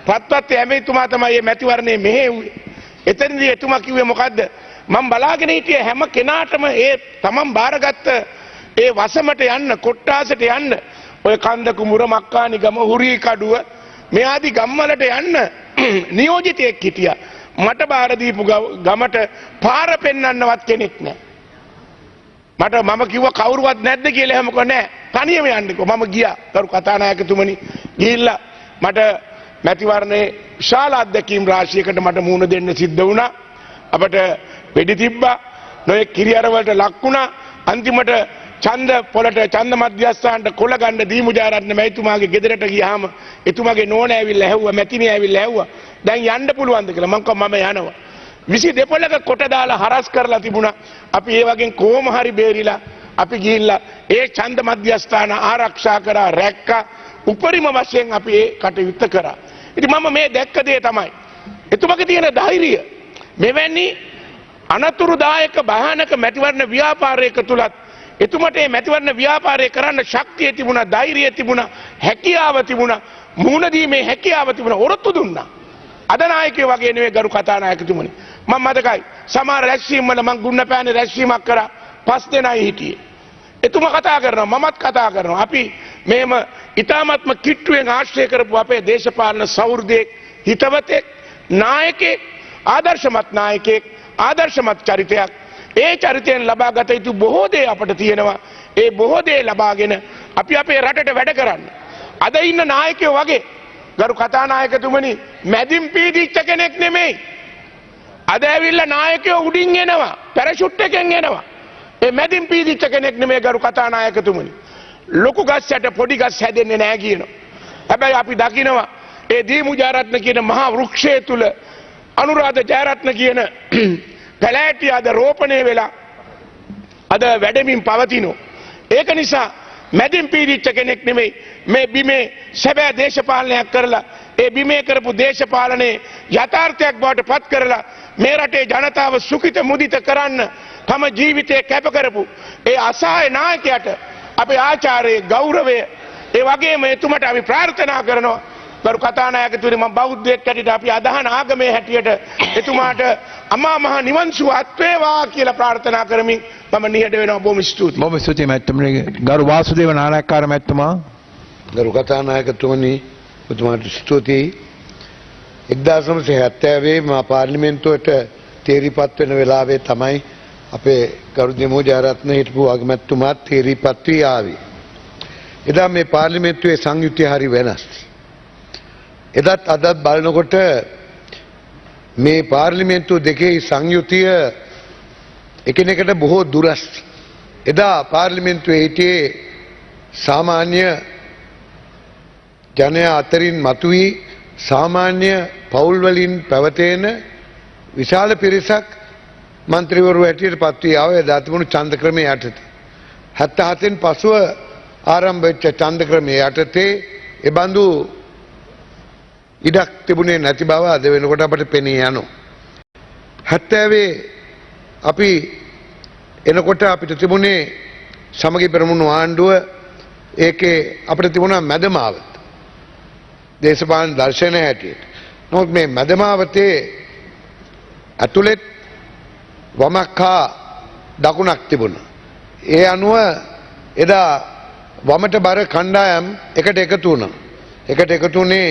පත්පත් ඇමතිතුමා තමයි මේ මැතිවරණය මෙහෙව්වේ. එතනදී එතුමා කිව්වේ මොකද්ද? මම බලාගෙන හිටියේ හැම කෙනාටම ඒ තමන් බාරගත්ත ඒ වසමට යන්න, කොට්ටාසට යන්න, ඔය කන්ද කුඹුර මක්කානි ගම හුරී කඩුව මේ ආදී ගම්වලට යන්න නියෝජිතයෙක් හිටියා. මට බාර දීපු ගමට පාර පෙන්වන්නවත් කෙනෙක් නැහැ. මම කිව්වා කවුරුවත් නැද්ද කියලා. එහෙම කො නැහැ. තනියම යන්නකෝ. මම ගියා. කරු කතානායකතුමනි ගිහිල්ලා මට මැතිවරණේ විශාල අත්දැකීම් රාශියකට මට මුහුණ දෙන්න සිද්ධ වුණා. අපට වෙඩි තිබ්බා. නොයෙක් කිරියර වලට ලක් වුණා. අන්තිමට ඡන්ද පොලට ඡන්ද මධ්‍යස්ථානට කොළ ගන්න දීමු ජයරත්න මැතිතුමාගේ ගෙදරට ගියාම එතුමාගේ නෝන ඇවිල්ලා ඇහුවා, මැතිණිය ඇවිල්ලා ඇහුවා දැන් යන්න පුළුවන්ද කියලා. මම කිව්වා මම යනවා. 22 පොලක කොට දාලා හරස් කරලා තිබුණා. අපි ඒ වගේ කොහොම හරි බේරිලා අපි ගිහිල්ලා ඒ ඡන්ද මධ්‍යස්ථාන ආරක්ෂා කරා, රැක්කා. උපරිම වශයෙන් අපි ඒ කටයුත්ත කරා. ඉතින් මම මේ දැක්ක දේ තමයි එතුමාගේ තියෙන ධෛර්යය. මෙවැනි අනතුරුදායක භයානක මැතිවරණ ව්‍යාපාරයක තුලත් එතුමට මේ මැතිවරණ ව්‍යාපාරය කරන්න ශක්තිය තිබුණා, ධෛර්යය තිබුණා, හැකියාව තිබුණා, මුහුණ දීමේ හැකියාව තිබුණා, ඔරොත්තු දුන්නා. අද නායකයෝ වගේ නෙවෙයි ගරු කතානායකතුමනි. මම මතකයි සමහර රැස්වීම් වල මම ගුණ පෑනේ රැස්වීමක් කරා 5 දෙනයි හිටියේ. එතුමා කතා කරනවා, මමත් කතා කරනවා. අපි මෙහෙම ඊ타ත්ම කිට්ටුවෙන් ආශ්‍රය කරපු අපේ දේශපාලන සෞහෘදයේ හිතවතෙක්, නායකයෙක්, ආදර්ශමත් නායකයෙක්, ආදර්ශමත් චරිතයක්. ඒ චරිතයෙන් ලබාගත යුතු බොහෝ දේ අපට තියෙනවා. ඒ බොහෝ දේ ලබාගෙන අපි අපේ රටට වැඩ කරන්න. අද ඉන්න නායකයෝ වගේ ගරු කතානායකතුමනි මැදින් පීදිච්ච කෙනෙක් නෙමෙයි. අද ඇවිල්ලා නායකයෝ උඩින් එනවා, පැරෂුට් එකෙන් එනවා. ඒ මැදින් පීදිච්ච කෙනෙක් නෙමෙයි ගරු කතානායකතුමනි. ලොකු ගස් යට පොඩි ගස් හැදෙන්නේ නැහැ කියනවා. හැබැයි අපි දකිනවා ඒ දීමු ජයරත්න කියන මහා වෘක්ෂය තුල අනුරාධ ජයරත්න කියන පැලෑටි අද රෝපණය වෙලා අද වැඩමින් පවතිනෝ. ඒක නිසා මැදින් පීදිච්ච කෙනෙක් නෙමෙයි මේ බිමේ සැබෑ දේශපාලනයක් කරලා ඒ බිමේ කරපු දේශපාලනයේ යථාර්ථයක් බවට පත් කරලා මේ රටේ ජනතාව සුඛිත මුදිත කරන්න තම ජීවිතය කැප කරපු ඒ අසහාය නායකයාට අපේ ආචාර්ය ගෞරවය ඒ වගේම එතුමට අපි ප්‍රාර්ථනා කරනවා. ගරු කතානායකතුමනි මම බෞද්ධයෙක් හැටියට අපි අදහන ආගමේ හැටියට එතුමාට අමා මහ නිවන් සුව අත් වේවා කියලා ප්‍රාර්ථනා කරමින් මම නිහඬ වෙනවා. බොහොම ස්තුතියි. බොහොම ස්තුතියි මැතිතුමනි. ගරු වාසුදේව නානායක්කාර මැතිතුමා. ගරු කතානායකතුමනි ඔබතුමාට ස්තුතියි. 1970 මා පාර්ලිමේන්තුවට තේරීපත් වෙන වෙලාවේ තමයි අපේ ගරු දෙමෝ ජයරත්න හිටපු අගමැතිතුමාත් තේරීපත් වී ආවේ. එදා මේ පාර්ලිමේන්තුවේ සංයුතිය හරි වෙනස්. එදත් අදත් බලනකොට මේ පාර්ලිමේන්තු දෙකේ සංයුතිය එකිනෙකට බොහෝ දුරස්. එදා පාර්ලිමේන්තුවේ හිටියේ සාමාන්‍ය ජනයා අතරින් මතුවී සාමාන්‍ය පවුල් වලින් පැවතෙන විශාල පිරිසක් මන්ත්‍රීවරු හැටියට පත් වී ආවේ එදා තිබුණු ඡන්ද ක්‍රමයේ යටතේ. 77න් පසුව ආරම්භ වෙච්ච ඡන්ද ක්‍රමයේ යටතේ ඒ බඳු ඉඩක් තිබුණේ නැති බව අද වෙනකොට අපට පෙනී යනවා. 70 අපි එනකොට අපිට තිබුණේ සමගි පෙරමුණු ආණ්ඩුව ඒකේ අපිට තිබුණා මැදමාවත. දේශපාලන දර්ශනය හැටියට. නමුත් මේ මැදමාවතේ ඇතුළේ වමක් හා දකුණක් තිබුණා. ඒ අනුව එදා වමට බර කණ්ඩායම් එකට එකතු වුණා. එකට එකතු වුණේ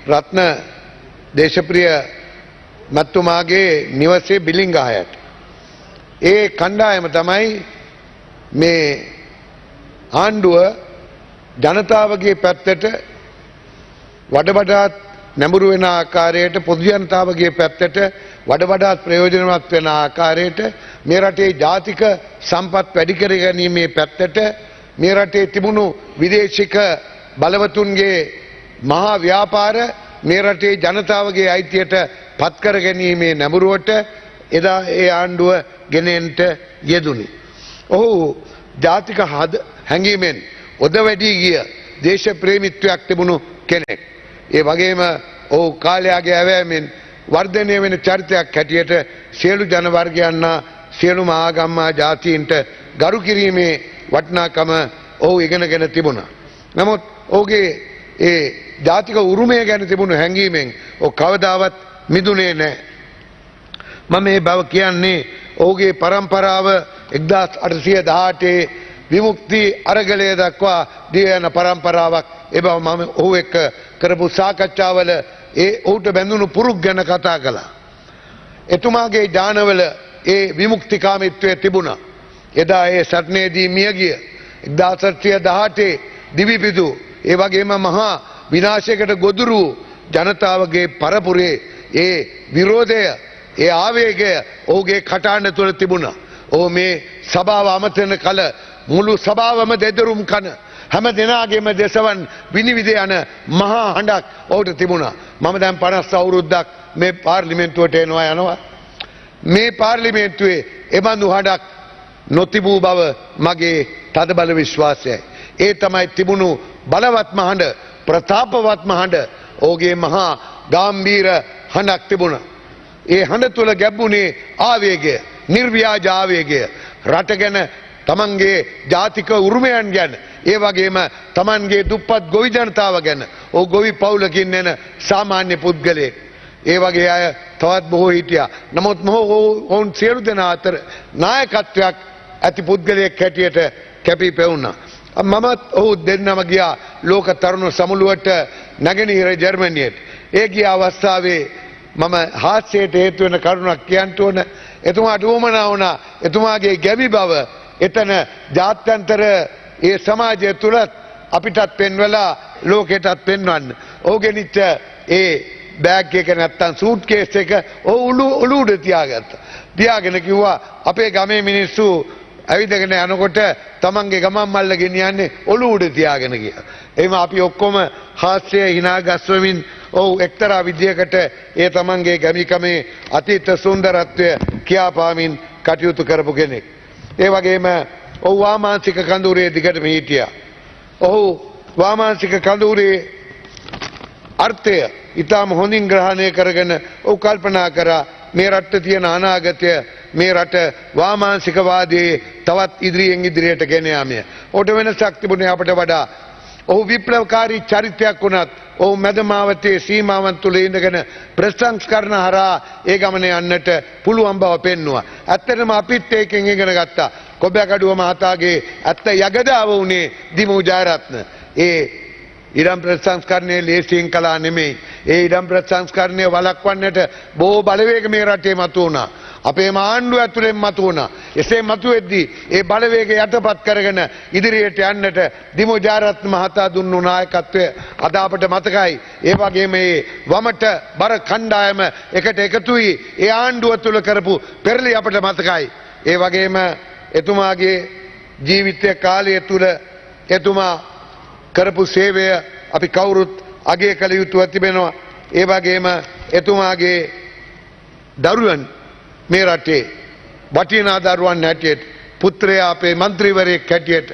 රත්න දේශප්‍රිය මැතිතුමාගේ නිවසේ බිලිංගහයට. ඒ කණ්ඩායම තමයි මේ ආණ්ඩුව ජනතාවගේ පැත්තට වඩවඩාත් නැඹුරු වෙන ආකාරයට පොදු ජනතාවගේ පැත්තට වඩවඩාත් ප්‍රයෝජනවත් වෙන ආකාරයට මේ රටේ ජාතික සම්පත් වැඩි කර ගැනීමේ පැත්තට මේ රටේ තිබුණු විදේශික බලවතුන්ගේ මහා ව්‍යාපාර මේ රටේ ජනතාවගේ අයිතියට පත් කර ගැනීමේ නැඹුරුවට එදා ඒ ආණ්ඩුව ගෙනෙන්නට යෙදුණි. ඔහු ජාතික හැඟීමෙන් ඔද වැඩි ගිය දේශ ප්‍රේමීත්වයක් තිබුණු කෙනෙක්. ඒ වගේම ඔහු කාලයාගේ ඇවෑමෙන් වර්ධනය වෙන චරිතයක් හැටියට සියලු ජන වර්ගයන් සියලුම ආගම් ජාතීන්ට ගරු කිරීමේ වටිනාකම ඔහු ඉගෙනගෙන තිබුණා. නමුත් ඔහුගේ ඒ ජාතික උරුමය ගැන තිබුණු හැඟීමෙන් ඔහු කවදාවත් මිදුනේ නැහැ. මම මේ බව කියන්නේ ඔහුගේ පරම්පරාව 1818 විමුක්ති අරගලය දක්වා දී යන පරම්පරාවක්. ඒ බව මම ඔහු එක්ක කරපු සාකච්ඡාවල ඒ ඔහුට බැඳුණු පුරුක් ගැන කතා කළා. එතුමාගේ ඥානවල ඒ විමුක්තිකාමීත්වය තිබුණා. එදා ඒ සටනේදී මියගිය 1818 දිවිපිදු ඒ වගේම මහා විනාශයකට ගොදුරු ජනතාවගේ පරපුරේ ඒ විරෝධය ඒ ආවේගය ඔහුගේ කටහඬ තුළ තිබුණා. ඔහු මේ සභාව අමතන කල මුළු සභාවම දෙදරුම් කන හැම දෙනාගේම දෙසවන් විනිවිද යන මහා හඬක් ඔහුට තිබුණා. මම දැන් 50 අවුරුද්දක් මේ පාර්ලිමේන්තුවට යනවා. මේ පාර්ලිමේන්තුවේ එබඳු හඬක් නොතිබූ බව මගේ තදබල විශ්වාසයයි. ඒ තමයි තිබුණු බලවත්ම හඬ, ප්‍රතාපවත්ම හඬ, ඔහුගේ මහා ගාම්භීර හඬක් තිබුණා. ඒ හඬ තුළ ගැඹුණේ ආවේගය, නිර්ව්‍යාජ ආවේගය, රට ගැන, තමන්ගේ ජාතික උරුමයන් ගැන, ඒ වගේම තමන්ගේ දුප්පත් ගොවි ජනතාව ගැන. ඔහු ගොවි පවුලකින් එන සාමාන්‍ය පුද්ගලයෙක්. ඒ වගේ අය තවත් බොහෝ හිටියා. නමුත් ඔවුන් සියලු දෙනා අතර නායකත්වයක් ඇති පුද්ගලයෙක් හැටියට කැපී පෙවුණා. මමත් ඔහු දෙන්නම ගියා ලෝක තරුණ සමුළුවට නැගෙනහිර ජර්මනියට. ඒ ගිය අවස්ථාවේ මම හාස්‍යයට හේතු වෙන කරුණක් කියන්න ඕන. එතුමාට උවමනා වුණා එතුමාගේ ගැමි බව එතන ජාත්‍යන්තර ඒ සමාජය තුලත් අපිටත් පෙන්වලා ලෝකෙටත් පෙන්වන්න. ඔහුගේ නිච්ච ඒ බෑග් එක නැත්තම් සූට් කේස් එක ඔලු උඩ තියාගත්තා. තියාගෙන කිව්වා අපේ ගමේ මිනිස්සු ඇවිදගෙන යනකොට තමන්ගේ ගමන් මල්ල ගෙනියන්නේ ඔලු උඩ තියාගෙන කියලා. එහෙම අපි ඔක්කොම හාස්‍ය hina ගස්වමින් ඔව් එක්තරා විදියකට ඒ තමන්ගේ ගැමිකමේ අතීත සුන්දරත්වය කියාපාමින් කටයුතු කරපු කෙනෙක්. ඒ වගේම ඔහු වාමාංශික කඳවුරේ දිගටම හිටියා. ඔහු වාමාංශික කඳවුරේ අර්ථය ඉතාම හොඳින් ග්‍රහණය කරගෙන ඔහු කල්පනා කරා මේ රටේ තියෙන අනාගතය මේ රට වාමාංශිකවාදයේ තවත් ඉදිරියට ගෙන යාමය. ඔහුට වෙනසක් තිබුණේ අපට වඩා. ඔහු විප්ලවකාරී චරිතයක් වුණත් ඔහු මැදමාවතේ සීමාවන් තුල ඉඳගෙන ප්‍රසංස්කරණ හරහා ඒ ගමන යන්නට පුළුවන් බව පෙන්වුවා. ඇත්තටම අපිත් ඒකෙන් ඉගෙන ගත්තා. කොබ්බකඩුව මහතාගේ ඇත්ත යගදාව වුණේ දිමු ජයරත්න. ඒ ඉරම් ප්‍රසංස්කරණයේ ලේසියෙන් කළා නෙමෙයි. ඒ ඉඩම් ප්‍රතිසංස්කරණය වළක්වන්නට බොහෝ බලවේග මේ රටේ මතු වුණා. අපේම ආණ්ඩුව ඇතුළෙන් මතු වුණා. එසේ මතුවෙද්දී ඒ බලවේග යටපත් කරගෙන ඉදිරියට යන්නට දිමු ජයරත්න මහතා දුන්නු නායකත්වය අද අපට මතකයි. ඒ වගේම මේ වමට බර කණ්ඩායම එකට එකතු වී ඒ ආණ්ඩුව තුල කරපු පෙරලි අපට මතකයි. ඒ වගේම එතුමාගේ ජීවිත කාලය තුල එතුමා කරපු සේවය අපි කවුරුත් අගය කළ යුතුව තිබෙනවා. ඒ වගේම එතුමාගේ දරුවන් මේ රටේ වටිනා දරුවන් හැටියට පුත්‍රයා අපේ මන්ත්‍රීවරයෙක් හැටියට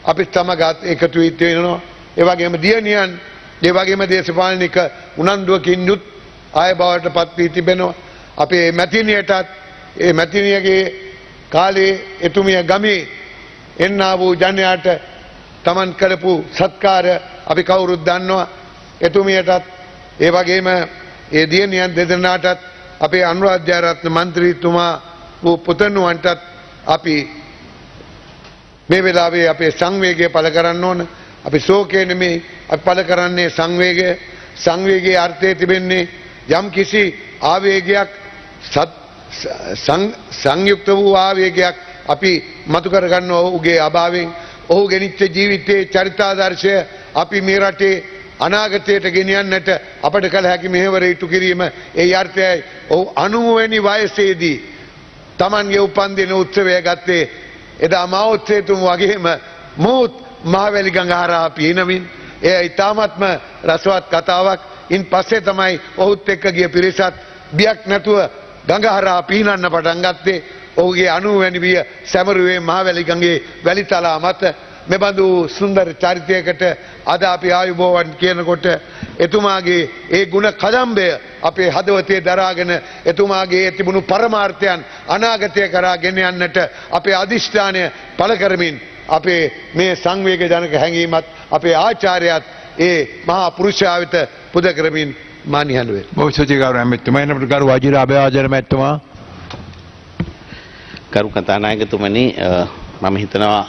අපි සමග එකතු වී තියෙනවා. ඒ වගේම දියණියන් ඒ වගේම දේශපාලනික උනන්දුවකින් යුත් ආය බවට පත් වී තිබෙනවා. අපේ මැතිණියටත් ඒ මැතිණියගේ කාලේ එතුමිය ගමේ එන්නා වූ ජනයාට තමන් කරපු සත්කාර අපි කවුරුත් දන්නවා. එතුමියටත් ඒ වගේම ඒ දියණියන් දෙදෙනාටත් අපේ අනුරාධ ජයරත්න මන්ත්‍රීතුමා වූ පුතණුවන්ටත් අපි මේ වෙලාවේ අපේ සංවේගය පළ කරන්න ඕන. අපි ශෝකය නෙමෙයි අපි පළ කරන්නේ සංවේගය. සංවේගයේ අර්ථය තිබෙන්නේ යම් කිසි ආවේගයක් සංයුක්ත වූ ආවේගයක් අපි මතු කරගන්න ඔහුගේ අභාවයෙන් ඔහු ගෙනිච්ච ජීවිතයේ චරිතාදර්ශය අපි මේ රටේ අනාගතයට ගෙනියන්නට අපට කළ හැකි මෙහෙවර ඉටු කිරීම ඒ අර්ථයයි. ඔහු 90 වෙනි වයසේදී Tamanගේ උපන්දින උත්සවය ගත්තේ එදා මාඋත්සේතුම වගේම මොහොත් මහවැලි ගඟ හරහා පිනමින් එය ඊ타ත්ම රසවත් කතාවක්. ඉන් පස්සේ තමයි ඔහුත් එක්ක ගිය පිරිසත් බියක් නැතුව ගඟ හරහා පිනන්න පටන් ගත්තේ. ඔහුගේ 90 වැනි විය සැමරුවේ මහවැලි ගඟේ වැලිතලා මත. මෙබඳු සුන්දර චරිතයකට අද අපි ආයුබෝවන් කියනකොට එතුමාගේ ඒ ගුණ කදම්බය අපේ හදවතේ දරාගෙන එතුමාගේ තිබුණු පරමාර්ථයන් අනාගතය කරා ගෙන යන්නට අපේ අදිෂ්ඨානය පළ කරමින් අපේ මේ සංවේග ජනක හැඟීමත් අපේ ආචාර්යයත් ඒ මහා පුරුෂයා වෙත පුද කරමින් මා නිහඬ වේ. බොහෝ ස්තුතියි ගෞරව ඇමතිතුමා. එනකොට ගරු වජිර අබේආජන මැතිතුමා. කරු කතානායකතුමනි, මම හිතනවා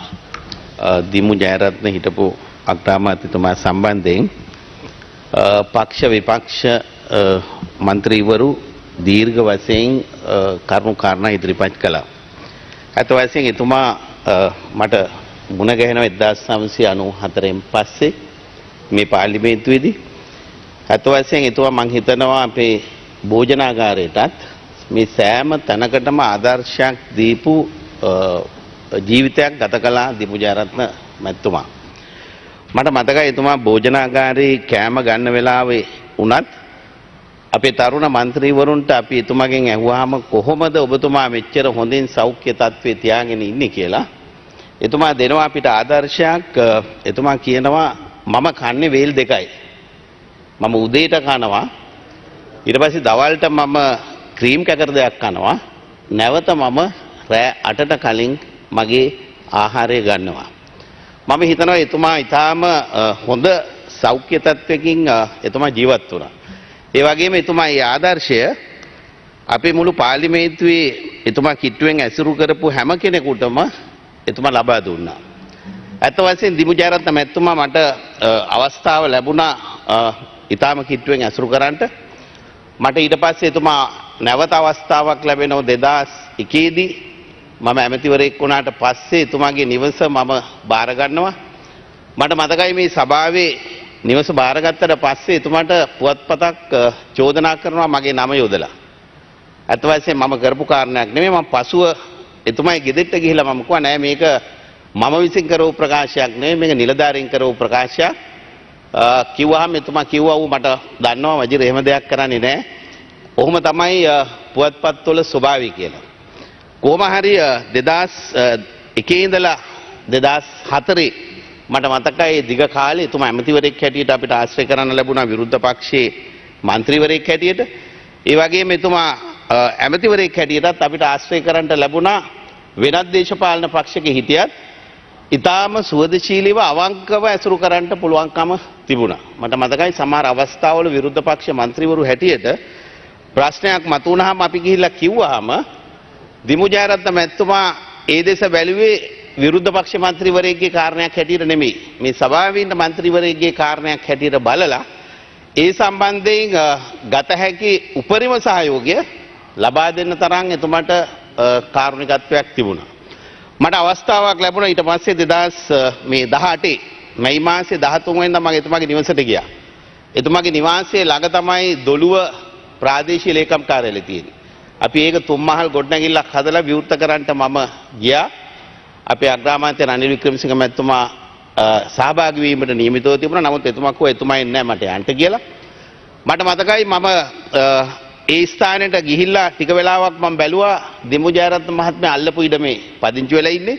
දිමු ජයරත්න හිටපු අග්‍රාමාත්‍යතුමා සම්බන්ධයෙන් පක්ෂ විපක්ෂ මන්ත්‍රීවරු දීර්ඝ වශයෙන් කරුණු කාරණා ඉදිරිපත් කළා. අත වශයෙන් එතුමා මට මුණ ගැහෙනවා 1994න් පස්සේ මේ පාර්ලිමේන්තුවේදී. අත වශයෙන් එතුමා මං හිතනවා අපේ භෝජනාගාරයටත් මේ සෑම තැනකටම ආදර්ශයක් දීපු ජීවිතයක් ගත කළා දිමු ජයරත්න මැතිතුමා. මට මතකයි එතුමා භෝජනාගාරේ කෑම ගන්න වෙලාවේ උනත් අපේ තරුණ മന്ത്രിවරුන්ට අපි එතුමාගෙන් ඇහුවාම කොහොමද ඔබතුමා මෙච්චර හොඳින් සෞඛ්‍ය තත්ත්වයේ තියාගෙන ඉන්නේ කියලා. එතුමා දෙනවා අපිට ආදර්ශයක්. එතුමා කියනවා මම කන්නේ වේල් දෙකයි. මම උදේට කනවා, ඊට පස්සේ දවල්ට මම ක්‍රීම් කැකර දෙයක් කනවා, නැවත මම රෑ 8ට කලින් මගේ ආහාරය ගන්නවා. මම හිතනවා එතුමා ඊටාම හොඳ සෞඛ්‍ය තත්ත්වයකින් එතුමා ජීවත් වුණා. ඒ වගේම එතුමා මේ ආදර්ශය අපේ මුළු පාර්ලිමේන්තුවේ එතුමා කිට්ටුවෙන් ඇසුරු කරපු හැම කෙනෙකුටම එතුමා ලබා දුන්නා. අත වශයෙන් දිමු ජයරත්න මැතිතුමා මට අවස්ථාව ලැබුණා ඊටාම කිට්ටුවෙන් ඇසුරු කරන්නට. මට ඊට පස්සේ එතුමා නැවත අවස්ථාවක් ලැබෙනවා 2001 දී මම ඇමතිවරයෙක් වුණාට පස්සේ එතුමාගේ නිවස මම බාර ගන්නවා. මට මතකයි මේ සභාවේ නිවස බාරගත්තට පස්සේ එතුමාට පුවත්පතක් චෝදනා කරනවා මගේ නම යොදලා. අත වශයෙන් මම කරපු කාරණයක් නෙමෙයි. මම පසුව එතුමාගේ ගෙදරට ගිහිල්ලා මම කිව්වා නෑ මේක මම විසින් කරපු ප්‍රකාශයක් නෙමෙයි, මේක නිලධාරීන් කරපු ප්‍රකාශයක්. කිව්වහම එතුමා කිව්වා ඌ මට දන්නවා වජිර එහෙම දෙයක් කරන්නේ නෑ. ඔහොම තමයි පුවත්පත්වල ස්වභාවය කියලා. කොහොම හරි 2001 ඉඳලා 2004 මට මතකයි දිග කාලේ එතුමා ඇමතිවරයෙක් හැටියට අපිට ආශ්‍රය කරන්න ලැබුණා විරුද්ධ පක්ෂයේ මන්ත්‍රීවරයෙක් හැටියට. ඒ වගේම එතුමා ඇමතිවරයෙක් හැටියටත් අපිට ආශ්‍රය කරන්න ලැබුණා වෙනත් දේශපාලන පක්ෂයක හිටියත් ඊටාම සුවදශීලීව අවංකව ඇසුරු කරන්න පුළුවන්කම තිබුණා. මට මතකයි සමහර අවස්ථාවල විරුද්ධ පක්ෂ මන්ත්‍රීවරු හැටියට ප්‍රශ්නයක් මතුවනහම අපි ගිහිල්ලා කිව්වහම දිමු ජයරත්න මැතිතුමා ඒ දෙස බැලුවේ විරුද්ධ පක්ෂ මන්ත්‍රීවරයෙක්ගේ කාරණයක් හැටියට නෙමෙයි. මේ සභාවේ ඉන්න මන්ත්‍රීවරයෙක්ගේ කාරණයක් හැටියට බලලා ඒ සම්බන්ධයෙන් ගත හැකි උපරිම සහයෝගය ලබා දෙන්න තරම් එතුමාට කාරුණිකත්වයක් තිබුණා. මට අවස්ථාවක් ලැබුණා ඊට පස්සේ 2018 මැයි මාසේ 13 වෙනිදා මම එතුමාගේ නිවසට ගියා. එතුමාගේ නිවාසයේ ළඟ තමයි දොළුව ප්‍රාදේශීය ලේකම් කාර්යාලය තියෙන්නේ. අපි ඒක තුම්මහල් ගොඩනැගිල්ලක් හදලා විවෘත කරන්නට මම ගියා. අපේ අග්‍රාමාත්‍ය රනිල් වික්‍රමසිංහ මැතිතුමා සහභාගී වීමට නියමිතව තිබුණා. නමුත් එතුමා කිව්වා එතුමා එන්නේ නැහැ මට යන්න කියලා. මට මතකයි මම ඒ ස්ථානෙට ගිහිල්ලා ටික වෙලාවක් මම බැලුවා දිමු ජයරත්න මහත්මයා අල්ලපු ඉඩමේ පදිංචි වෙලා ඉන්නේ.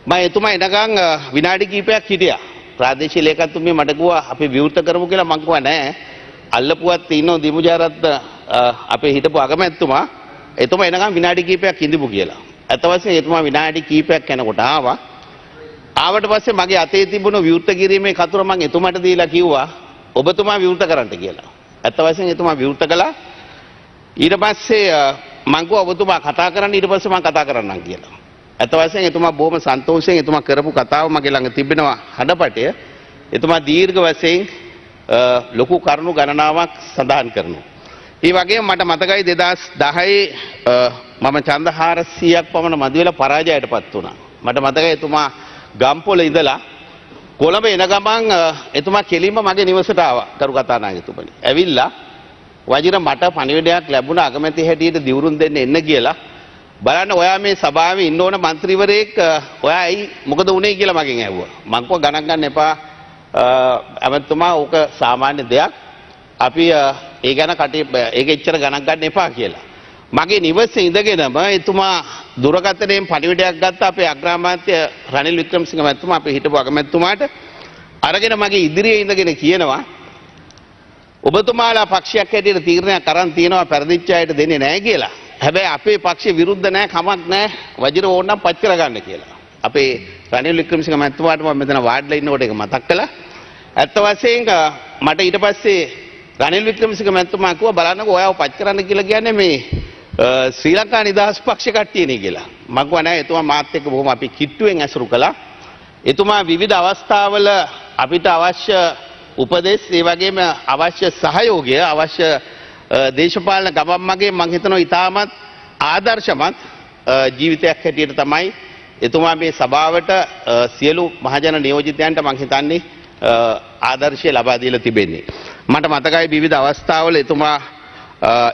මම එතුමා එනකන් විනාඩි කිහිපයක් හිටියා. ප්‍රාදේශීය ලේකම්තුමිය මට කිව්වා අපි විවෘත කරමු කියලා. මම කිව්වා නෑ අල්ලපුවත් ඉන්නෝ දිමු ජයරත්න අපේ හිටපු අගමැතිතුමා. එතුමා එනකන් විනාඩි කිහිපයක් ඉඳපු කියලා. අත වශයෙන් එතුමා විනාඩි කිහිපයක් යනකොට ආවා. ආවට පස්සේ මගේ අතේ තිබුණු විවෘත කිරීමේ කතුර මම එතුමාට දීලා කිව්වා ඔබතුමා විවෘත කරන්න කියලා. අත වශයෙන් එතුමා විවෘත කළා. ඊට පස්සේ මම කිව්වා ඔබතුමා කතා කරන්න. ඊට පස්සේ මම කතා කරන්නම් කියලා. අත වශයෙන් එතුමා බොහොම සන්තෝෂයෙන් එතුමා කරපු කතාව මගේ ළඟ තිබෙනවා හඩපටය. එතුමා දීර්ඝ වශයෙන් ලොකු කරුණු ගණනාවක් සඳහන් කරනවා. ඒ වගේම මට මතකයි 2010 මම ඡන්ද 400ක් පමණ මදි වෙලා පරාජයටපත් වුණා. මට මතකයි එතුමා ගම්පොළ ඉඳලා කොළඹ එන ගමන් එතුමා කෙලින්ම මගේ නිවසට ආවා කරු කතානායකතුමනි. ඇවිල්ලා වජිර මට පණිවිඩයක් ලැබුණා අගමැති හැටියට දිවුරුම් දෙන්න එන්න කියලා. බලන්න ඔයා මේ සභාවේ ඉන්න ඕන മന്ത്രിවරයෙක් ඔයා ඇයි මොකද වුනේ කියලා මගෙන් ඇහුවා. මං කිව්වා ගණන් ගන්න එපා ඇමතුමා ඕක සාමාන්‍ය දෙයක්. අපි ඒ ගැන ඒක එච්චර ගණන් ගන්න එපා කියලා. මගේ නිවසේ ඉඳගෙනම එතුමා දුරකථනයෙන් පණිවිඩයක් ගත්තා අපේ අග්‍රාමාත්‍ය රනිල් වික්‍රමසිංහ මැතිතුමා අපේ හිටපු අගමැතිතුමාට අරගෙන මගේ ඉදිරියේ ඉඳගෙන කියනවා ඔබතුමාලා පක්ෂයක් හැටියට තීරණයක් අරන් තියෙනවා පෙරදිච්ච අයට දෙන්නේ නැහැ කියලා. හැබැයි අපේ පක්ෂේ විරුද්ධ නැහැ කමක් නැහැ වජිර ඕනනම් පත් කරගන්න කියලා. අපේ රනිල් වික්‍රමසිංහ මැතිතුමාට මම මෙතන වාඩිලා ඉන්නකොට ඒක මතක් කළා. ඇත්ත වශයෙන්ම මට ඊට පස්සේ රනිල් වික්‍රමසිංහ මැතිතුමා කිව්වා බලන්නකෝ ඔයාව පත් කරන්න කියලා කියන්නේ මේ ශ්‍රී ලංකා නිදහස් පක්ෂ කට්ටියනේ කියලා. මම කිව්වා නෑ එතුමා මාත් එක්ක බොහොම අපි කිට්ටුවෙන් ඇසුරු කළා. එතුමා විවිධ අවස්ථාවල අපිට අවශ්‍ය උපදෙස් ඒ වගේම අවශ්‍ය සහයෝගය අවශ්‍ය දේශපාලන ගමන් මගේ මම හිතනවා ඉතාමත් ආදර්ශමත් ජීවිතයක් හැටියට තමයි එතුමා මේ සභාවට සියලු මහජන නියෝජිතයන්ට මම හිතන්නේ ආදර්ශය ලබා දීලා තිබෙන්නේ. මට මතකයි විවිධ අවස්ථාවල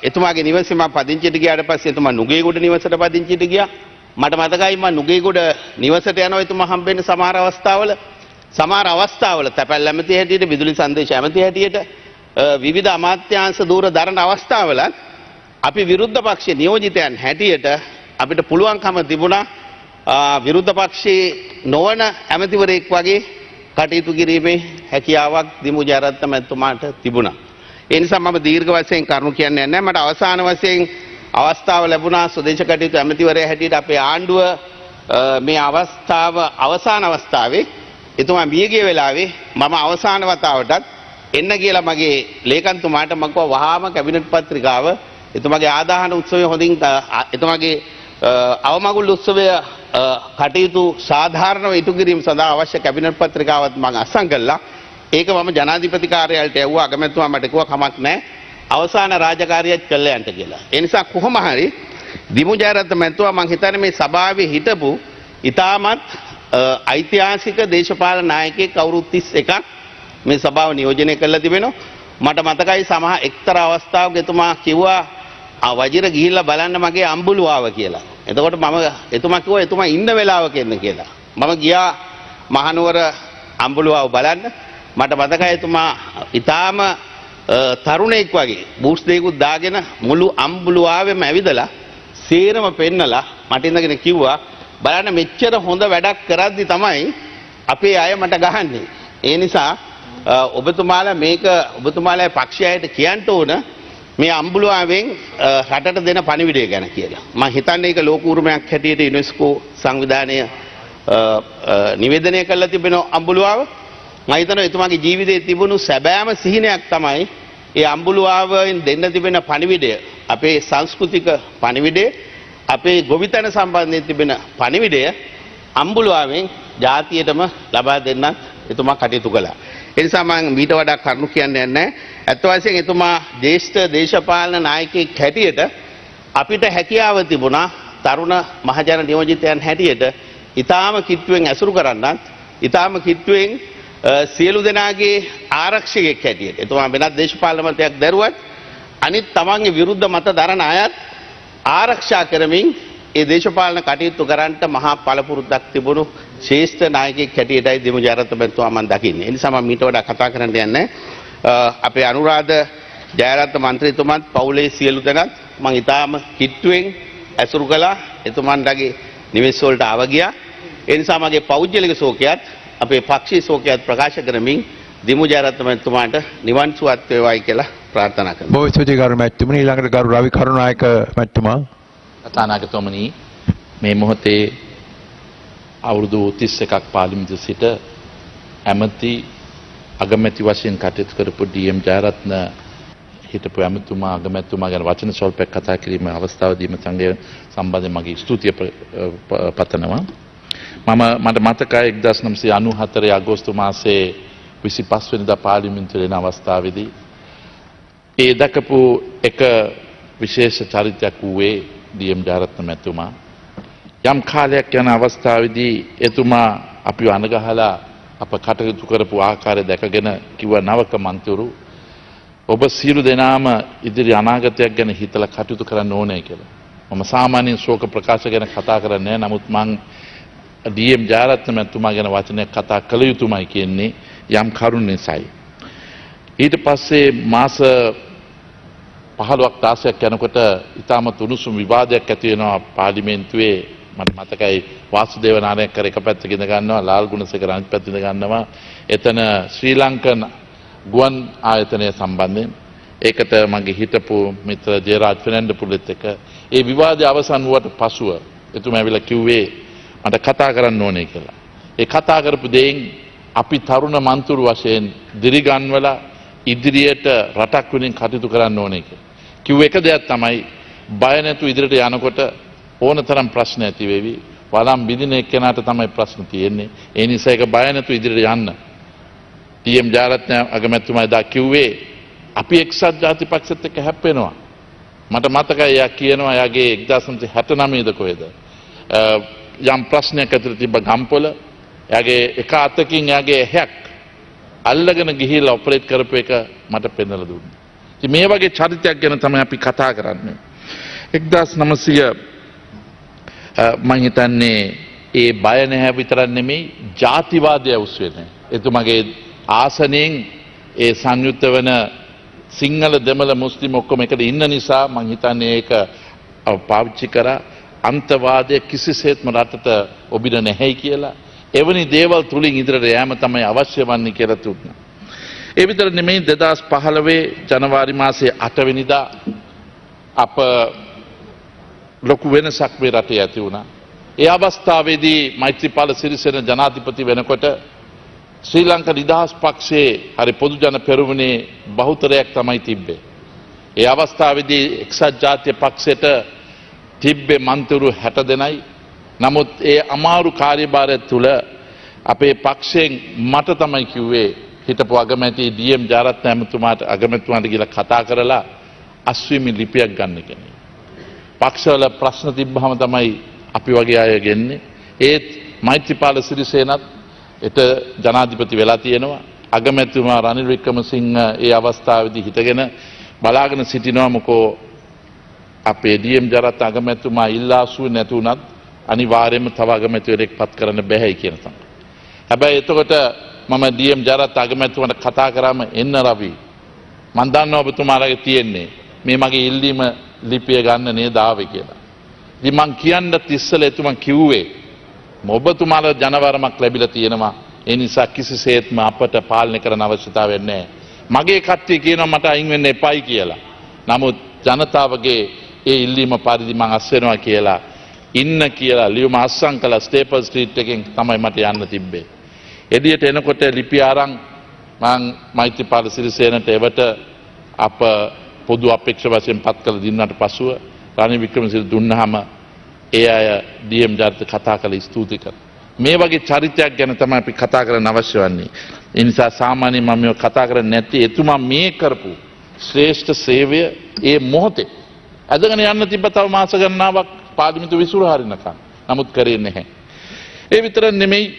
එතුමාගේ නිවසේ මම පදිංචිට ගියාට පස්සේ එතුමා නුගේගොඩ නිවසට පදිංචිට ගියා. මට මතකයි මම නුගේගොඩ නිවසට යනවා එතුමා හම්බෙන්න සමහර අවස්ථාවල තැපැල් ඇමති හැටියට විදුලි සංදේශ ඇමති හැටියට විවිධ අමාත්‍යාංශ දූර දරන අවස්ථාවල අපි විරුද්ධ පක්ෂ නියෝජිතයන් හැටියට අපිට පුළුවන්කම තිබුණා විරුද්ධ පක්ෂයේ නොවන ඇමතිවරයෙක් වගේ කටයුතු කිරීමේ හැකියාවක් දිමු ජයරත්න මැතිතුමාට තිබුණා. ඒ නිසා මම දීර්ඝ වශයෙන් කරුණු කියන්නේ නැහැ. මට අවසාන වශයෙන් අවස්ථාව ලැබුණා ස්වදේශ කටයුතු ඇමතිවරයා හැටියට අපේ ආණ්ඩුව මේ අවසාන අවස්ථාවේ එතුමා මියගිය වෙලාවේ මම අවසාන වතාවටත් එන්න කියලා මගේ ලේකම්තුමාට මම කිව්වා වහාම කැබිනට් පත්‍රිකාව එතුමාගේ ආදාහන උත්සවය හොඳින් එතුමාගේ අවමගුල් උත්සවය කටයුතු සාධාරණව ඉටු කිරීම සඳහා අවශ්‍ය කැබිනට් පත්‍රිකාවත් මම අත්සන් කළා. ඒක මම ජනාධිපති කාර්යාලයට යවුවා. අගමැතිතුමා මට කිව්වා කමක් නැහැ. අවසාන රාජකාරියත් කළා යන්න කියලා. ඒ නිසා කොහොම හරි දිමු ජයරත්න මැතිතුමා මම හිතන්නේ මේ සභාවේ හිටපු ඉතාමත් ඓතිහාසික දේශපාලන නායකයෙක් අවුරුදු 31ක් මේ සභාව නියෝජනය කළා තිබෙනවා. මට මතකයි සමහර එක්තරා අවස්ථාවක එතුමා කිව්වා වජිර ගිහිල්ලා බලන්න මගේ අම්බුලුවාව කියලා. එතකොට එතුමා කිව්වා එතුමා ඉන්න වෙලාවක එන්න කියලා. මම ගියා මහනුවර අම්බුලුවාව බලන්න. මට මතකයි එතුමා ඊටාම තරුණයෙක් වගේ බූට්ස් දෙකකුත් දාගෙන මුළු අම්බුලුවාවෙම ඇවිදලා සේරම පෙන්නලා මට ඉඳගෙන කිව්වා බලන්න මෙච්චර හොඳ වැඩක් කරද්දි තමයි අපේ අය මට ගහන්නේ. ඒ නිසා ඔබතුමාලා පක්ෂයට කියන්න ඕන මේ අම්බුලුවාවෙන් රටට දෙන පණිවිඩය ගැන කියලා. මම හිතන්නේ ඒක ලෝක උරුමයක් හැටියට යුනෙස්කෝ සංවිධානය නිවේදනය කළා තිබෙන අම්බුලුවාව. මම හිතනවා එතුමාගේ ජීවිතයේ තිබුණු සැබෑම සිහිනයක් තමයි ඒ අම්බුලුවාවෙන් දෙන්න තිබෙන පණිවිඩය. අපේ සංස්කෘතික පණිවිඩය, අපේ ගොවිතැන සම්බන්ධයෙන් තිබෙන පණිවිඩය අම්බුලුවාවෙන් ජාතියටම ලබා දෙන්න එතුමා කටයුතු කළා. ඒ නිසා මම ඊට වඩා කරුණු කියන්නේ නැහැ. ඇත්ත වශයෙන් එතුමා ජ්‍යෙෂ්ඨ දේශපාලන නායකයෙක් හැටියට අපිට හැකියාව තිබුණා තරුණ මහජන නියෝජිතයන් හැටියට ඊටාම කිට්ටුවෙන් ඇසුරු කරන්නත් ඊටාම කිට්ටුවෙන් සියලු දෙනාගේ ආරක්ෂකයෙක් හැටියට එතුමා වෙනත් දේශපාලන මතයක් දරුවත් අනිත් තමන්ගේ විරුද්ධ මත දරන අයත් ආරක්ෂා කරමින් ඒ දේශපාලන කටයුතු කරන්නට මහා පළපුරුද්දක් තිබුණු ශ්‍රේෂ්ඨ නායකයෙක් හැටියටයි දිමු ජයරත්න මැතිතුමා මම දකින්නේ. ඒ නිසා මම ඊට වඩා කතා කරන්න යන්නේ අපේ අනුරාධ ජයරත්න මන්ත්‍රීතුමත් පවුලේ සියලු දෙනාත් මම ඊටාම කිට්ටුවෙන් ඇසුරු කළා. එතුමන්ගේ නිවෙස් වලට ආව ගියා. ඒ නිසා මගේ පෞද්ගලික ශෝකයත් අපේ පක්ෂීය ශෝකයත් ප්‍රකාශ කරමින් දිමු ජයරත්න මැතිතුමාට නිවන් සුවත් වේවායි කියලා ප්‍රාර්ථනා කරනවා. බොහෝ ස්තුතියි ගරු මැතිතුමනි. ඊළඟට ගරු රවි කරුණායක මැතිතුමා. කතානායකතුමනි, මේ මොහොතේ අවුරුදු 31ක් පාර්ලිමේන්තුවේ සිට ඇමති අගමැති වශයෙන් කටයුතු කරපු ඩී.එම්. ජයරත්න හිටපු ඇමතුමා අගමැතිතුමා ගැන වචන ස්වල්පයක් කතා කිරීමේ අවස්ථාවදී මම සංගය සම්බන්ධයෙන් මගේ ස්තුතිය පතනවා. මට මතකයි 1994 අගෝස්තු මාසයේ 25 වෙනිදා පාර්ලිමේන්තුවේ එන අවස්ථාවේදී ඒ දක්වපු එක විශේෂ චරිතයක් වූයේ ඩී.එම්. ජයරත්න මැතිතුමා. යම් කාලයක් යන අවස්ථාවේදී එතුමා අපිව අනගහලා අප කටයුතු කරපු ආකාරය දැකගෙන කිව්ව නවක මන්ත්‍රීවරු ඔබ සියලු දෙනාම ඉදිරි අනාගතයක් ගැන හිතලා කටයුතු කරන්න ඕනේ කියලා. මම සාමාන්‍යයෙන් ශෝක ප්‍රකාශ ගැන කතා කරන්නේ නැහැ. නමුත් මං ඩී.එම්. ජයරත්න මැතිතුමා ගැන වචනයක් කතා කළ යුතුමයි කියන්නේ යම් කරුණ නිසායි. ඊට පස්සේ මාස 15ක් 16ක් යනකොට ඊටම තුනුසුම් විවාදයක් ඇති වෙනවා පාර්ලිමේන්තුවේ. මට මතකයි වාසුදේව නායක එක පැත්තක ඉඳ ගන්නවා, ලාල් ගුණසේකර අනිත් පැත්තේ ඉඳ ගන්නවා. එතන ශ්‍රී ලංකන් ගුවන් ආයතනය සම්බන්ධයෙන් ඒකට මගේ හිටපු මිත්‍ර ජයරාජ් ෆර්නැන්ඩෝපුලත් එක්ක ඒ විවාදය අවසන් වුවට පසුව එතුමා ඇවිල්ලා කිව්වේ මට කතා කරන්න ඕනේ කියලා. ඒ කතා කරපු දෙයින් අපි තරුණ මන්ත්‍රී වශයෙන් දිරිගන්වලා ඉදිරියට රටක් වෙනින් කටයුතු කරන්න ඕනේ කියලා. කිව්ව එක දෙයක් තමයි බය නැතු ඉදිරියට යනකොට ඕනතරම් ප්‍රශ්න ඇති වෙවි. වළම් බිඳින එක්කෙනාට තමයි ප්‍රශ්න තියෙන්නේ. ඒ නිසා ඒක බය නැතු ඉදිරියට යන්න. ඩී.එම්. ජයරත්න අගමැතිතුමා එදා කිව්වේ අපි එක්සත් ජාතිපක්ෂත් එක්ක හැප්පෙනවා. මට මතකයි එයා කියනවා එයාගේ 1969ද කොහෙද යම් ප්‍රශ්නයක් ඇතුළේ තිබ්බ ගම්පොල එයාගේ එක අතකින් එයාගේ හැක් අල්ලගෙන ගිහිල්ලා ඔපරේට් කරපු එක මට පෙන්වලා දුන්නා. ඉතින් මේ වගේ චරිතයක් ගැන තමයි අපි කතා කරන්නේ. 1900 මම හිතන්නේ ඒ බය නැහැ විතරක් නෙමෙයි ජාතිවාදය උස් වෙන්නේ. එතුමගේ ආසනයෙන් ඒ සංයුක්ත වෙන සිංහල දෙමළ මුස්ලිම් ඔක්කොම එකට ඉන්න නිසා මම හිතන්නේ ඒක පාවිච්චි කරා අන්තවාදය කිසිසේත්ම රටට ඔබින නැහැ කියලා. එවැනි දේවල් තුලින් ඉදිරියට යෑම තමයි අවශ්‍ය වන්නේ කියලා තුන්නා. ඒ විතර නෙමෙයි 2015 ජනවාරි මාසයේ 8 වෙනිදා අප ලොකු වෙනසක් මේ රටේ ඇති වුණා. ඒ අවස්ථාවේදී මෛත්‍රීපාල සිරිසේන ජනාධිපති වෙනකොට ශ්‍රී ලංකා නිදහස් පක්ෂයේ හරි පොදු ජන පෙරමුණේ බහුතරයක් තමයි තිබ්බේ. ඒ අවස්ථාවේදී එක්සත් ජාතික පක්ෂයට තිබ්බේ මන්ත්‍රීවරු 60 දෙනයි. නමුත් ඒ අමාරු කාර්යභාරය තුල අපේ පක්ෂයෙන් මට තමයි කිව්වේ හිටපු අගමැති ඩී.එම්. ජයරත්න අගමැතිතුමාට ගිහලා කතා කරලා අස්වීමේ ලිපියක් ගන්න කෙනෙක්. පක්ෂවල ප්‍රශ්න තිබ්බහම තමයි අපි වගේ අය ගෙන්නේ. ඒත් මෛත්‍රීපාල සිරිසේනත් එත ජනාධිපති වෙලා තියෙනවා. අගමැතිතුමා රනිල් වික්‍රමසිංහ ඒ අවස්ථාවේදී හිටගෙන බලාගෙන සිටිනවා මොකෝ අපේ ඩී.එම්. ජයරත්න අගමැතිතුමා ඉල්ලාසුවේ නැති වුණත් අනිවාර්යයෙන්ම තව අගමැතිවරයෙක් පත් කරන්න බැහැයි කියන තමයි. හැබැයි එතකොට මම ඩී.එම්. ජයරත්න අගමැතිතුමාට කතා කරාම එන්න රවි මම දන්නවා ඔබතුමාලාගේ තියෙන්නේ මේ මගේ ඉල්ලීම ලිපිය ගන්න නේද ආවේ කියලා. ඉතින් මං කියන්න ඉස්සෙල්ලා එතුමා කිව්වේ ඔබතුමාලා ජනවරමක් ලැබිලා තියෙනවා. ඒ නිසා කිසිසේත්ම අපට පාලනය කරන්න අවශ්‍යතාවයක් නැහැ. මගේ කට්ටිය කියනවා මට අයින් වෙන්න එපයි කියලා. නමුත් ජනතාවගේ ඒ ඉල්ලීම පරිදි මං අස් වෙනවා කියලා ඉන්න කියලා ලියුම අස්සම් කළා ස්ටේපල් ස්ට්‍රීට් එකෙන් තමයි මට යන්න තිබ්බේ. එළියට එනකොට ලිපිය අරන් මං මෛත්‍රීපාල සිරිසේනට එවට අප පොදු අපේක්ෂා වශයෙන් පත් කළ දිනකට පසුව රනිල් වික්‍රමසිංහ දුන්නාම ඒ අය ඩී.එම්. ජයරත්න කතා කළ ස්තුති කරා. මේ වගේ චරිතයක් ගැන තමයි අපි කතා කරන්න අවශ්‍ය වන්නේ. ඒ නිසා සාමාන්‍ය මම මේ කතා කරන්නේ නැති එතුමා මේ කරපු ශ්‍රේෂ්ඨ සේවය ඒ මොහොතේ අදගෙන යන්න තිබ්බ තව මාස ගණනාවක් පාර්ලිමේන්තුව විසුරු හරිනකම්. නමුත් කරේ නැහැ. ඒ විතර නෙමෙයි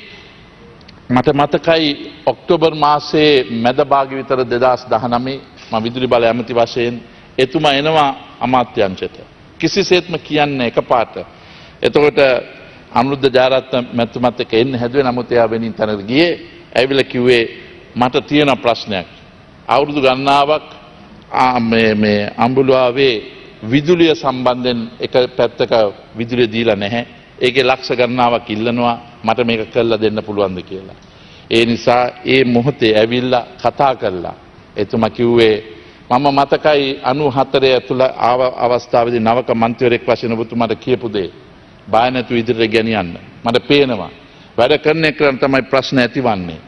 මට මතකයි ඔක්තෝබර් මාසයේ මැද භාග විතර 2019 මම විදුලි බල ඇමති වශයෙන් එතුමා එනවා අමාත්‍යාංශයට. කිසිසේත්ම කියන්නේ එකපාරට. එතකොට අනුරුද්ධ ජයරත්න මැතිතුමත් එක්ක එන්න හැදුවේ. නමුත් එයා වෙනින් තැනකට ගියේ. ඇවිල්ලා කිව්වේ මට තියෙන ප්‍රශ්නයක්. අවුරුදු ගණනාවක් මේ අම්බුලාවේ විදුලිය සම්බන්ධයෙන් එක පැත්තක විදුලිය දීලා නැහැ. ඒකේ ලක්ෂ ගණනාවක් ඉල්ලනවා මට මේක කරලා දෙන්න පුළුවන්ද කියලා. ඒ නිසා ඒ මොහොතේ ඇවිල්ලා කතා කළා. එතුමා කිව්වේ මම මතකයි 94 ඇතුළ අවස්ථාවේදී නවක මන්ත්‍රීවරයෙක් වශයෙන් ඔබතුමාට කියපු දේ. බය නැතුව ඉදිරියට ගෙනියන්න. මට පේනවා වැඩ කරන එකෙන් තමයි ප්‍රශ්න ඇතිවන්නේ.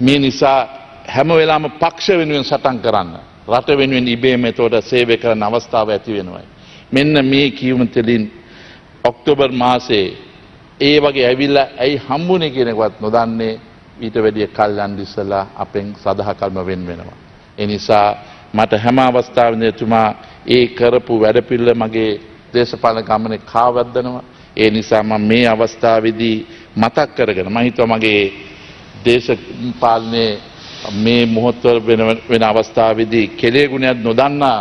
මේ නිසා හැම වෙලාවෙම පක්ෂ වෙනුවෙන් සටන් කරන්න. රට වෙනුවෙන් ඉබේම ඒතොට සේවය කරන අවස්ථාව ඇති වෙනවා. මෙන්න මේ කියුම තෙලින් ඔක්තෝබර් මාසයේ ඒ වගේ ඇවිල්ලා ඇයි හම්බුනේ කියන එකවත් නොදන්නේ ඊට වැඩිය කල් යන්න ඉස්සලා අපෙන් සදාකල්ම වෙන් වෙනවා. ඒ නිසා මට හැම අවස්ථාවෙම එතුමා ඒ කරපු වැඩපිළිවෙල මගේ දේශපාලන ගමනේ කාවැද්දනවා. ඒ නිසා මම මේ අවස්ථාවේදී මතක් කරගෙන මම හිතුවා මගේ දේශපාලනයේ මේ මොහොතවල වෙන අවස්ථාවේදී කෙලෙ ගුණයක් නොදන්නා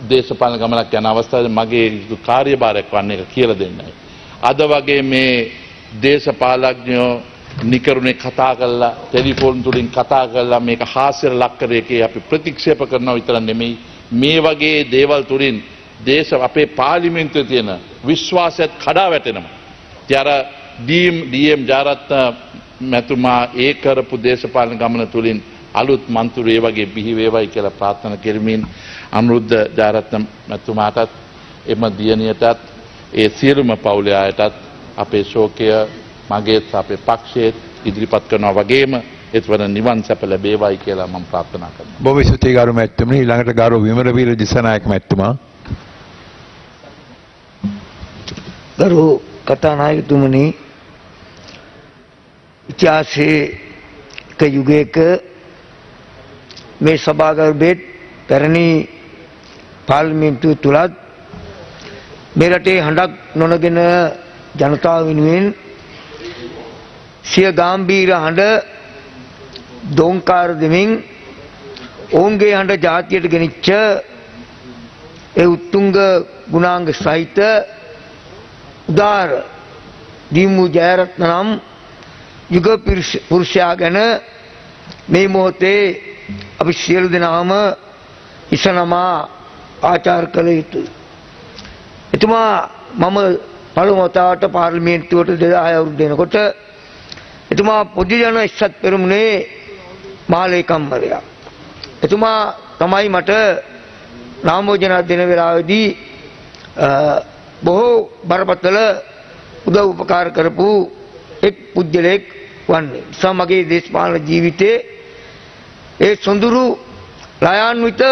දේශපාලන ගමනක් යන අවස්ථාවේ මගේ කාර්යභාරයක් වන්නේ එක කියලා දෙන්නයි. අද වගේ මේ දේශපාලඥයෝ නිකරුණේ කතා කරලා ටෙලිෆෝන් තුලින් කතා කරලා මේක හාස්‍යයට ලක් කර එකේ අපි ප්‍රතික්ෂේප කරනවා විතර නෙමෙයි මේ වගේ දේවල් තුලින් අපේ පාර්ලිමේන්තුවේ තියෙන විශ්වාසයත් කඩා වැටෙනවා. ඊට ඩීඑම් ජයරත්න මැතිතුමා ඒ කරපු දේශපාලන ගමන තුලින් අලුත් මන්ත්‍රී ඒ වගේ බිහි වේවයි කියලා ප්‍රාර්ථනා කරමින් අනුරුද්ධ ජයරත්න මැතිතුමාටත් එම දියණියටත් ඒ සියලුම පවුලේ අයටත් අපේ ශෝකය මගේත් අපේ පක්ෂයේත් ඉදිරිපත් කරනවා වගේම ඒතවන නිවන් සැප ලැබේවායි කියලා මම ප්‍රාර්ථනා කරනවා. බොහොම ස්තුතියි ගරු මැතිතුමනි. ඊළඟට ගරු විමරවීර දිසානායක මැතිතුමා. ගරු කතානායකතුමනි, ඉතිහාසයේ එක යුගයක මේ සභාගර්භයේ පැරණි පාර්ලිමේන්තුව තුලත් මේ රටේ හඬක් නොනගෙන ජනතාව වෙනුවෙන් සිය ගාම්භීර හඬ දෝංකාර දෙමින් ඔවුන්ගේ හඬ ජාතියට ගෙනිච්ච ඒ උත්තුංග ගුණාංග සහිත උදාර දීමු ජයරත්න නම් යුග පුරුෂයා ගැන මේ මොහොතේ අපි සියලු දෙනාම ඉසනමා ආචාර කළ යුතුයි. එතුමා මම පළමු වතාවට පාර්ලිමේන්තුවට 2006 අවුරුද්ද එනකොට එතුමා පොදු ජන එක්සත් පෙරමුණේ මහලේකම්වරයා. එතුමා තමයි මට නාමෝජන දෙන වෙලාවේදී බොහෝ බරපතල උදව් උපකාර කරපු එක් පුද්ගලයෙක් වන්නේ. සමගයේ දේශපාලන ජීවිතයේ ඒ සොඳුරු ලයාන්විත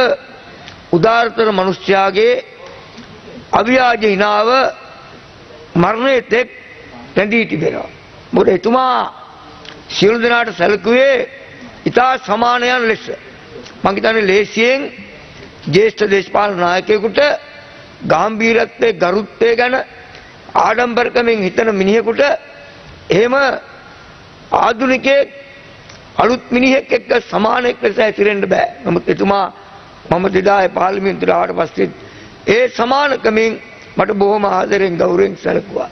උදාරතර මිනිස්යාගේ අවියාජ හිනාව මරණයේ තෙක් රැඳී තිබෙනවා. මොකද එතුමා සියලු දෙනාට සැලකුවේ ඉතා සමානයන් ලෙස. මම හිතන්නේ ලේසියෙන් ජ්‍යෙෂ්ඨ දේශපාලන නායකයෙකුට ගාම්භීරත්වයේ ගරුත්වය ගැන ආඩම්බරකමින් හිතන මිනිහෙකුට එහෙම ආධුනිකයෙක් අලුත් මිනිහෙක් එක්ක සමානෙක් ලෙස ඇතිරෙන්න බෑ. නමුත් එතුමා මම 2000 පාර්ලිමේන්තුවට ආවට පස්සේ ඒ සමානකමින් මට බොහොම ආදරෙන් ගෞරවයෙන් සැලකුවා.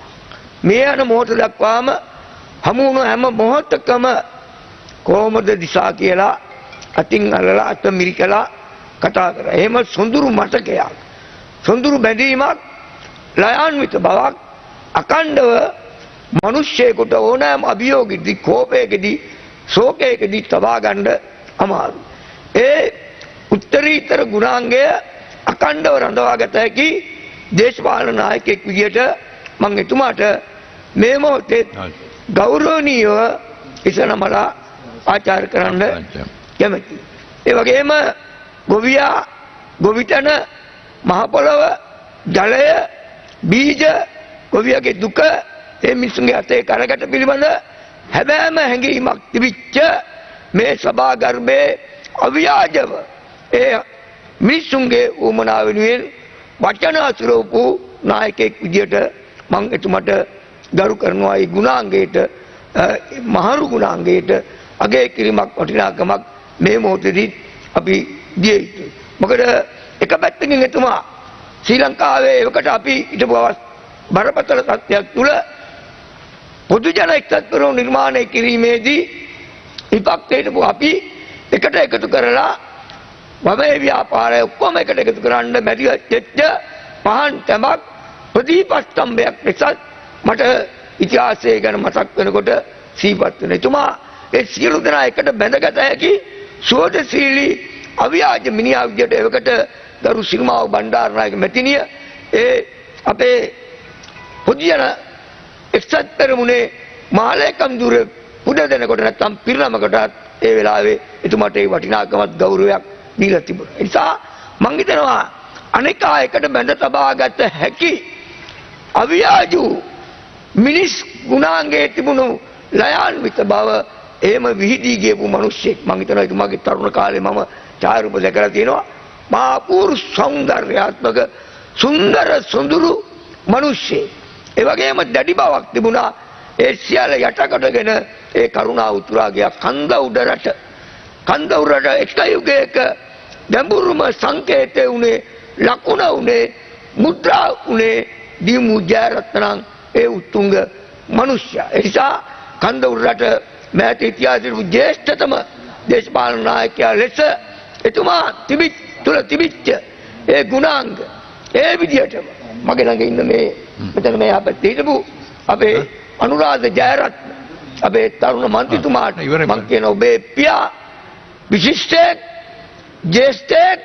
මේ යන මොහොත දක්වාම හමු වුණු හැම මොහොතකම කොහොමද දිසා කියලා අතින් අල්ලලා අත මිරිකලා කතා කරා. එහෙම සොඳුරු මතකයක්, සොඳුරු බැඳීමක්, ලයාන්විත බවක් අකණ්ඩව මිනිස්සෙකුට ඕනෑම අභියෝගෙදී, කෝපයකදී, ශෝකයකදී තබා ගන්න අමාරුයි. ඒ උත්තරීතර ගුණාංගය අකණ්ඩව රඳවාගත හැකි දේශපාලන නායකයෙක් විදියට මම එතුමාට මේ මොහොතේ ගෞරවනීයව ඉසනමලා ආචාර කරන්න කැමැතියි. ඒ වගේම ගොවියා, ගොවිතැන, මහ පොළව, ජලය, බීජ, ගොවියාගේ දුක, ඒ මිනිසුන්ගේ අතේ කරකට පිළිබඳ හැබෑම හැඟීමක් තිබිච්ච මේ සභා ගර්භයේ අව්‍යාජව ඒ මිනිසුන්ගේ උමනාව වෙනුවෙන් වචන අසුරවපු නායකයෙක් විදියට මම එතුමට ගරු කරනවා. ඒ ගුණාංගයට මහරු ගුණාංගයට අගය කිරීමක් වටිනාකමක් මේ මොහොතේදී අපි දිය යුතුයි. මොකද එක පැත්තකින් එතුමා ශ්‍රී ලංකාවේ එවකට අපි හිටපු බරපතල තත්ත්වයක් තුළ පොදු ජන එක්සත්කරුවෝ නිර්මාණය කිරීමේදී විපක්ෂයට අපි එකට එකතු කරලා වමේ ව්‍යාපාරය ඔක්කොම එකට එකතු කරන්න බැරි වෙච්ච පහන් තැඹක් ප්‍රතිපස්තම්භයක් නිසා මට ඉතිහාසය ගැන මතක් වෙනකොට සිහිපත් වෙනවා. එතුමා ඒ සියලු දෙනා එකට බැඳගත හැකි සෝදශීලී අව්‍යාජ මිනිහා විදියට එවකට ගරු සිරිමාව බණ්ඩාරනායක මැතිණිය ඒ අපේ පොදු ජන එක්සත් පෙරමුණේ මාලේකම් දුර පුඩ දෙනකොට නැත්තම් පිරිනමකටත් ඒ වෙලාවේ එතුමාට ඒ වටිනාකමත් ගෞරවයක් දීලා තිබුණා. ඒ නිසා මම හිතනවා අනිකා එකට බැඳ තබාගත හැකි අව්‍යාජු මිනිස් ගුණාංගයේ තිබුණු ලයාන්විත බව එහෙම විහිදී ගියපු මිනිස්සෙක් මම හිතනවා එතුමාගේ තරුණ කාලේ මම ඡායාරූප දැකලා තියෙනවා. මා අපූර්ව සෞන්දර්යාත්මක සුන්දර සොඳුරු මිනිස්සෙක්. ඒ වගේම දැඩි බවක් තිබුණා. ඒ සියල්ල යටකොටගෙන ඒ කරුණා උතුරා ගියා කන්ද උඩරට. කන්ද උඩරට එක යුගයක ගැඹුරුම සංකේතය උනේ ලකුණ උනේ මුද්‍රා උනේ දීමු ජයරත්නම් ඒ උතුංග මිනිසයා. ඒ නිසා කන්ද උඩරට මෑත ඉතිහාසයේ ජේෂ්ඨතම දේශපාලන නායකයා ලෙස එතුමා තිබිච්ච ඒ ගුණාංග ඒ විදිහටම මගේ ළඟ ඉන්න මේ මෙතන මේ අපිට හිටපු අපේ අනුරාධ ජයරත්න අපේ තරුණ මන්ත්‍රීතුමාට මම කියන ඔබේ පියා විශිෂ්ටයෙක් ජේෂ්ඨයෙක්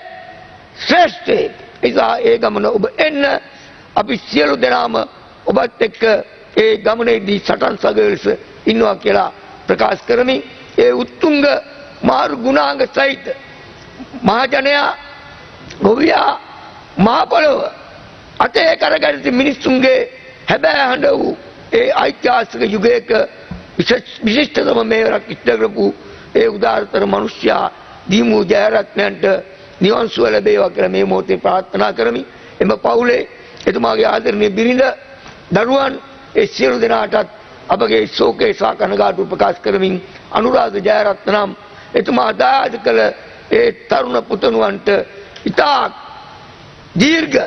ශ්‍රේෂ්ඨයෙක්. ඒ ගමන ඔබ එන්න අපි සියලු දෙනාම ඔබත් එක්ක ඒ ගමනේදී සටන් සගයලස ඉන්නවා කියලා ප්‍රකාශ කරමි. ඒ උත්තුංග මාරු ගුණාංග සහිත මහජනයා ගොවියා මහ පොළොව අතේ කරගැනීමේ මිනිසුන්ගේ හැබෑ හඬ වූ ඒ ඓතිහාසික යුගයක විශිෂ්ටතම මේවරක් ඉෂ්ට කරපු ඒ උදාරතර මිනිසයා දීමු ජයරත්නයන්ට නිවන් සුව ලැබේවා කියලා මේ මොහොතේ ප්‍රාර්ථනා කරමි. එම පවුලේ එතුමාගේ ආදරණීය බිරිඳ දරුවන් ඒ සියලු දෙනාටත් අපගේ ශෝකේ සහ කනගාටුව ප්‍රකාශ කරමින් අනුරාධ ජයරත්නම් එතුමා දායාද කළ ඒ තරුණ පුතණුවන්ට ඉතා දීර්ඝ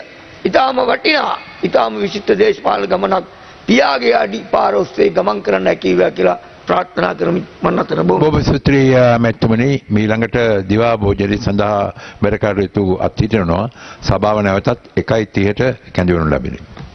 ඉතාම වටිනා ඉතාම විශිෂ්ට දේශපාලන ගමනක් පියාගේ අඩි පාර ඔස්සේ ගමන් කරන්න හැකියි කියලා ප්‍රාර්ථනා කරමි. මම අතන බොහොම ස්තුතියි මැතිතුමනි. මීළඟට දිවා භෝජනය සඳහා වැඩ කටයුතු අත්හිටිනවා. සභාව නැවතත් 1:30ට කැඳවනු ලැබෙනවා.